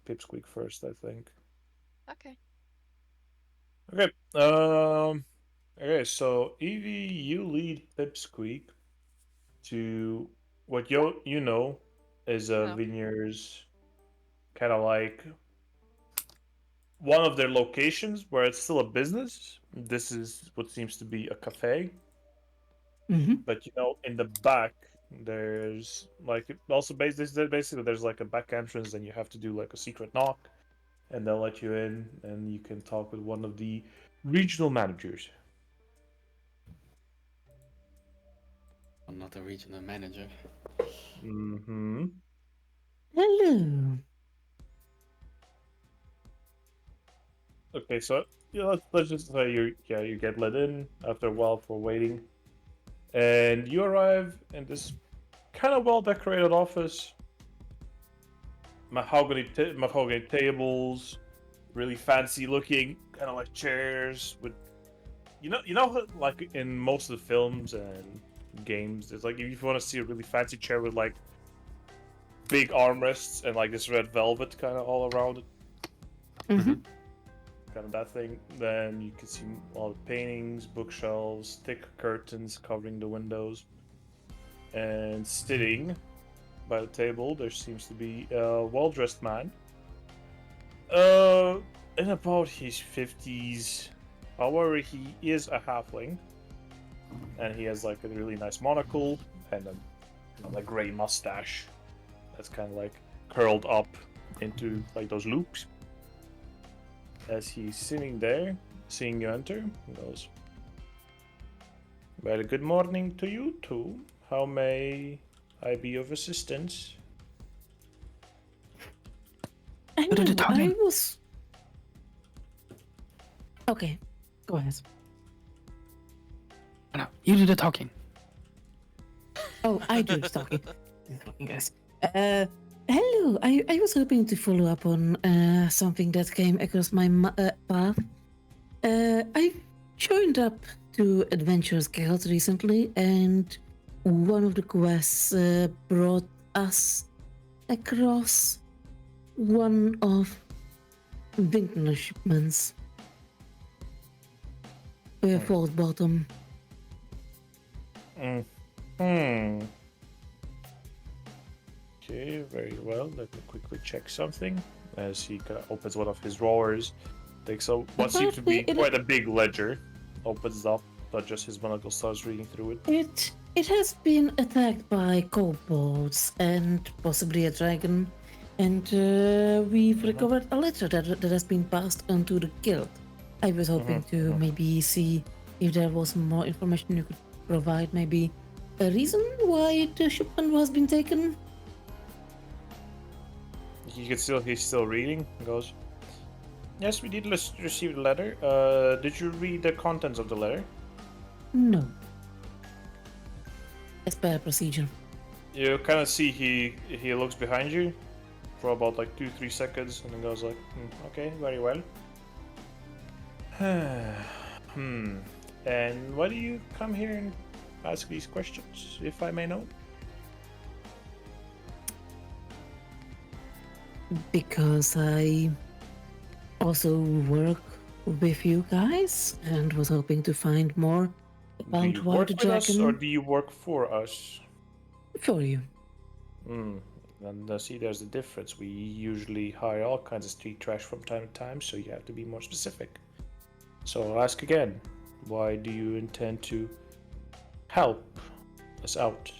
Pipsqueak first, I think. Okay. Okay. Okay. So Evie, you lead Pipsqueak to what you know is Oh. Vineyards, kind of like one of their locations where it's still a business. This is what seems to be a cafe. Mm-hmm. But in the back there's like also basically there's like a back entrance, and you have to do like a secret knock, and they'll let you in, and you can talk with one of the regional managers. I'm not a regional manager. Mm-hmm. Hello. Okay, so let's just say you get let in after a while for waiting, and you arrive in this kind of well decorated office. mahogany tables, really fancy looking, kind of like chairs with, like in most of the films and games, it's like if you want to see a really fancy chair with like big armrests and like this red velvet kind of all around it, Mm-hmm. kind of that thing, then you can see a lot of paintings, bookshelves, thick curtains covering the windows, and sitting by the table there seems to be a well-dressed man, in about his 50s. However, he is a halfling, and he has like a really nice monocle and a like gray mustache that's kind of like curled up into like those loops. As he's sitting there, seeing you enter, he goes, "Well, good morning to you too. How may I be of assistance?" I What are they know, I talking? was... Okay, go ahead. No, you do the talking. Oh, I do talking. Guys. Hello. I was hoping to follow up on something that came across my path. I joined up to Adventurers Guild recently, and one of the quests brought us across one of Vintner's shipments. Fourth bottom. Hmm. Okay, very well. Let me quickly check something. As he kind of opens one of his drawers, takes out what seems to be quite a big ledger, opens it up, but just his monocle starts reading through it. It has been attacked by kobolds and possibly a dragon, and we've recovered a letter that has been passed on to the guild. I was hoping to maybe see if there was more information you could provide, maybe a reason why the shipment was being taken. He's still reading. He goes, "Yes, we did receive the letter. Did you read the contents of the letter?" No. As per procedure. You kind of see he looks behind you for about like 2-3 seconds, and then goes like, "Okay, very well." And why do you come here and ask these questions, if I may know? Because I also work with you guys and was hoping to find more Do about you why work the with us, or dragon do you work for us? for you. And see, there's the difference. We usually hire all kinds of street trash from time to time, so you have to be more specific. So I'll ask again, why do you intend to help us out?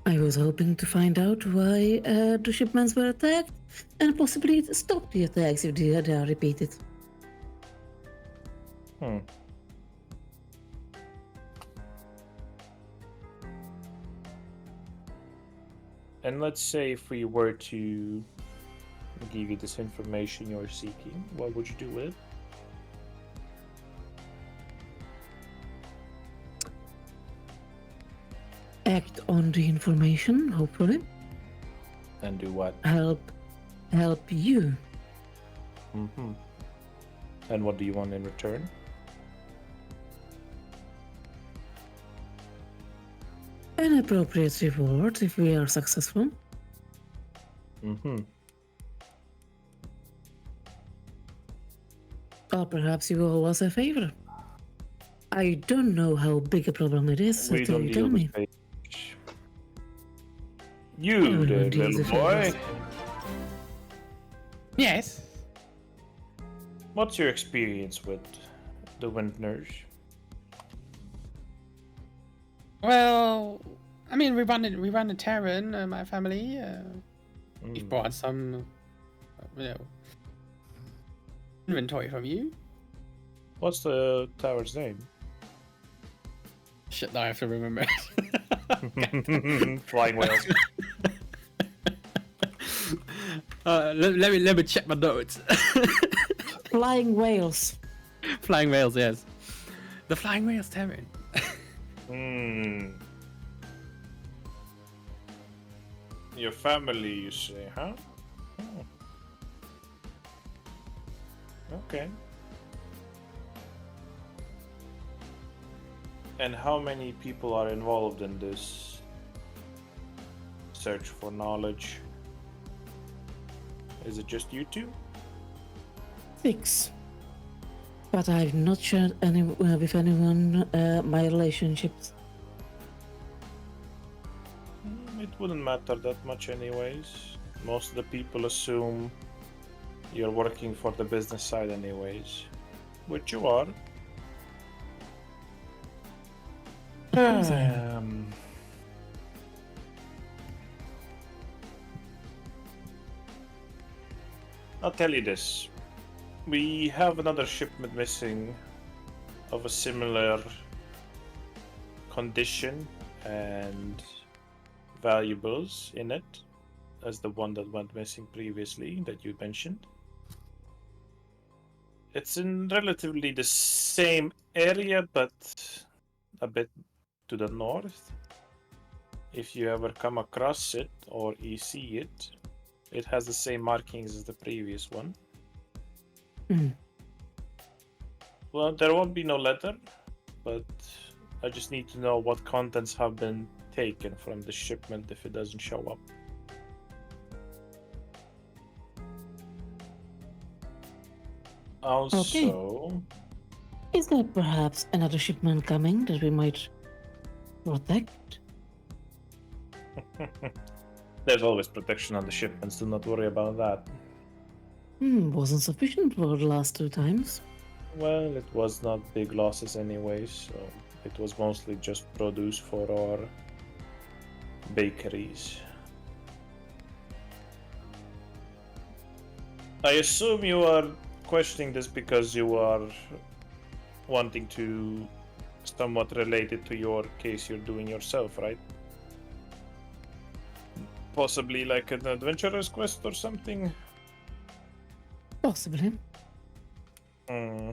I was hoping to find out why the shipments were attacked and possibly stop the attacks if they are repeated. And let's say if we were to give you this information you're seeking, what would you do with it? Act on the information, hopefully. And do what? Help you. And what do you want in return? An appropriate reward if we are successful. Or perhaps you owe us a favor. I don't know how big a problem it is We until don't you deal tell with me. favors. You, the Everyone deals little with boy. favors. Yes. What's your experience with the Wintners? Well, I mean, we run a tavern. My family. We've bought some, inventory from you. What's the tower's name? Shit, now I have to remember. Flying whales. Let me check my notes. Flying whales. Flying Whales, yes. The Flying Whales Tavern. Your family, you say, huh? Oh. Okay. And how many people are involved in this search for knowledge? Is it just you two? 6. But I've not shared with anyone my relationships. It wouldn't matter that much anyways. Most of the people assume you're working for the business side anyways. Which you are. I'll tell you this. We have another shipment missing of a similar condition and valuables in it as the one that went missing previously that you mentioned. It's in relatively the same area, but a bit to the north. If you ever come across it or you see it, it has the same markings as the previous one. Well, there won't be no letter, but I just need to know what contents have been taken from the shipment if it doesn't show up. Also, Is there perhaps another shipment coming that we might protect? there's always protection on the shipments, do not worry about that. Wasn't sufficient for the last 2 times. Well, it was not big losses anyways, so it was mostly just produce for our bakeries. I assume you are questioning this because you are wanting to somewhat relate it to your case you're doing yourself, right? Possibly like an adventurer's quest or something? Possibly. Hmm.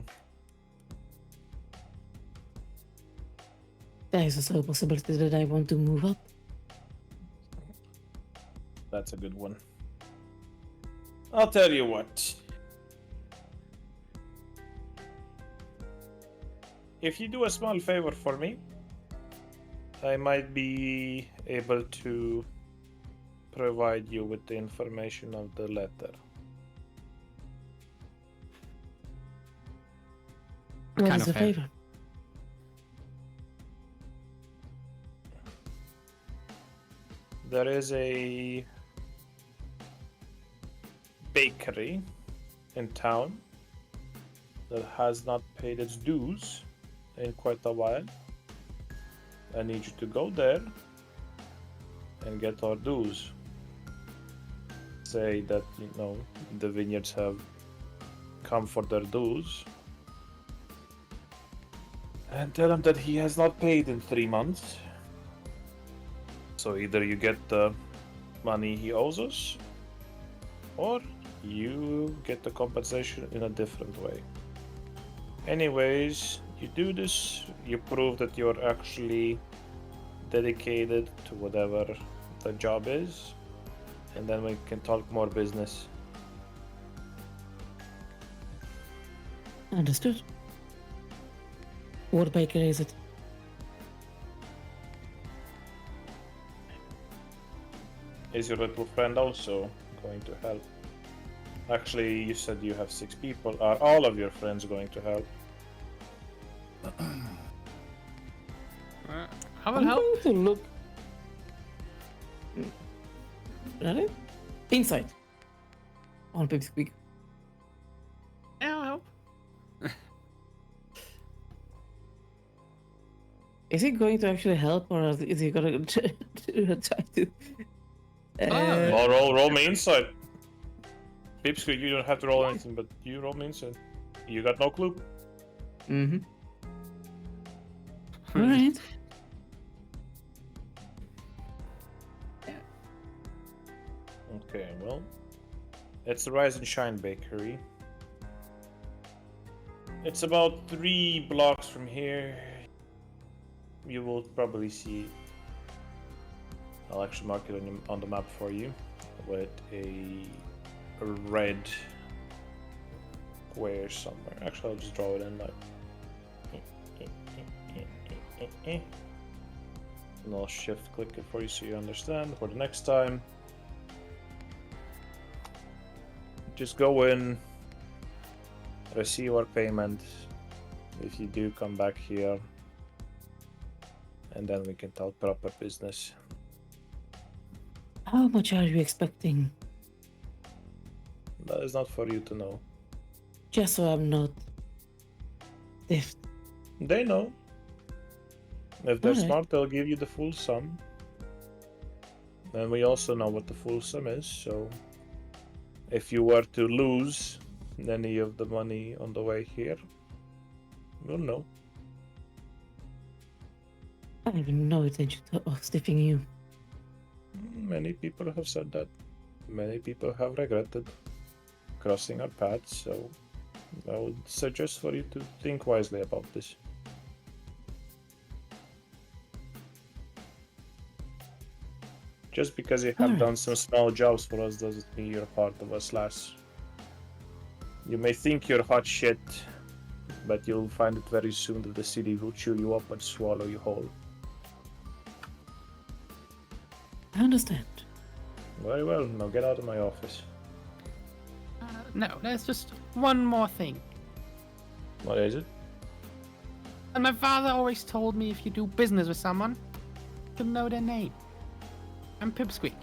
There is also a possibility that I want to move up. That's a good one. I'll tell you what. If you do a small favor for me, I might be able to provide you with the information of the letter. What kind is of the favor? favor? There is a bakery in town that has not paid its dues in quite a while. I need you to go there and get our dues. Say that, you know, the vineyards have come for their dues. And tell him that he has not paid in 3 months. So either you get the money he owes us, or you get the compensation in a different way. Anyways, you do this, you prove that you're actually dedicated to whatever the job is, and then we can talk more business. Understood. What bakery is it? Is your little friend also going to help? Actually, you said you have 6 people. Are all of your friends going to help? I will I'm help. going to look. Ready? Inside. On Pip Squeak. Yeah, I'll help. Is he going to actually help, or is he gonna try to? Roll me inside. Pipsqueak, you don't have to roll anything, but you roll me inside. You got no clue. Mm-hmm. All right. Okay, well, it's the Rise and Shine Bakery. It's about 3 blocks from here. You will probably see I'll actually mark it on the map for you with a red square somewhere. Actually, I'll just draw it in like. And I'll shift click it for you so you understand for the next time. Just go in, receive our payment if you do come back here, and then we can talk proper business. How much are you expecting? That is not for you to know. Just so I'm not stiffed. They know. If they're Alright. smart, they'll give you the full sum. And we also know what the full sum is, so if you were to lose any of the money on the way here, we'll know. I have no intention of stiffing you. Many people have said that. Many people have regretted crossing our paths, so I would suggest for you to think wisely about this. Just because you have done some small jobs for us doesn't mean you're part of us, lass. You may think you're hot shit, but you'll find it very soon that the city will chew you up and swallow you whole. I understand. Very well, now get out of my office. No, there's just one more thing. What is it? And my father always told me if you do business with someone, you should know their name. I'm Pipsqueak.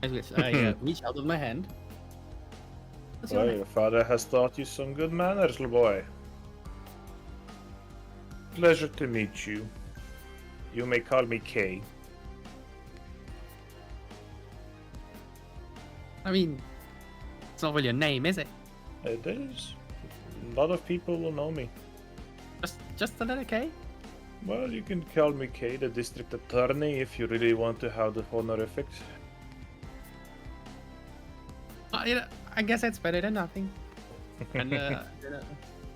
I reach out with my hand. What's your Well, name? your father has taught you some good manners, little boy. Pleasure to meet you. You may call me Kay. I mean, it's not really your name, is it? It is. A lot of people will know me. Just a letter K? Well, you can call me Kay, the district attorney, if you really want to have the honorific. I guess that's better than nothing. And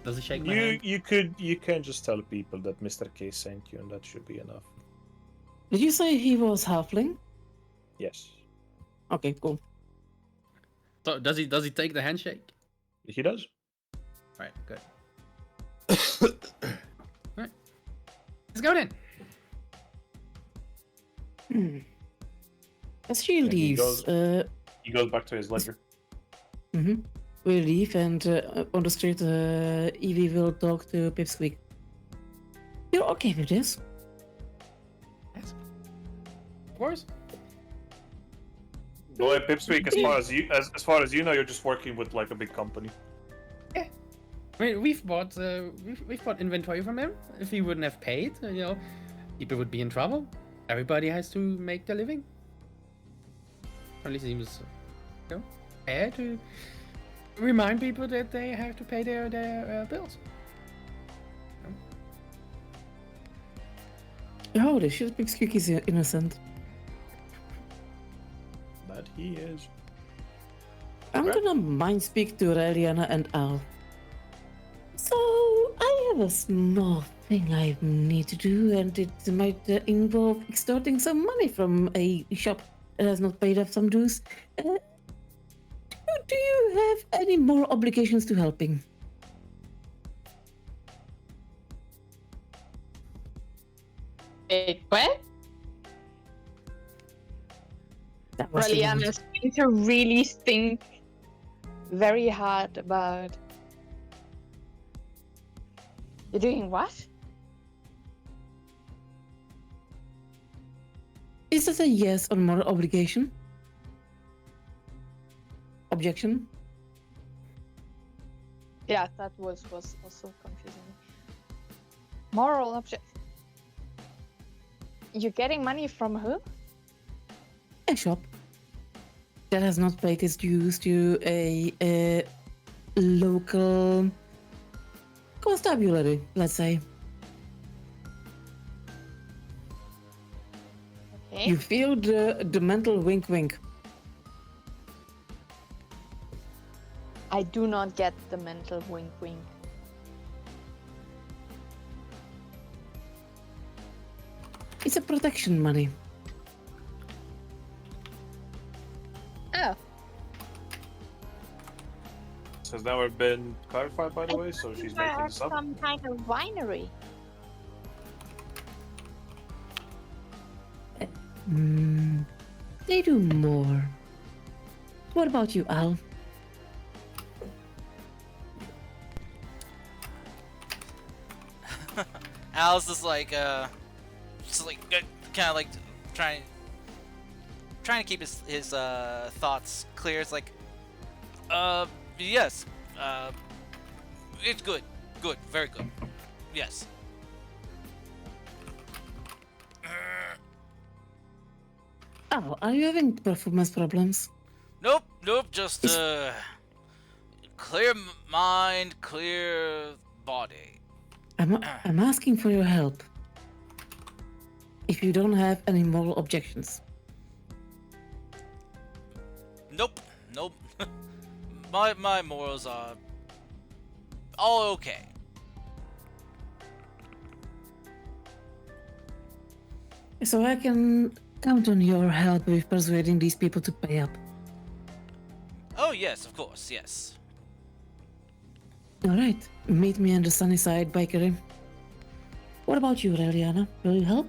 does it shake my hand? You can just tell people that Mr. K sent you, and that should be enough. Did you say he was halfling? Yes, Okay, cool. So does he take the handshake? he does. Right, good. Alright. Let's go then. As she And he leaves, He goes back to his ledger. we leave, and on the street, Evie will talk to Pipsqueak. You're okay with this? Yes. Of course. Boy, Pipsqueak, as far as you know, you're just working with like a big company. I mean, we've bought inventory from him. If he wouldn't have paid, people would be in trouble. Everybody has to make their living. Only seems, fair to remind people that they have to pay their bills. Holy shit, Pipsqueak is innocent. That he is. I'm gonna mind speak to Reliana and Al. So, I have a small thing I need to do, and it might involve extorting some money from a shop that has not paid up some dues. Do you have any more obligations to helping? Wait, what? That was the Reliana one. is going to really think very hard about. You're doing what? Is that a yes or more obligation? Objection? Yeah, that was also confusing. Moral object. You're getting money from who? A shop that has not paid its dues to a local constabulary, let's say. Okay. You feel the mental wink wink. I do not get the mental wink wink. It's a protection money. This has never been clarified, by the way, so she's making this up. Some kind of winery. They do more. What about you, Al? Al's just like kind of like trying to keep his thoughts clear. It's like, yes, it's good, very good, yes. Al, are you having performance problems? Nope, just clear mind, clear body. I'm asking for your help. If you don't have any moral objections. Nope. my morals are all okay. So I can count on your help with persuading these people to pay up. Oh yes, of course, yes. Alright, meet me on the sunny side, Bakery. What about you, Reliana? Will you help?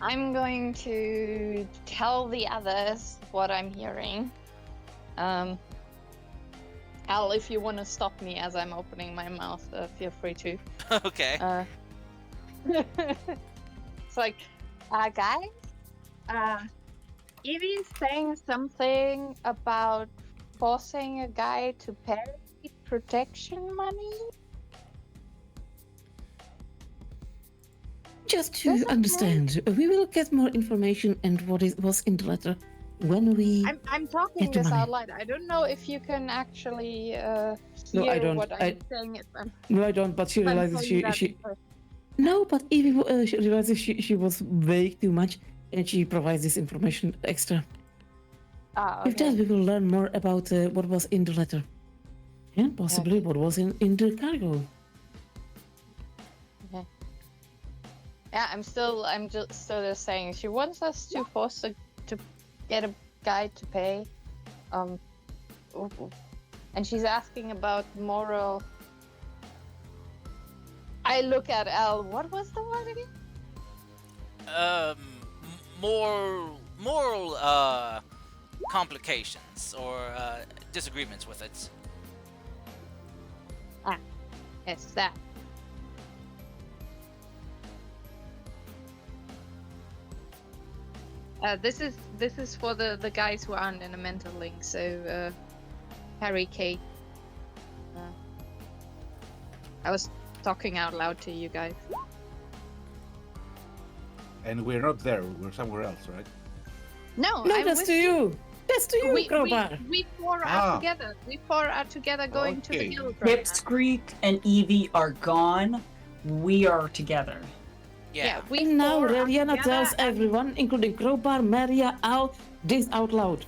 I'm going to tell the others what I'm hearing. Al, if you want to stop me as I'm opening my mouth, feel free to. Okay. It's like, guys, Evie's saying something about forcing a guy to pay protection money. Just to That's okay. understand, we will get more information and what was in the letter when we I'm talking get the this money. out loud. I don't know if you can actually hear No, I don't. what I'm saying. No, I don't. But she I'm realizes telling you that she. first. No, but Evie she realizes she was vague too much, and she provides this information extra. With that, Okay. we will learn more about what was in the letter, and possibly what was in the cargo. Yeah, I'm just still saying she wants us to force to get a guy to pay, and she's asking about moral. I look at Al. What was the word again? Moral complications or disagreements with it. Yes, that. This is for the guys who aren't in a mental link. So, Harry, Kate. I was talking out loud to you guys. And we're not there. We're somewhere else, right? No, No, I'm that's with to you. That's to you, Crowbar. we four are together. We four are together going to the Okay. guild right now. Pipscreek and Evie are gone. We are together. Yeah. we And now four are Reliana together tells and- everyone, including Crowbar, Maria, Al, this out loud.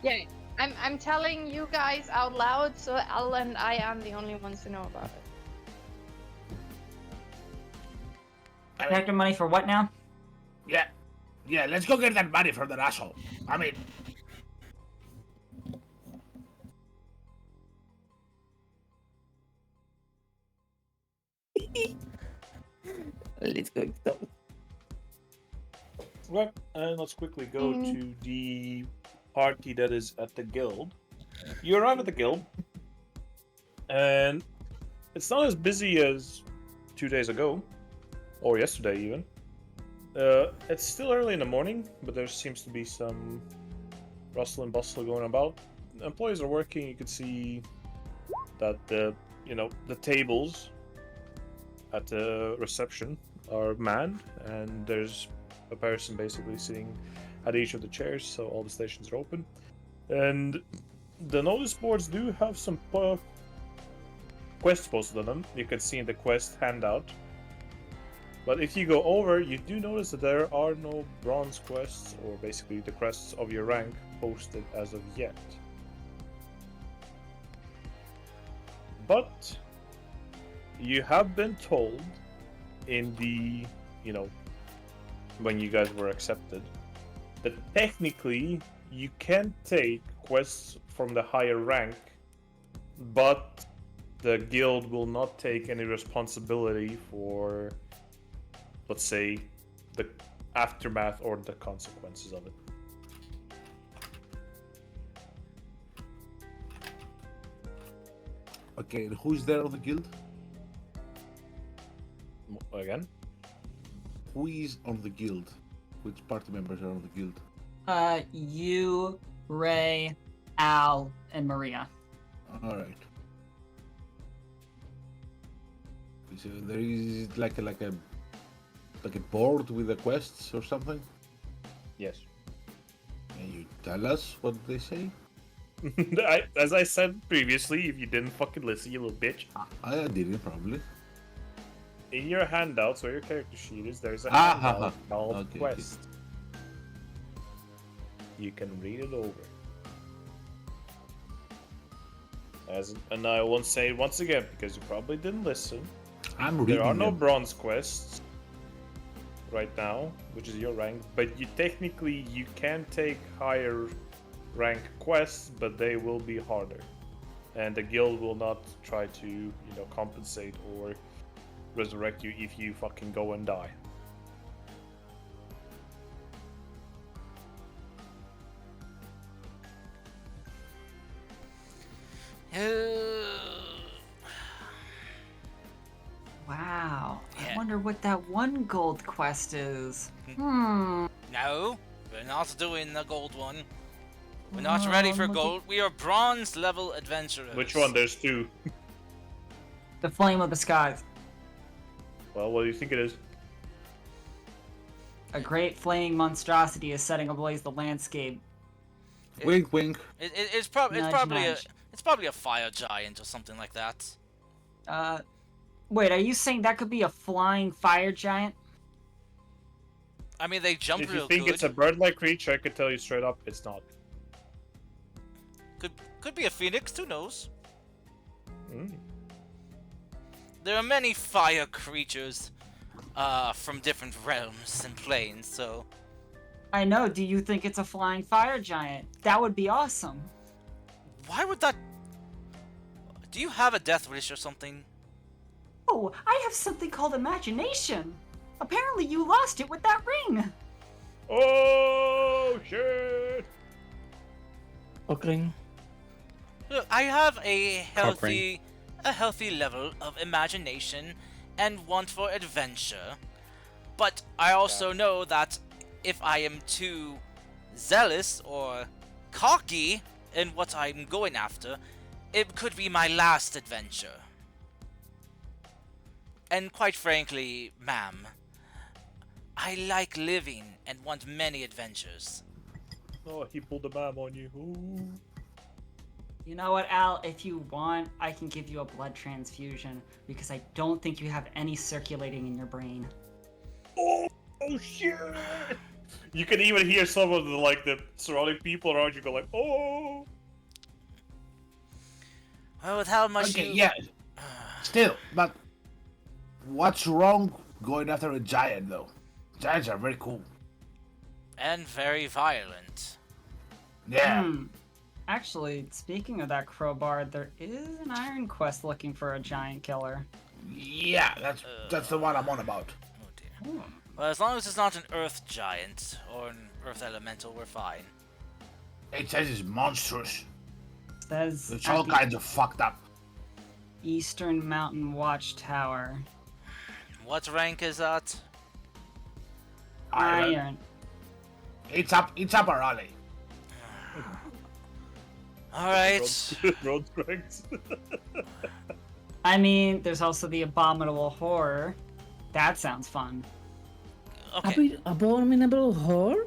Yeah, I'm telling you guys out loud, so Al and I am the only ones who know about it. Protector money for what now? Yeah, let's go get that money from that asshole. I mean, Let's go. Right, and let's quickly go to the party that is at the guild. You arrive at the guild, and it's not as busy as 2 days ago, or yesterday even. It's still early in the morning, but there seems to be some rustle and bustle going about. Employees are working. You can see that the tables at the reception are manned, and there's a person basically sitting at each of the chairs, so all the stations are open. And the notice boards do have some quests posted on them. You can see in the quest handout. But if you go over, you do notice that there are no bronze quests, or basically the quests of your rank, posted as of yet. But you have been told in the, when you guys were accepted, that technically you can take quests from the higher rank, but the guild will not take any responsibility for, let's say, the aftermath or the consequences of it. Okay, and who's there on the guild? Again? Who is on the guild? Which party members are on the guild? You, Ray, Al, and Maria. All right. So there is like a board with the quests or something. Yes. Can you tell us what they say? As I said previously, if you didn't fucking listen, you little bitch. I didn't probably. In your handouts where your character sheet is, there's a Ah, handout ha, called okay, Quest. You can read it over. And I won't say it once again because you probably didn't listen. I'm reading There are no them. bronze quests right now, which is your rank, but you technically you can take higher rank quests, but they will be harder. And the guild will not try to, compensate or resurrect you if you fucking go and die. Wow. Yeah. I wonder what that one gold quest is. Hmm. No, we're not doing the gold one. We're not ready for I'm looking- gold. We are bronze level adventurers. Which one? There's two. The Flame of the Skies. Well, what do you think it is? A great flaming monstrosity is setting ablaze the landscape. Wink, wink. It's probably Nudge. it's probably a fire giant or something like that. Wait, are you saying that could be a flying fire giant? I mean, they jump If real you think good. it's a bird-like creature, I can tell you straight up, it's not. Could be a phoenix. Who knows? Mm. There are many fire creatures, from different realms and planes. So I know. Do you think it's a flying fire giant? That would be awesome. why would that? Do you have a death wish or something? Oh, I have something called imagination. Apparently you lost it with that ring. Oh shit! Okay. Look, I have a Cock ring. healthy level of imagination and want for adventure, but I also know that if I am too zealous or cocky in what I'm going after, it could be my last adventure. And quite frankly, ma'am, I like living and want many adventures. Oh, he pulled a map on you. Ooh. You know what, Al? If you want, I can give you a blood transfusion because I don't think you have any circulating in your brain. Oh shit! You can even hear some of the surrounding people around you go like, "Oh." Well, with how much Okay, you... yeah. Still, but what's wrong going after a giant though? Giants are very cool. And very violent. Yeah. Actually, speaking of that crowbar, there is an iron quest looking for a giant killer. Yeah, that's the one I'm on about. Oh dear. Well, as long as it's not an earth giant or an earth elemental, we're fine. It says it's monstrous. Says It's at all the kinds of fucked up. Eastern Mountain Watchtower. What rank is that? Iron. It's up our alley. Alright. Road strength. I mean, there's also the Abominable Horror. That sounds fun. Okay. Abominable horror?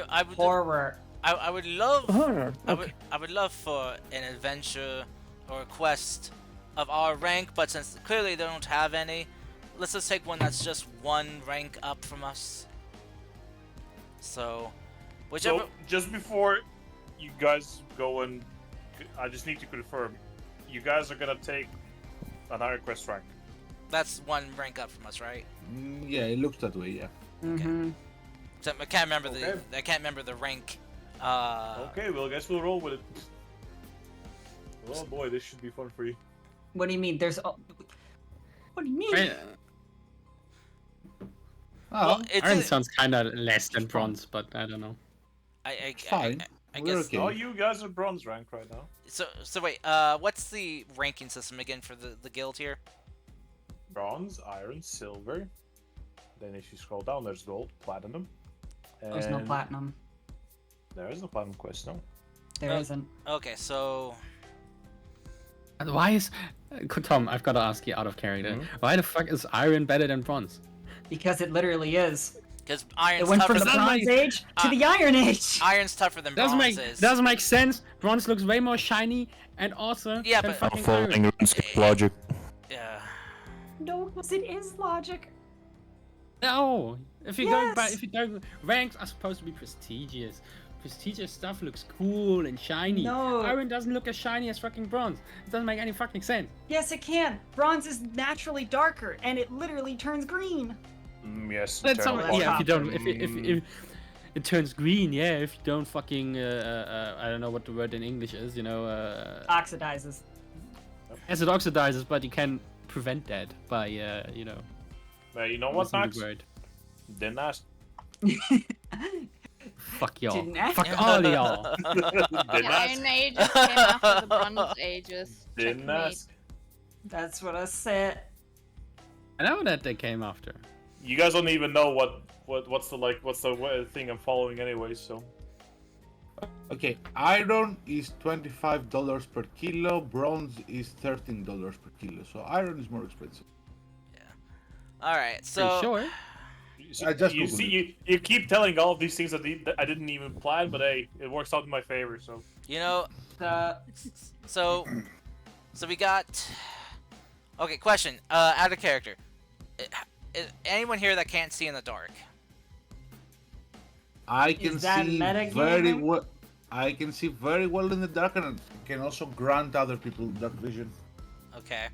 I would Horror. I would love Horror. Okay. I would love for an adventure or a quest of our rank, but since clearly they don't have any, let's just take one that's just one rank up from us. So, whichever. So, just before you guys go and... I just need to confirm. You guys are gonna take an Iron Quest rank. That's one rank up from us, right? Yeah, it looks that way. Yeah. Mm-hmm. So I can't remember Okay. I can't remember the rank. Okay, well, I guess we'll roll with it. Oh boy, this should be fun for you. What do you mean? What do you mean? Right, Well, it's Iron sounds kind of less than bronze, but I don't know. It's fine. I We're guess. okay. Oh, you guys are bronze rank right now. So wait. What's the ranking system again for the guild here? Bronze, iron, silver. Then if you scroll down, there's gold, platinum. There's no and platinum. There is no platinum quest, no. There isn't. Okay, so And why is Tom? I've got to ask you out of character. Why the fuck is iron better than bronze? Because it literally is. because It iron's went tougher from the than Bronze Age to the Iron Age. iron's tougher than Doesn't bronze make is. doesn't make sense. Bronze looks way more shiny and awesome Yeah, than but- fucking Following iron. RuneScape logic. Yeah. No, because it is logic. No, if you go by Yes. if you go ranks are supposed to be prestigious. Prestigious stuff looks cool and shiny. No. Iron doesn't look as shiny as fucking bronze. It doesn't make any fucking sense. Yes, it can. Bronze is naturally darker, and it literally turns green. Yes. That's eternal all, yeah, if you bond. don't, if it turns green, yeah. If you don't fucking, I don't know what the word in English is, you know, Oxidizes. as it oxidizes, but you can prevent that by, you know, You know what, using Max? the word. Didn't ask. Fuck y'all. Didn't I? Fuck all y'all. Didn't The ask. Iron Ages came after the Bronze Ages. Didn't Checkmate. ask. That's what I said. I know that they came after. You guys don't even know what's the thing I'm following anyway, so. Okay, iron is $25 per kilo, bronze is $13 per kilo, so iron is more expensive. All right. Are So you sure? I just you Googled see, you keep telling all of these things that I didn't even plan, but hey, it works out in my favor, so. you know, The so we got. Okay, question. Out of character. Is anyone here that can't see in the dark? I can that see metagaming? very well. I can see very well in the dark, and can also grant other people dark vision. Okay.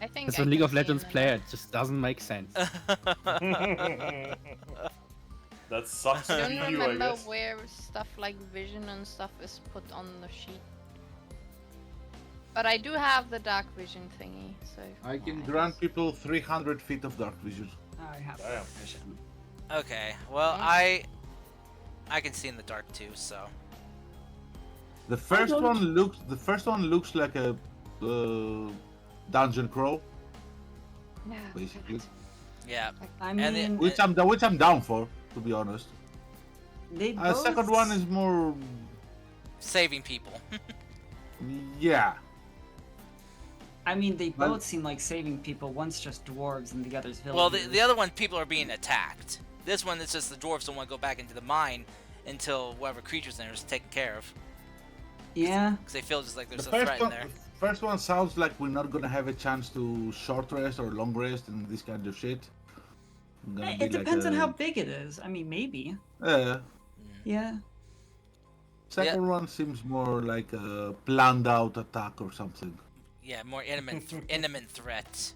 I think As I a League can of see Legends in the player, dark. it just doesn't make sense. That sucks I to be don't you, I remember guess. where stuff like vision and stuff is put on the sheet. But I do have the dark vision thingy, so. I can guess. grant people 300 feet of dark vision. I have Damn. vision. Okay. Well, Mhm. I can see in the dark too. So. The first one looks like a dungeon crawl, No, basically, Yeah. I And mean, the- which I'm down for, to be honest. they The both second one is more, Saving people. yeah. I mean, they Well- both seem like saving people. One's just dwarves and the other's villagers. Well, the other one, people are being attacked. This one, it's just the dwarves don't want to go back into the mine until whatever creatures in there is taken care of. Yeah. Because they feel just like there's The a first threat in one, there. first one sounds like we're not gonna have a chance to short rest or long rest and this kind of shit. Gonna be It like depends on a- how big it is. I mean, maybe. Yeah. Second one seems more like a planned out attack or something. Yeah, more intimate threat.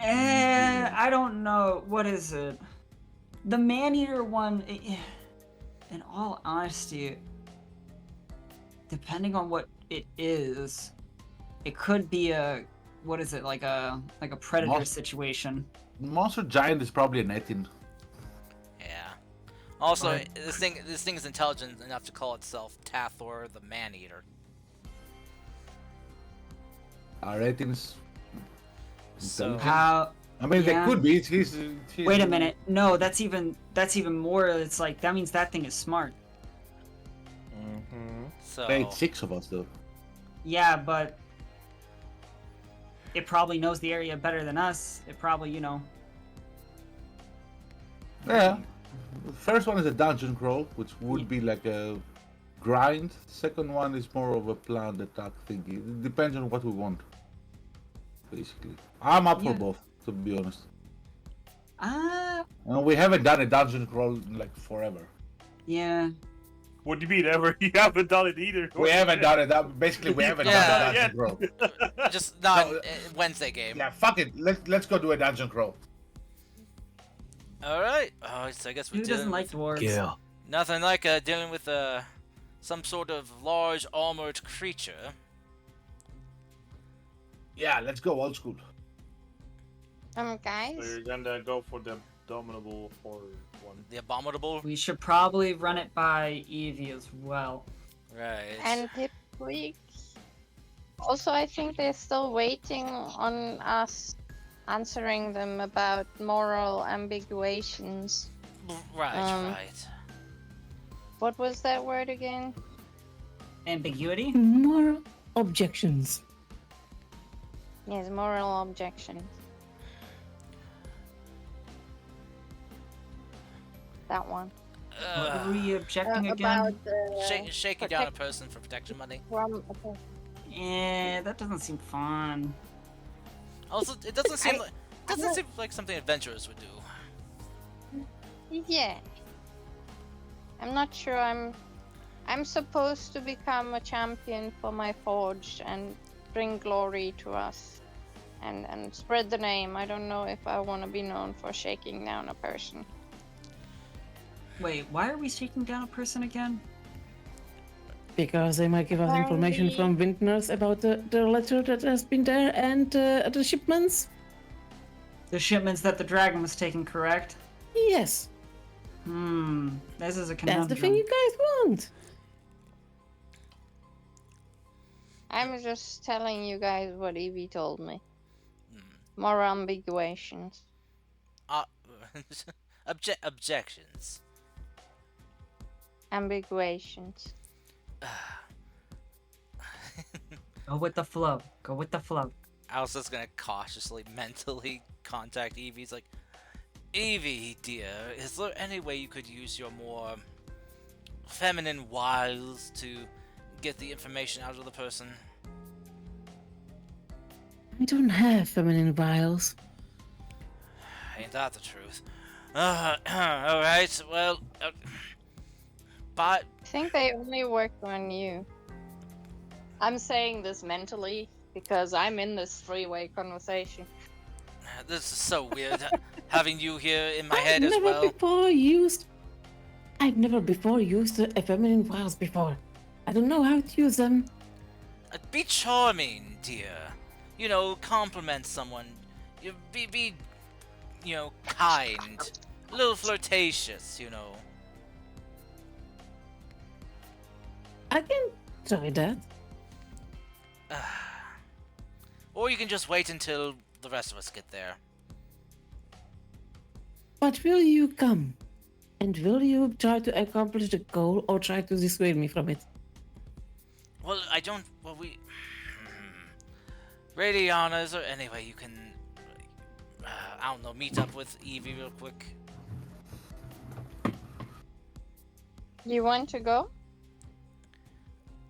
I don't know. What is it? The man-eater one, in all honesty, depending on what it is, it could be a, what is it, like a predator Monster. situation. Monster Giant is probably an 18. Yeah. Also, Right. this thing is intelligent enough to call itself Tathor the Man-Eater. Our 18s. So How? I mean, Yeah. they could be. He's Wait a minute. No, that's even more. It's like that means that thing is smart. so They ate 6 of us though. Yeah, but it probably knows the area better than us. It probably, Yeah. The first one is a dungeon crawl, which would be like a grind. Second one is more of a planned attack thingy. It depends on what we want. Basically, I'm up Yeah. for both, to be honest. Ah, And we haven't done a dungeon crawl in like forever. yeah. What do you mean ever? You haven't done it either. We haven't done it. Basically, we haven't Yeah, done a yeah. dungeon crawl. just not No, Wednesday game. Yeah, fuck it. Let's go do a dungeon crawl. All right. Oh, so I guess we're Who doesn't dealing like with dwarves? nothing like dealing with some sort of large armored creature. Yeah, let's go old school. So Guys, you're gonna go for the abominable horror one. The abominable. We should probably run it by Evie as well. Right. and Pipweek. Also, I think they're still waiting on us answering them about moral ambiguations. Right. um, Right. What was that word again? Ambiguity? More objections. Yes, moral objections. That one. What were we objecting again? About the Shaking down a person for protection money. from. Yeah, that doesn't seem fun. Also, it doesn't seem like something adventurers would do. Yeah. I'm not sure I'm supposed to become a champion for my forge and bring glory to us and spread the name. I don't know if I want to be known for shaking down a person. Wait, why are we shaking down a person again? Because they might give us information from Vintners about the letter that has been there and the shipments. The shipments that the dragon was taking, correct? Yes, This is a that's conundrum. the thing you guys want. I'm just telling you guys what Evie told me. Hmm. More ambiguations. Objections. Ambiguations. Go with the flow. Go with the flow. Alistair's gonna cautiously, mentally contact Evie. He's like, Evie, dear, is there any way you could use your more feminine wiles to get the information out of the person? I don't have feminine vials. Ain't that the truth? Alright, well, but I think they only worked on you. I'm saying this mentally because I'm in this three-way conversation. this is so weird having you here in my head as I've well. never before used a feminine vials before. I don't know how to use them. Be charming, dear. You know, compliment someone. Be kind. A little flirtatious, you know. I can try that. Or you can just wait until the rest of us get there. But will you come? And will you try to accomplish the goal or try to dissuade me from it? Well, I don't. Well, we. Radiana, is there any way you can. I don't know, meet up with Evie real quick? You want to go?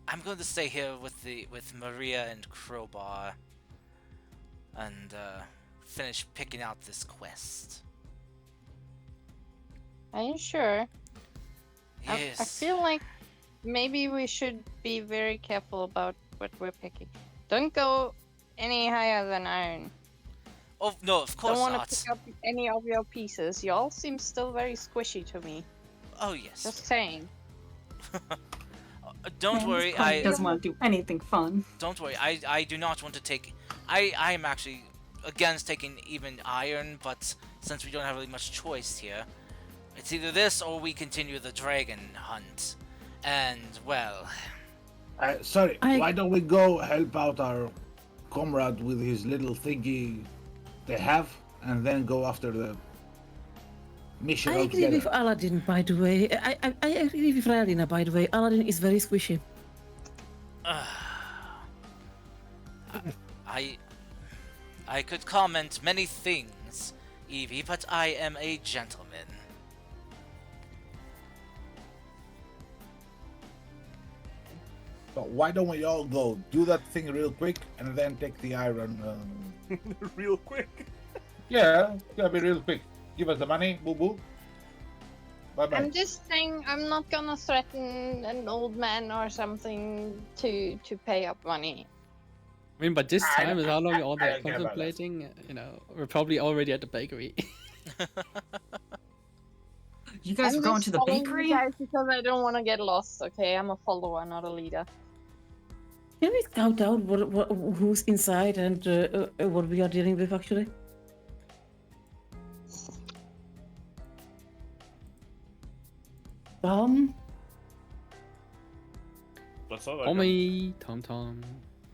I'm going to stay here with Maria and Crowbar and finish picking out this quest. Are you sure? Yes. I feel like maybe we should be very careful about what we're picking. Don't go any higher than iron. Oh no, of course Don't want not. to pick up any of your pieces. Y'all seem still very squishy to me. Oh yes. Just saying. Don't worry, This party doesn't want to do anything fun. Don't worry, I do not want to take. I am actually against taking even iron, but since we don't have really much choice here, it's either this or we continue the dragon hunt. And well, Sorry, why don't we go help out our comrade with his little thingy they have, and then go after the mission I agree altogether? with Aladdin, by the way. I agree with Ralina, by the way. Aladdin is very squishy. I could comment many things, Evie, but I am a gentleman. So why don't we all go do that thing real quick and then take the iron? Real quick. Yeah, gotta be real quick. Give us the money, boo boo. Bye bye. I'm just saying I'm not gonna threaten an old man or something to pay up money. I mean, but this I time is how long all I the don't care about that. contemplating. You know, we're probably already at the bakery. You guys I'm are going just to the following bakery? you guys because I don't want to get lost. Okay, I'm a follower, not a leader. Can we scout out who's inside and what we are dealing with actually? That's all. Tommy, Tom Tom.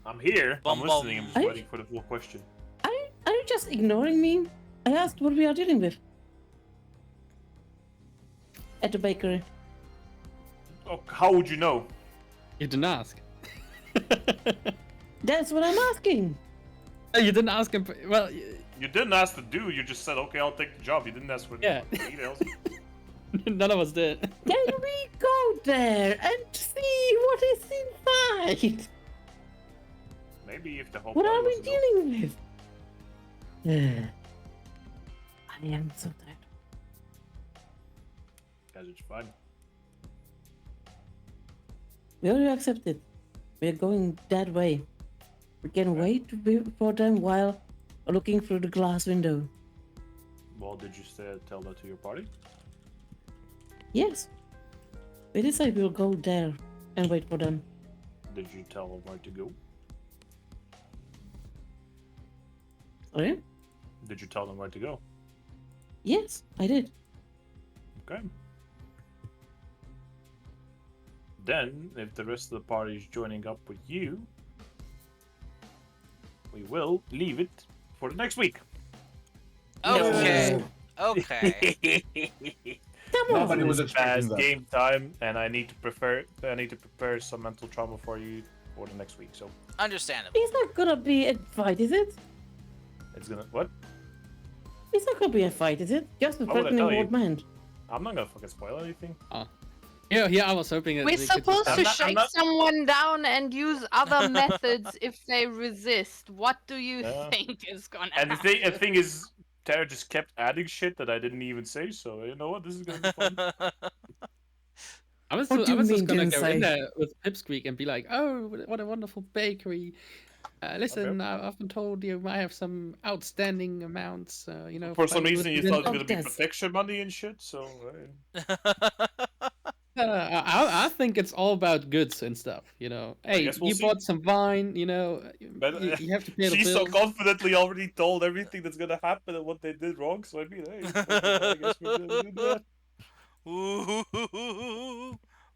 I'm here. Bum I'm listening. I'm bum. just waiting for the full question. Are you just ignoring me? I asked what we are dealing with. At the bakery. Oh, how would you know? You didn't ask. That's what I'm asking. You didn't ask him. Well, You didn't ask the dude. You just said, "Okay, I'll take the job." You didn't ask for Yeah. the details. none of us did. Can we go there and see what is inside? Maybe if the whole What party are we wants to go. dealing with? I am so tired. Guys, it's fine. We already accepted. We're going that way. We can wait for them while looking through the glass window. Well, did you tell that to your party? Yes. We decided we'll go there and wait for them. Did you tell them where to go? Sorry? Did you tell them where to go? Yes, I did. Okay. Then, if the rest of the party is joining up with you, we will leave it for the next week. Okay. Okay. Come on. Nobody was It's expecting past that. game time, and I need to prepare some mental trauma for you for the next week. So Understandable. It's not gonna be a fight, is it? it's gonna what? It's not gonna be a fight, is it? Just a Why would I threatening tell you? old man. I'm not gonna fucking spoil anything. Yeah, I was hoping that We're we could supposed just- to I'm shake not- someone down and use other methods if they resist. What do you Yeah. think is gonna And the happen? thing is, Tara just kept adding shit that I didn't even say. So you know what? This is gonna be fun. I was, What do I you was just mean gonna didn't go say? in there with Pipsqueak and be like, "Oh, what a wonderful bakery! Listen, Okay. I've been told you I have some outstanding amounts. For some funny reason, you with- thought it was Oh, gonna be that's- protection money and shit. So I think it's all about goods and stuff. Hey, guess we'll you see. bought some wine. But, You have to pay the she so bills. confidently already told everything that's gonna happen and what they did wrong. So I mean, hey, I guess we're gonna do that. Ooh,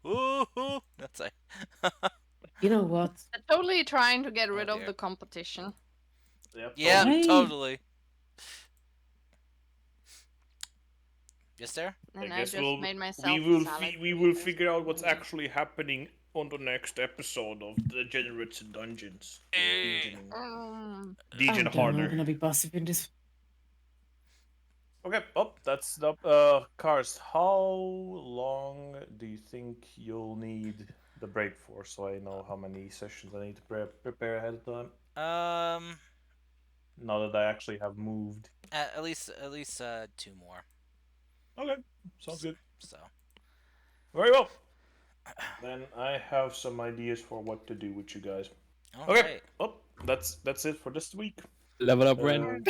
ooh, that's like. You know what? They're totally trying to get rid Oh, of dear. the competition. Yep, Yeah, totally. Hey. totally. Yes, there. And I guess just made myself we will salad we will because- figure out what's actually happening on the next episode of Degenerates and Dungeons. Mm. I Degen don't know, I'm harder. gonna be passive in this. Okay. Oh, that's the Cars. How long do you think you'll need the break for? So I know how many sessions I need to prepare ahead of time. Now that I actually have moved. At least 2 more. Okay, sounds good. So. Very well. Then I have some ideas for what to do with you guys. All Okay. right. Oh, that's it for this week. Level up, Ren.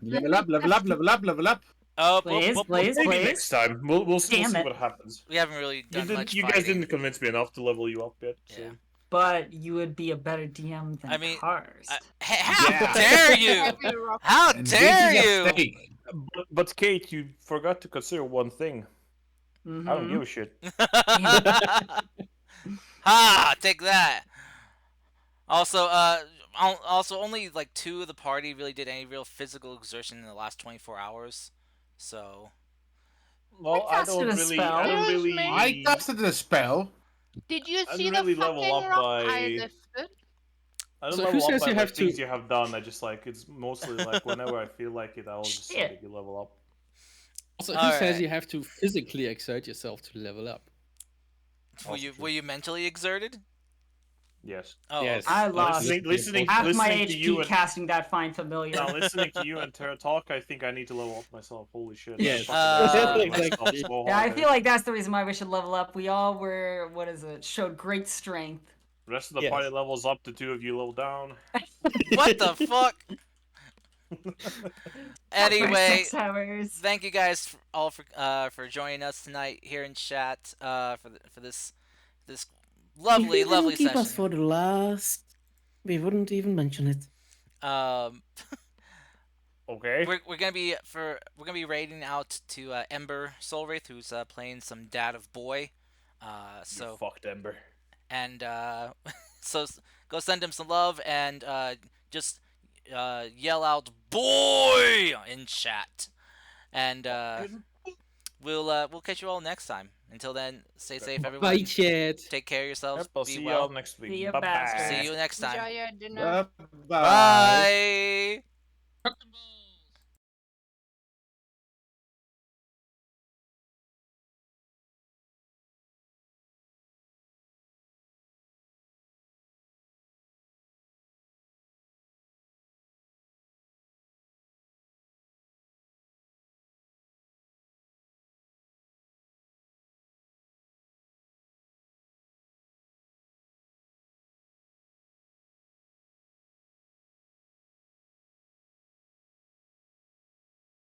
Level up, level up, level up, level up. Please. Maybe next time. We'll Damn see it. what happens. we haven't really done much You fighting. guys didn't convince me enough to level you up yet. So. Yeah. But you would be a better DM than I mean, Cars. How Yeah. dare you? Heavy rock. How And dare this is you? at stake. But Kate, you forgot to consider one thing. Mhm. I don't give a shit. Ha! Take that. Also, only like 2 of the party really did any real physical exertion in the last 24 hours. So. Well, I casted a spell. I don't Excuse really. me? I casted a spell. Did you I'd see really the level fucking up rock by- I lifted? I don't So level who up says by you like, have to- things you have done. I just like it's mostly like whenever I feel like it, I'll just Shit. make you level up. Also, who Alright. says you have to physically exert yourself to level up? Were you mentally exerted? Yes. Oh, Yes. okay. I lost Listening half my listening to you HP and casting that fine familiar. now listening to you and Tara talk, I think I need to level up myself. Holy shit! Yes. Fucking Exactly. myself so Yeah, I hard. feel like that's the reason why we should level up. We all were, what is it, showed great strength. The rest of the Yes. party levels up, the 2 of you level down. What the fuck? Anyway, 6 hours. thank you guys all for joining us tonight here in chat for this lovely If you didn't keep session. us for the last, we wouldn't even mention it. Okay. We're gonna be raiding out to Ember Soulwraith, who's playing some Dad of Boy. You fucked Ember. And so go send him some love and just yell out "boy" in chat. And we'll catch you all next time. Until then, stay safe, everyone. Bye, chat. Take care of yourselves. Yep, I'll Be see well. y'all next week. See ya, Bye bye. bastards. See you next time. Enjoy your dinner. Bye. Bye.